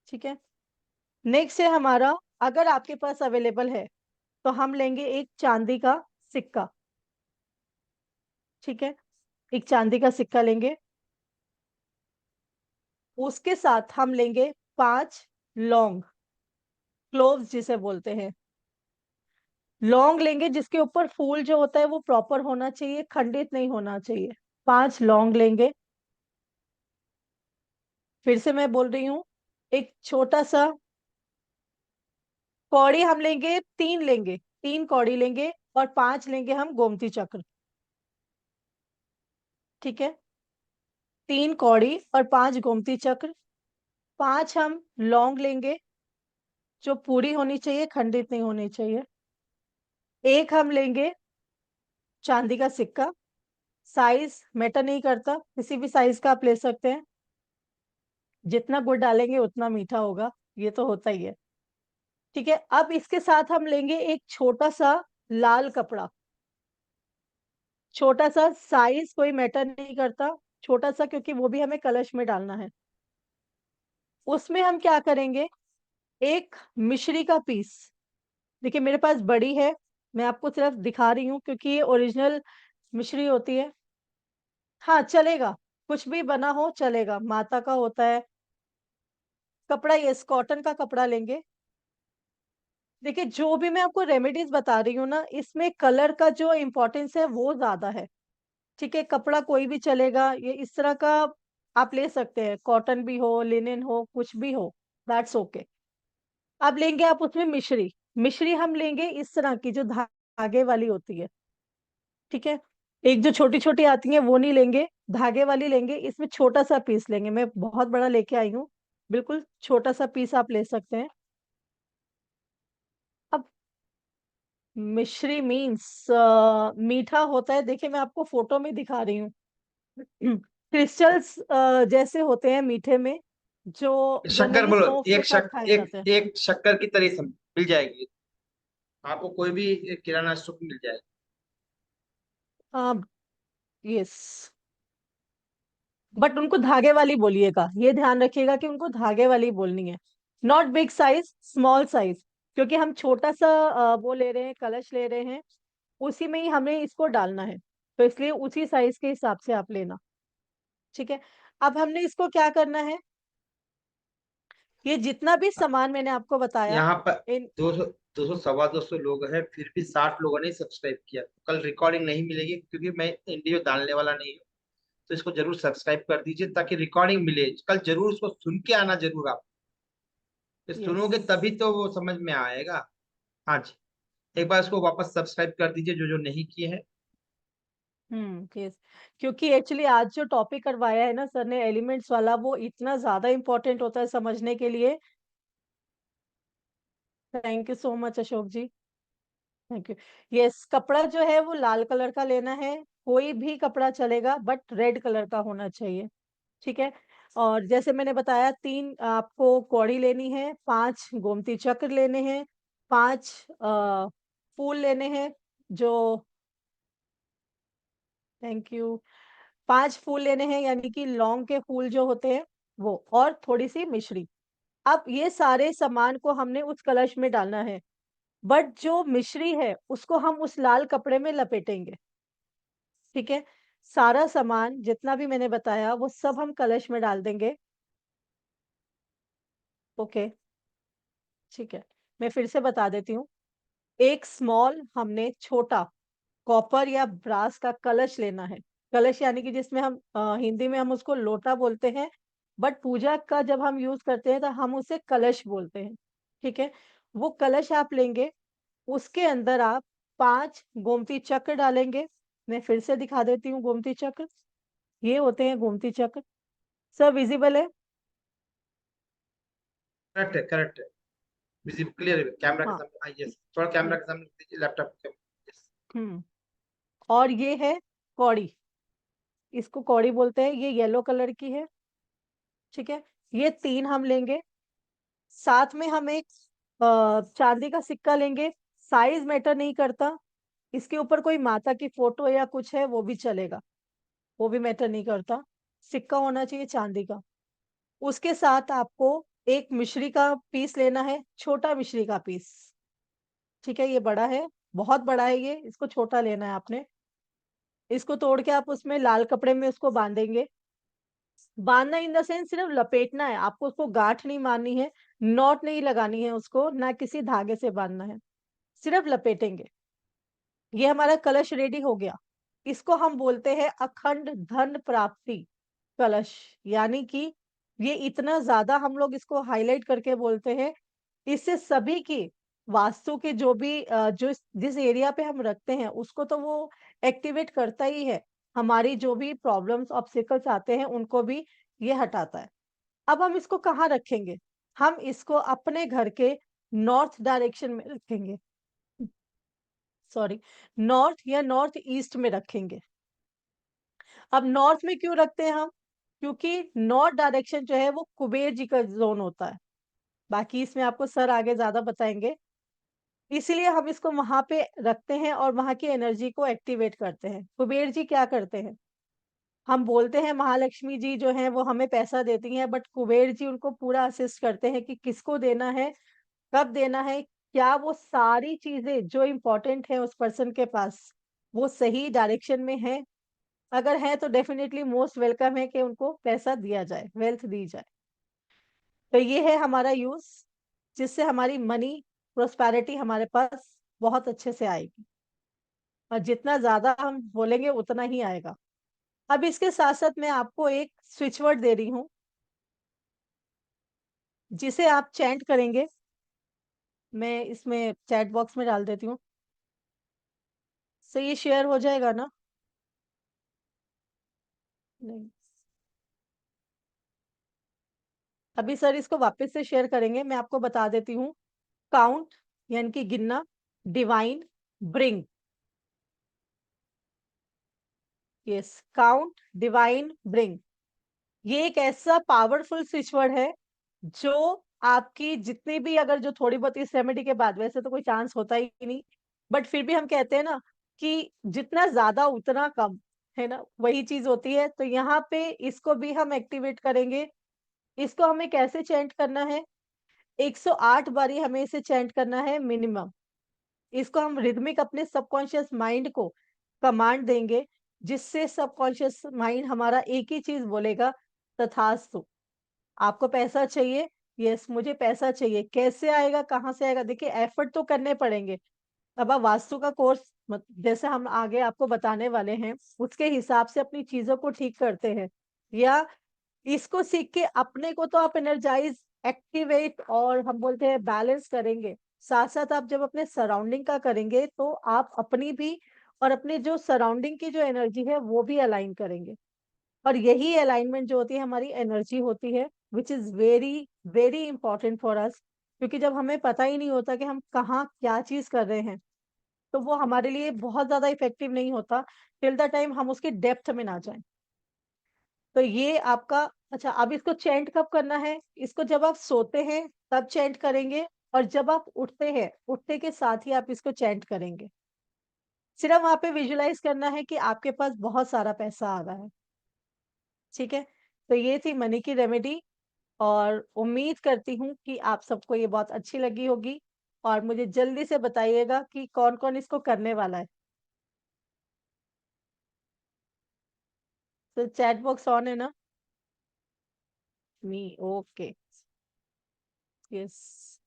ठीक है। नेक्स्ट है हमारा, अगर आपके पास अवेलेबल है तो हम लेंगे एक चांदी का सिक्का। ठीक है। एक चांदी का सिक्का लेंगे। उसके साथ हम लेंगे 5 लौंग, क्लोव्स जिसे बोलते हैं। लौंग लेंगे जिसके ऊपर फूल जो होता है वो प्रॉपर होना चाहिए, खंडित नहीं होना चाहिए। 5 लौंग लेंगे। फिर से मैं बोल रही हूँ, एक छोटा सा कौड़ी हम लेंगे, 3 लेंगे, 3 कौड़ी लेंगे, और 5 लेंगे हम गोमती चक्र। ठीक है, 3 कौड़ी और 5 गोमती चक्र। 5 हम लौंग लेंगे, जो पूरी होनी चाहिए, खंडित नहीं होनी चाहिए। एक हम लेंगे चांदी का सिक्का, साइज मैटर नहीं करता, किसी भी साइज का आप ले सकते हैं। जितना गुड़ डालेंगे उतना मीठा होगा, ये तो होता ही है। ठीक है, अब इसके साथ हम लेंगे एक छोटा सा लाल कपड़ा। छोटा सा, साइज कोई मैटर नहीं करता, छोटा सा, क्योंकि वो भी हमें कलश में डालना है। उसमें हम क्या करेंगे, एक मिश्री का पीस। देखिए मेरे पास बड़ी है, मैं आपको सिर्फ दिखा रही हूँ क्योंकि ये ओरिजिनल मिश्री होती है। हाँ चलेगा, कुछ भी बना हो चलेगा, माता का होता है कपड़ा। यस, कॉटन का कपड़ा लेंगे। देखिए जो भी मैं आपको रेमेडीज बता रही हूँ ना, इसमें कलर का जो इम्पोर्टेंस है वो ज्यादा है। ठीक है, कपड़ा कोई भी चलेगा, ये इस तरह का आप ले सकते हैं, कॉटन भी हो, लिनन हो, कुछ भी हो, दैट्स ओके। अब लेंगे आप उसमें मिश्री। मिश्री हम लेंगे इस तरह की जो धागे वाली होती है। ठीक है, एक जो छोटी छोटी आती है वो नहीं लेंगे, धागे वाली लेंगे। इसमें छोटा सा पीस लेंगे, मैं बहुत बड़ा लेके आई हूँ, बिल्कुल छोटा सा पीस आप ले सकते हैं। अब मिश्री मीन्स मीठा होता है, देखिए मैं आपको फोटो में दिखा रही हूँ। क्रिस्टल्स जैसे होते हैं मीठे में, जो शक्कर जनरली बोलो, सौंफ के एक साथ शक खाए एक जाते हैं। एक शक्कर की तरह मिल जाएगी आपको, कोई भी किराना स्टोर में मिल जाएगा। यस, बट उनको धागे वाली बोलिएगा, ये ध्यान रखिएगा कि उनको धागे वाली बोलनी है। Not big size, small size, क्योंकि हम छोटा सा वो ले रहे हैं, कलश ले रहे हैं, उसी में ही हमें इसको डालना है, तो इसलिए उसी साइज के हिसाब से आप लेना। ठीक है, अब हमने इसको क्या करना है, ये जितना भी सामान मैंने आपको बताया यहाँ पर इन 200, 200, सवा 200 लोग हैं, फिर भी 60 लोगों ने सब्सक्राइब किया। कल रिकॉर्डिंग नहीं मिलेगी क्योंकि मैं इंडियो डालने वाला नहीं हूँ। तो इसको जरूर सब्सक्राइब कर दीजिए ताकि रिकॉर्डिंग मिले। कल जरूर उसको सुन के आना, जरूर आप ये यस। सुनोगे तभी तो वो समझ में आएगा। हाँ जी, एक बार इसको वापस सब्सक्राइब कर दीजिए जो जो नहीं किए हैं। यस, क्योंकि एक्चुअली आज जो टॉपिक करवाया है ना सर ने एलिमेंट्स वाला, वो इतना ज्यादा इंपॉर्टेंट होता है समझने के लिए। Thank you so much Ashok ji, thank you. Yes, कपड़ा जो है वो लाल कलर का लेना है, कोई भी कपड़ा चलेगा बट रेड कलर का होना चाहिए। ठीक है, और जैसे मैंने बताया 3 आपको कौड़ी लेनी है, 5 गोमती चक्र लेने हैं, 5 फूल लेने हैं, जो थैंक यू, 5 फूल लेने हैं, यानी कि लौंग के फूल जो होते हैं वो, और थोड़ी सी मिश्री। अब ये सारे सामान को हमने उस कलश में डालना है, बट जो मिश्री है उसको हम उस लाल कपड़े में लपेटेंगे। ठीक है, सारा सामान जितना भी मैंने बताया वो सब हम कलश में डाल देंगे। ओके, ठीक है, मैं फिर से बता देती हूँ। एक स्मॉल हमने छोटा कॉपर या ब्रास का कलश लेना है। कलश यानी कि जिसमें हम हिंदी में हम उसको लोटा बोलते हैं, बट पूजा का जब हम यूज करते हैं तो हम उसे कलश बोलते हैं। ठीक है, वो कलश आप लेंगे, उसके अंदर आप 5 गोमती चक्र डालेंगे। मैं फिर से दिखा देती हूँ गोमती चक्र, ये होते हैं गोमती चक्र। सब विजिबल है? करेक्ट है, करेक्ट है, विजिबल क्लियर है कैमरा के हाँ। सामने। यस, थोड़ा कैमरा हम्म के सामने रख दीजिए, लैपटॉप के। यस। हम्म। और ये है कौड़ी, इसको कौड़ी बोलते हैं, ये येलो कलर की है। ठीक है, ये 3 हम लेंगे। साथ में हम एक चांदी का सिक्का लेंगे, साइज मैटर नहीं करता, इसके ऊपर कोई माता की फोटो या कुछ है वो भी चलेगा, वो भी मैटर नहीं करता, सिक्का होना चाहिए चांदी का। उसके साथ आपको एक मिश्री का पीस लेना है, छोटा मिश्री का पीस। ठीक है, ये बड़ा है, बहुत बड़ा है ये, इसको छोटा लेना है आपने। इसको तोड़ के आप उसमें लाल कपड़े में उसको बांधेंगे। बांधना इन द सेंस सिर्फ लपेटना है आपको, उसको गांठ नहीं मारनी है, नॉट नहीं लगानी है उसको, ना किसी धागे से बांधना है, सिर्फ लपेटेंगे। ये हमारा कलश रेडी हो गया। इसको हम बोलते हैं अखंड धन प्राप्ति कलश, यानी कि ये इतना ज्यादा हम लोग इसको हाईलाइट करके बोलते हैं, इससे सभी की वास्तु के जो भी जो जिस एरिया पे हम रखते हैं उसको तो वो एक्टिवेट करता ही है। हमारी जो भी प्रॉब्लम्स ऑब्स्टिकल्स आते हैं उनको भी ये हटाता है। अब हम इसको कहाँ रखेंगे? हम इसको अपने घर के नॉर्थ डायरेक्शन में रखेंगे, सॉरी, नॉर्थ या नॉर्थ ईस्ट में रखेंगे। अब नॉर्थ में क्यों रखते हैं हम? क्योंकि नॉर्थ डायरेक्शन जो है वो कुबेर जी का जोन होता है। बाकी इसमें आपको सर आगे ज्यादा बताएंगे। इसीलिए हम इसको वहां पे रखते हैं और वहां की एनर्जी को एक्टिवेट करते हैं। कुबेर जी क्या करते हैं? हम बोलते हैं महालक्ष्मी जी जो है वो हमें पैसा देती हैं, बट कुबेर जी उनको पूरा असिस्ट करते हैं कि किसको देना है, कब देना है, क्या वो सारी चीजें जो इम्पोर्टेंट है उस पर्सन के पास वो सही डायरेक्शन में है। अगर है तो डेफिनेटली मोस्ट वेलकम है कि उनको पैसा दिया जाए, वेल्थ दी जाए। तो ये है हमारा यूज, जिससे हमारी मनी प्रोस्पैरिटी हमारे पास बहुत अच्छे से आएगी, और जितना ज्यादा हम बोलेंगे उतना ही आएगा। अब इसके साथ साथ मैं आपको एक स्विच वर्ड दे रही हूँ जिसे आप चैंट करेंगे। मैं इसमें चैट बॉक्स में डाल देती हूँ, सो ये शेयर हो जाएगा ना? नहीं, अभी सर इसको वापस से शेयर करेंगे। मैं आपको बता देती हूँ। काउंट यानी कि गिनना, divine, bring. Yes, count, divine, bring. ये एक ऐसा पावरफुल स्विच वर्ड है जो आपकी जितनी भी, अगर जो थोड़ी बहुत इस रेमेडी के बाद, वैसे तो कोई चांस होता ही नहीं, बट फिर भी हम कहते हैं ना कि जितना ज्यादा उतना कम, है ना, वही चीज होती है। तो यहाँ पे इसको भी हम एक्टिवेट करेंगे। इसको हमें कैसे चेंट करना है? 108 बारी हमें इसे चेंट करना है मिनिमम। इसको हम रिदमिक अपने सबकॉन्शियस माइंड को कमांड देंगे, जिससे सबकॉन्शियस माइंड हमारा एक ही चीज बोलेगा, तथास्तु। आपको पैसा चाहिए? यस, मुझे पैसा चाहिए। कैसे आएगा, कहाँ से आएगा? देखिए, एफर्ट तो करने पड़ेंगे। अब आप वास्तु का कोर्स जैसे हम आगे आपको बताने वाले हैं, उसके हिसाब से अपनी चीजों को ठीक करते हैं, या इसको सीख के अपने को तो आप एनर्जाइज, एक्टिवेट और हम बोलते हैं बैलेंस करेंगे। साथ साथ आप जब अपने सराउंडिंग का करेंगे तो आप अपनी भी और अपने जो सराउंडिंग की जो एनर्जी है वो भी अलाइन करेंगे। और यही अलाइनमेंट जो होती है हमारी एनर्जी होती है, which is very very important for us. क्योंकि जब हमें पता ही नहीं होता कि हम कहाँ क्या चीज कर रहे हैं, तो वो हमारे लिए बहुत ज्यादा इफेक्टिव नहीं होता टिल द टाइम हम उसकी डेप्थ में ना जाएं। तो ये आपका, अच्छा, अब इसको चेंट कब करना है? इसको जब आप सोते हैं तब चेंट करेंगे, और जब आप उठते हैं, उठते के साथ ही आप इसको चेंट करेंगे। सिर्फ वहां पे विजुलाइज करना है कि आपके पास बहुत सारा पैसा आ रहा है। ठीक है? तो ये थी मनी की रेमेडी, और उम्मीद करती हूँ कि आप सबको ये बहुत अच्छी लगी होगी। और मुझे जल्दी से बताइएगा कि कौन कौन इसको करने वाला है। तो चैट बॉक्स ऑन है ना? मी, ओके, यस।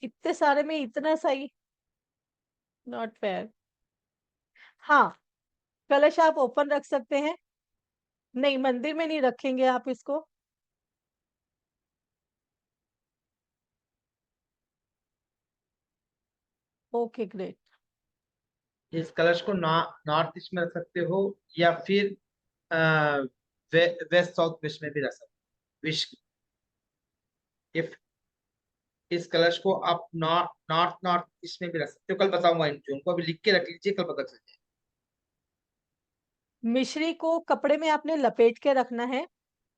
इतने सारे में इतना सही, नॉट फेयर। हाँ, कलश आप ओपन रख सकते हैं। नहीं, मंदिर में नहीं रखेंगे आप इसको। Okay, great. इस कलश को नॉर्थ ईस्ट में रख सकते हो, या फिर वेस्ट साउथ वेस्ट में भी रख सकते हो, विश। इफ इस कलश को आप नॉर्थ ईस्ट में भी रख सकते हो। कल बताऊंगा इनको, उनको अभी लिख के रख लीजिए, कल पता चल जाए। मिश्री को कपड़े में आपने लपेट के रखना है,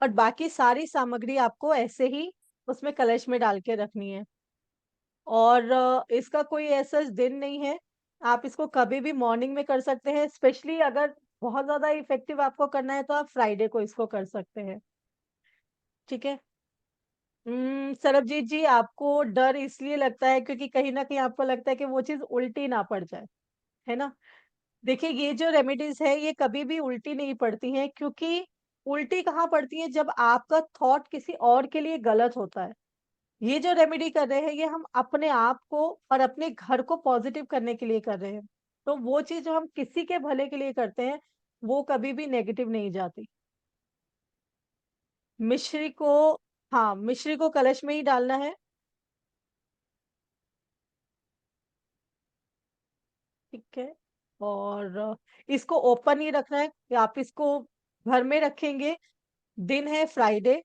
और बाकी सारी सामग्री आपको ऐसे ही उसमें कलश में डाल के रखनी है। और इसका कोई ऐसा दिन नहीं है। आप इसको कभी भी मॉर्निंग में कर सकते हैं। स्पेशली अगर बहुत ज्यादा इफेक्टिव आपको करना है तो आप फ्राइडे को इसको कर सकते हैं। ठीक है? सरबजीत जी, आपको डर इसलिए लगता है क्योंकि कहीं ना कहीं आपको लगता है कि वो चीज उल्टी ना पड़ जाए, है ना? देखिए, ये जो रेमेडीज है ये कभी भी उल्टी नहीं पड़ती हैं, क्योंकि उल्टी कहाँ पड़ती है? जब आपका थॉट किसी और के लिए गलत होता है। ये जो रेमेडी कर रहे हैं ये हम अपने आप को और अपने घर को पॉजिटिव करने के लिए कर रहे हैं। तो वो चीज जो हम किसी के भले के लिए करते हैं वो कभी भी नेगेटिव नहीं जाती। मिश्री को, हाँ मिश्री को कलश में ही डालना है। ठीक है। और इसको ओपन ही रखना है या आप इसको घर में रखेंगे? दिन है फ्राइडे।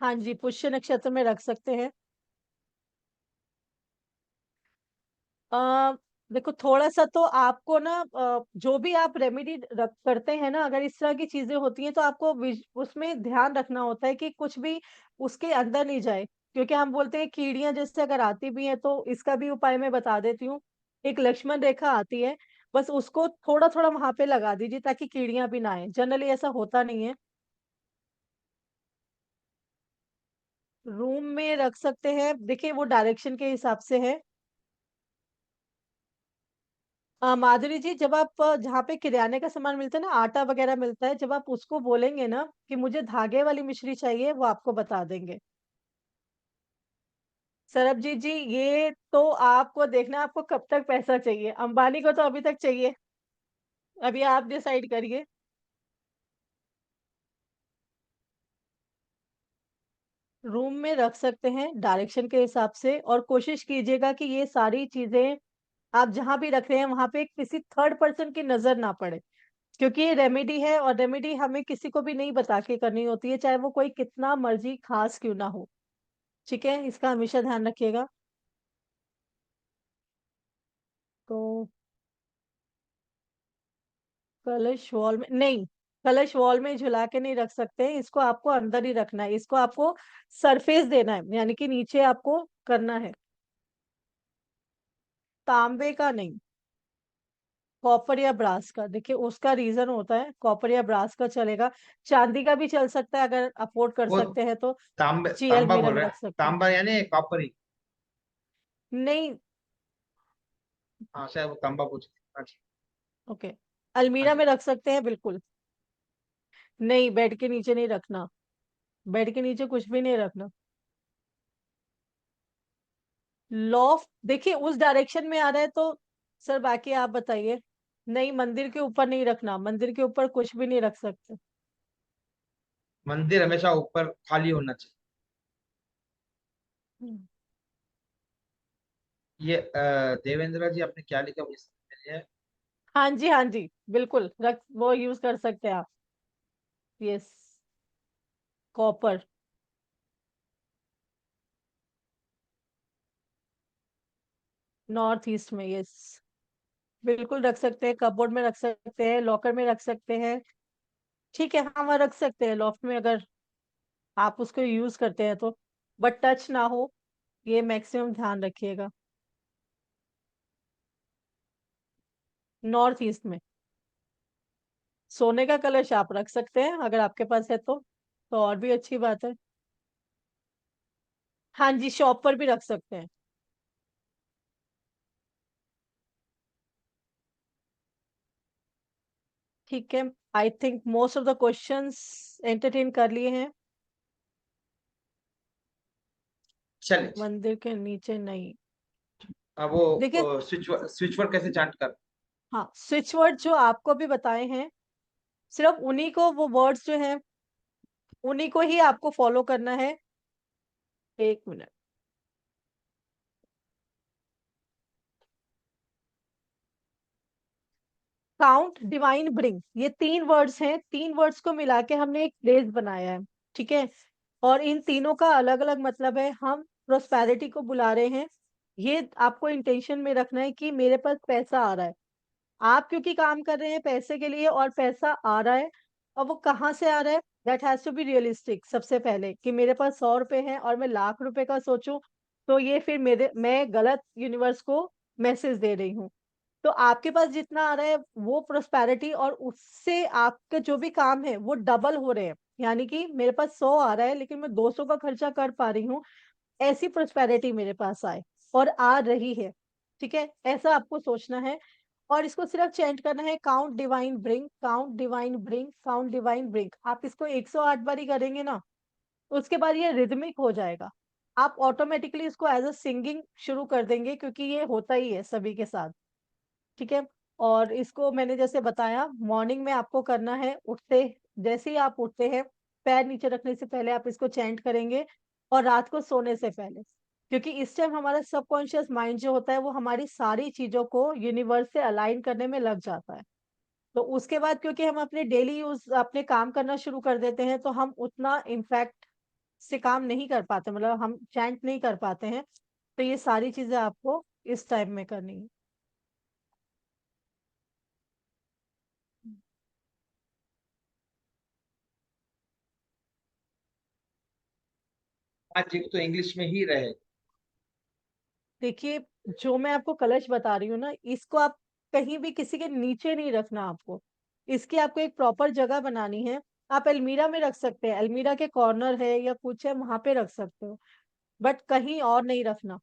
हाँ जी, पुष्य नक्षत्र में रख सकते हैं। अ, देखो थोड़ा सा तो आपको ना, जो भी आप रेमेडी रख करते हैं ना, अगर इस तरह की चीजें होती हैं तो आपको उसमें ध्यान रखना होता है कि कुछ भी उसके अंदर नहीं जाए, क्योंकि हम बोलते हैं कीड़ियां जैसे अगर आती भी हैं तो इसका भी उपाय मैं बता देती हूँ। एक लक्ष्मण रेखा आती है, बस उसको थोड़ा थोड़ा वहां पे लगा दीजिए ताकि कीड़ियां भी ना आए। जनरली ऐसा होता नहीं है। रूम में रख सकते हैं, देखिए वो डायरेक्शन के हिसाब से है। माधुरी जी, जब आप जहाँ पे किराने का सामान मिलता है ना, आटा वगैरह मिलता है, जब आप उसको बोलेंगे ना कि मुझे धागे वाली मिश्री चाहिए, वो आपको बता देंगे। सरबजीत जी, ये तो आपको देखना है, आपको कब तक पैसा चाहिए। अंबानी को तो अभी तक चाहिए। अभी आप डिसाइड करिए। रूम में रख सकते हैं डायरेक्शन के हिसाब से, और कोशिश कीजिएगा कि ये सारी चीजें आप जहां भी रख रहे हैं वहां पे किसी थर्ड पर्सन की नजर ना पड़े, क्योंकि ये रेमेडी है और रेमेडी हमें किसी को भी नहीं बता के करनी होती है, चाहे वो कोई कितना मर्जी खास क्यों ना हो। ठीक है, इसका हमेशा ध्यान रखिएगा। तो कलश वॉल में नहीं, कलश वॉल में झुला के नहीं रख सकते हैं, इसको आपको अंदर ही रखना है, इसको आपको सरफेस देना है, यानी कि नीचे आपको करना है। तांबे का नहीं, कॉपर या ब्रास का। देखिए उसका रीजन होता है, कॉपर या ब्रास का चलेगा, चांदी का भी चल सकता है अगर अफोर्ड कर वो सकते हैं तो। जी, तांबा अलमीरा बोल में रहे रख हैं, सकते हैं। तांबा यानी कॉपर ही। नहीं। हाँ शायद वो तांबा पूछ। अच्छा। ओके, हाँ अलमीरा जी। में रख सकते हैं बिल्कुल। नहीं, बेड के नीचे नहीं रखना, बेड के नीचे कुछ भी नहीं रखना। लॉफ्ट देखिए उस डायरेक्शन में आ रहा है तो सर बाकी आप बताइए। नहीं, मंदिर के ऊपर नहीं रखना, मंदिर के ऊपर कुछ भी नहीं रख सकते। मंदिर हमेशा ऊपर खाली होना चाहिए। हम्म। ये देवेंद्र जी आपने क्या लिखा, मुझे समझ में नहीं आया। हाँ जी, हाँ जी, बिल्कुल रख, वो यूज कर सकते हैं आप। Yes, copper. नॉर्थ ईस्ट में, यस, बिल्कुल रख सकते हैं, कपबोर्ड में रख सकते हैं, लॉकर में रख सकते हैं। ठीक है, हाँ वहाँ रख सकते हैं लॉफ्ट में, अगर आप उसको यूज करते हैं तो, बट टच ना हो, ये मैक्सिमम ध्यान रखिएगा। नॉर्थ ईस्ट में सोने का कलश आप रख सकते हैं अगर आपके पास है तो और भी अच्छी बात है। हाँ जी, शॉप पर भी रख सकते हैं। ठीक है, I think most of the questions entertain कर लिए हैं। चलिए। मंदिर के नीचे नहीं। अब देखिए, वो स्विच वर्ड कैसे चांट कर। हाँ स्विच वर्ड जो आपको भी बताए हैं, सिर्फ उन्हीं को, वो वर्ड्स जो हैं उन्हीं को ही आपको फॉलो करना है। एक मिनट। काउंट, डिवाइन, ब्रिंग, ये तीन वर्ड्स हैं, तीन वर्ड्स को मिला के हमने एक फ्रेज बनाया है। ठीक है, और इन तीनों का अलग अलग मतलब है। हम प्रोस्पेरिटी को बुला रहे हैं, ये आपको इंटेंशन में रखना है कि मेरे पास पैसा आ रहा है। आप क्योंकि काम कर रहे हैं पैसे के लिए और पैसा आ रहा है, और वो कहाँ से आ रहा है, that has to be realistic. सबसे पहले कि मेरे पास 100 रुपए हैं और मैं लाख रुपए का सोचूं, तो ये फिर मैं गलत यूनिवर्स को मैसेज दे रही हूँ। तो आपके पास जितना आ रहा है वो प्रोस्पेरिटी, और उससे आपके जो भी काम है वो डबल हो रहे हैं, यानी कि मेरे पास 100 आ रहा है लेकिन मैं 200 का खर्चा कर पा रही हूँ, ऐसी प्रोस्पेरिटी मेरे पास आए और आ रही है। ठीक है, ऐसा आपको सोचना है, और इसको सिर्फ चेंज करना है, count divine bring, count divine bring, count divine bring. आप इसको 108 बार ही करेंगे ना, उसके बाद ये रिदमिक हो जाएगा। आप ऑटोमेटिकली इसको एज अ सिंगिंग शुरू कर देंगे, क्योंकि ये होता ही है सभी के साथ। ठीक है। और इसको मैंने जैसे बताया, मॉर्निंग में आपको करना है, उठते जैसे ही आप उठते हैं, पैर नीचे रखने से पहले आप इसको चैंट करेंगे, और रात को सोने से पहले, क्योंकि इस टाइम हमारा सबकॉन्शियस माइंड जो होता है वो हमारी सारी चीजों को यूनिवर्स से अलाइन करने में लग जाता है। तो उसके बाद क्योंकि हम अपने डेली यूज अपने काम करना शुरू कर देते हैं, तो हम उतना इम्पैक्ट से काम नहीं कर पाते, मतलब हम चैंट नहीं कर पाते हैं। तो ये सारी चीजें आपको इस टाइम में करनी है। आज जी तो इंग्लिश में ही रहे। देखिए, जो मैं आपको कलश बता रही हूँ ना, इसको आप कहीं भी किसी के नीचे नहीं रखना आपको। इसकी आपको एक प्रॉपर जगह बनानी है। आप अलमीरा में रख सकते हैं, अलमीरा के कॉर्नर है या कुछ है वहां पे रख सकते हो, बट कहीं और नहीं रखना।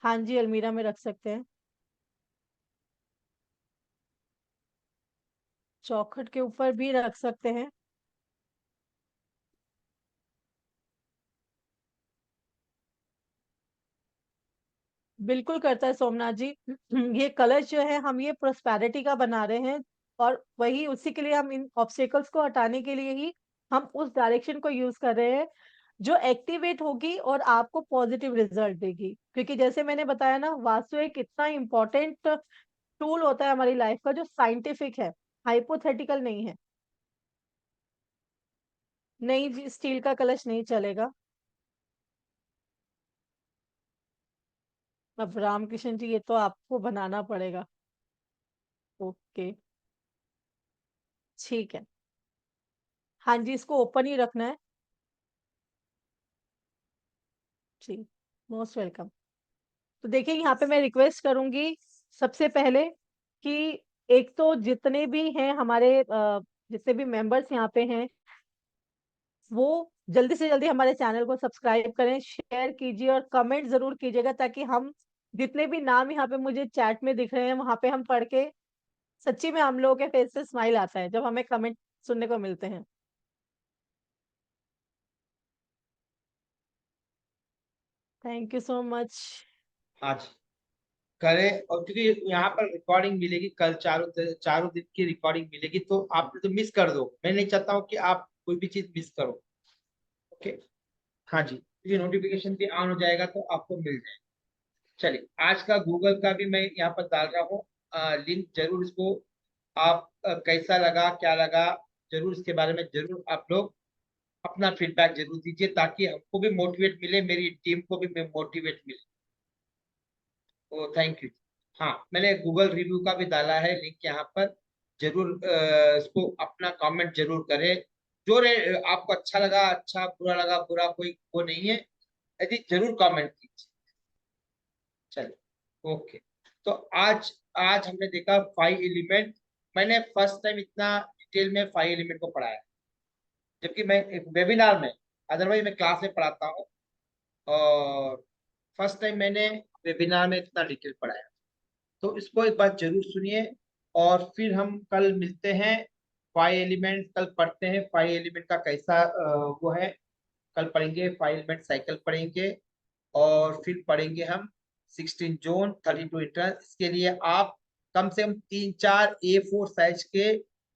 हाँ जी, अलमीरा में रख सकते हैं। चौखट के ऊपर भी रख सकते हैं। बिल्कुल करता है सोमनाथ जी। ये कलश जो है हम ये प्रोस्पेरिटी का बना रहे हैं, और वही उसी के लिए हम इन ऑब्स्टेकल्स को हटाने के लिए ही हम उस डायरेक्शन को यूज कर रहे हैं, जो एक्टिवेट होगी और आपको पॉजिटिव रिजल्ट देगी। क्योंकि जैसे मैंने बताया ना, वास्तु एक इतना इम्पोर्टेंट टूल होता है हमारी लाइफ का, जो साइंटिफिक है, हाइपोथेटिकल नहीं है। नहीं जी, स्टील का कलश नहीं चलेगा। अब रामकृष्ण जी, ये तो आपको बनाना पड़ेगा। ओके, ठीक है। हाँ जी, इसको ओपन ही रखना है। जी, मोस्ट वेलकम। तो देखिए, यहाँ पे मैं रिक्वेस्ट करूंगी सबसे पहले कि एक तो जितने भी हैं हमारे जितने भी मेंबर्स यहाँ पे हैं, वो जल्दी से जल्दी हमारे चैनल को सब्सक्राइब करें, शेयर कीजिए और कमेंट जरूर कीजिएगा, ताकि हम जितने भी नाम यहाँ पे मुझे चैट में दिख रहे हैं वहां पे हम पढ़ के सच्ची में हम लोगों के फेस से स्माइल आता है जब हमें कमेंट सुनने को मिलते हैं। Thank you so much. आज करें, और क्योंकि यहाँ पर रिकॉर्डिंग मिलेगी कल, चारों दिन की रिकॉर्डिंग मिलेगी, तो आप तो मिस कर दो। मैं नहीं चाहता हूँ कि आप कोई भी चीज मिस करो। ओके। हाँ जी, क्योंकि नोटिफिकेशन भी ऑन हो जाएगा तो आपको मिल जाएगा। चलिए, आज का गूगल का भी मैं यहाँ पर डाल रहा हूँ लिंक, जरूर इसको आप कैसा लगा क्या लगा, जरूर इसके बारे में जरूर आप लोग अपना फीडबैक जरूर दीजिए, ताकि हमको भी मोटिवेट मिले, मेरी टीम को भी मोटिवेट मिले। ओ थैंक यू। हाँ, मैंने गूगल रिव्यू का भी डाला है लिंक यहाँ पर, जरूर इसको अपना कमेंट जरूर करें। आपको अच्छा लगा अच्छा, बुरा लगा बुरा, कोई वो नहीं है, यदि जरूर कमेंट कीजिए। चलिए, ओके। तो आज आज हमने देखा 5 एलिमेंट। मैंने फर्स्ट टाइम इतना डिटेल में 5 एलिमेंट को पढ़ाया, जबकि मैं एक वेबिनार में, अदरवाइज मैं क्लास में पढ़ाता हूँ, और फर्स्ट टाइम मैंने वेबिनार में इतना डिटेल पढ़ाया। तो इसको एक बार जरूर सुनिए, और फिर हम कल मिलते हैं। 5 एलिमेंट कल पढ़ते हैं, 5 एलिमेंट का कैसा वो है, कल पढ़ेंगे 5 एलिमेंट साइकिल पढ़ेंगे। और फिर पढ़ेंगे हम 16 जोन 32 इंटरेंस। इसके लिए आप कम से कम 3-4 A4 साइज के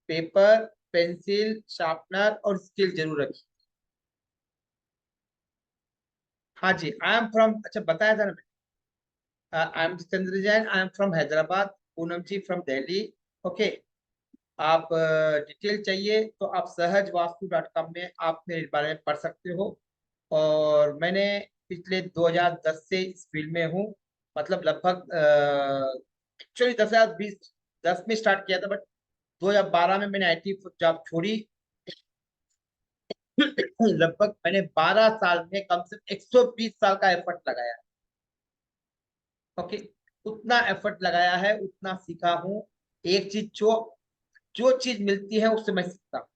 पेपर, पेंसिल, शार्पनर और स्केल जरूर रखिए। हाँ जी, आई एम फ्रॉम, अच्छा बताया था ना, I am Jitendra Jain, I am from Hyderabad, Poonam ji from Delhi. Okay. आप डिटेल चाहिए तो आप सहजवास्तु.com में आप मेरे बारे में पढ़ सकते हो। और मैंने पिछले 2010 से इस फील्ड में हूँ, मतलब लगभग एक्चुअली 10 में स्टार्ट किया था, बट 2012 में मैंने IT जॉब छोड़ी। लगभग मैंने 12 साल में कम से कम 120 साल का एफर्ट लगाया। ओके। उतना एफर्ट लगाया है, उतना सीखा हूँ। एक चीज, जो जो चीज मिलती है उससे मैं सीखता हूँ।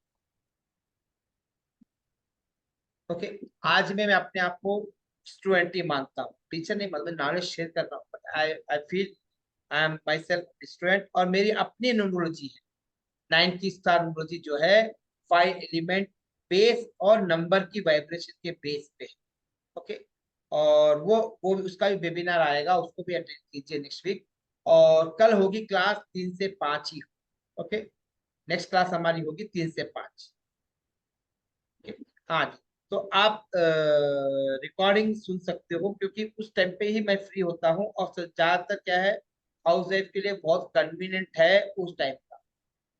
ओके। आज मैं अपने आप को स्टूडेंट ही मानता हूँ, टीचर नहीं मानता, नॉलेज शेयर कर रहा हूँ। I I feel I am myself student, और मेरी अपनी न्यूमरोलॉजी है, 90 स्टार न्यूमरोलॉजी जो है, 5 एलिमेंट बेस और नंबर की वाइब्रेशन के बेस पे। ओके। और वो उसका भी वेबिनार आएगा, उसको भी अटेंड कीजिए नेक्स्ट वीक। और कल होगी क्लास 3 से 5 ही। ओके, नेक्स्ट क्लास हमारी होगी 3 से 5। हाँ जी, तो आप रिकॉर्डिंग सुन सकते हो, क्योंकि उस टाइम पे ही मैं फ्री होता हूँ, और ज्यादातर क्या है, हाउस वाइफ के लिए बहुत कन्वीनियंट है उस टाइम का।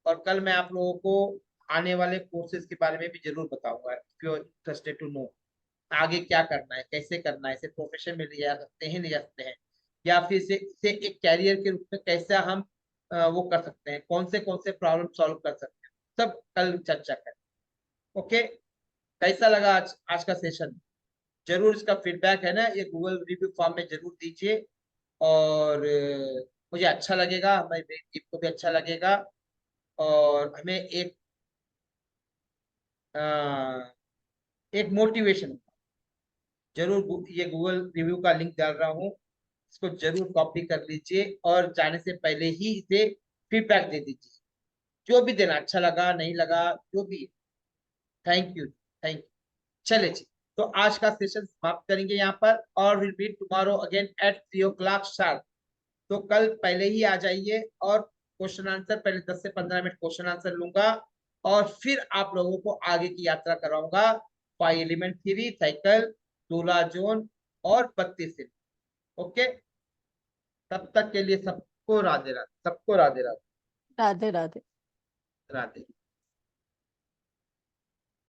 और कल मैं आप लोगों को आने वाले कोर्सेज के बारे में भी जरूर बताऊंगा, if you are interested to know आगे क्या करना है, कैसे करना है, इसे प्रोफेशन में ले जा सकते हैं, ले जा सकते हैं, या फिर इसे एक कैरियर के रूप में कैसे हम वो कर सकते हैं, कौन से प्रॉब्लम सॉल्व कर सकते हैं, सब कल चर्चा करें। ओके, कैसा लगा आज आज का सेशन? जरूर इसका फीडबैक है ना, ये गूगल रिव्यू फॉर्म में जरूर दीजिए। और मुझे अच्छा लगेगा, हमारी टीम को भी अच्छा लगेगा, और हमें एक मोटिवेशन। जरूर ये गूगल रिव्यू का लिंक डाल रहा हूँ, इसको जरूर कॉपी कर लीजिए, और जाने से पहले ही इसे फीडबैक दे दीजिए, जो भी देना, अच्छा लगा नहीं लगा, जो भी। Thank you, thank you. चले जी, तो आज का सेशन समाप्त करेंगे यहाँ पर, और will meet tomorrow again at 3 o'clock sharp. तो कल पहले ही आ जाइए, और क्वेश्चन आंसर पहले 10 से 15 मिनट क्वेश्चन आंसर लूंगा, और फिर आप लोगों को आगे की यात्रा कराऊंगा। 5 एलिमेंट थ्योरी, साइकिल, दूल्हा जोन, और 32। ओके, तब तक के लिए सबको राधे राधे, सबको राधे राधे। राधे राधे। राधे।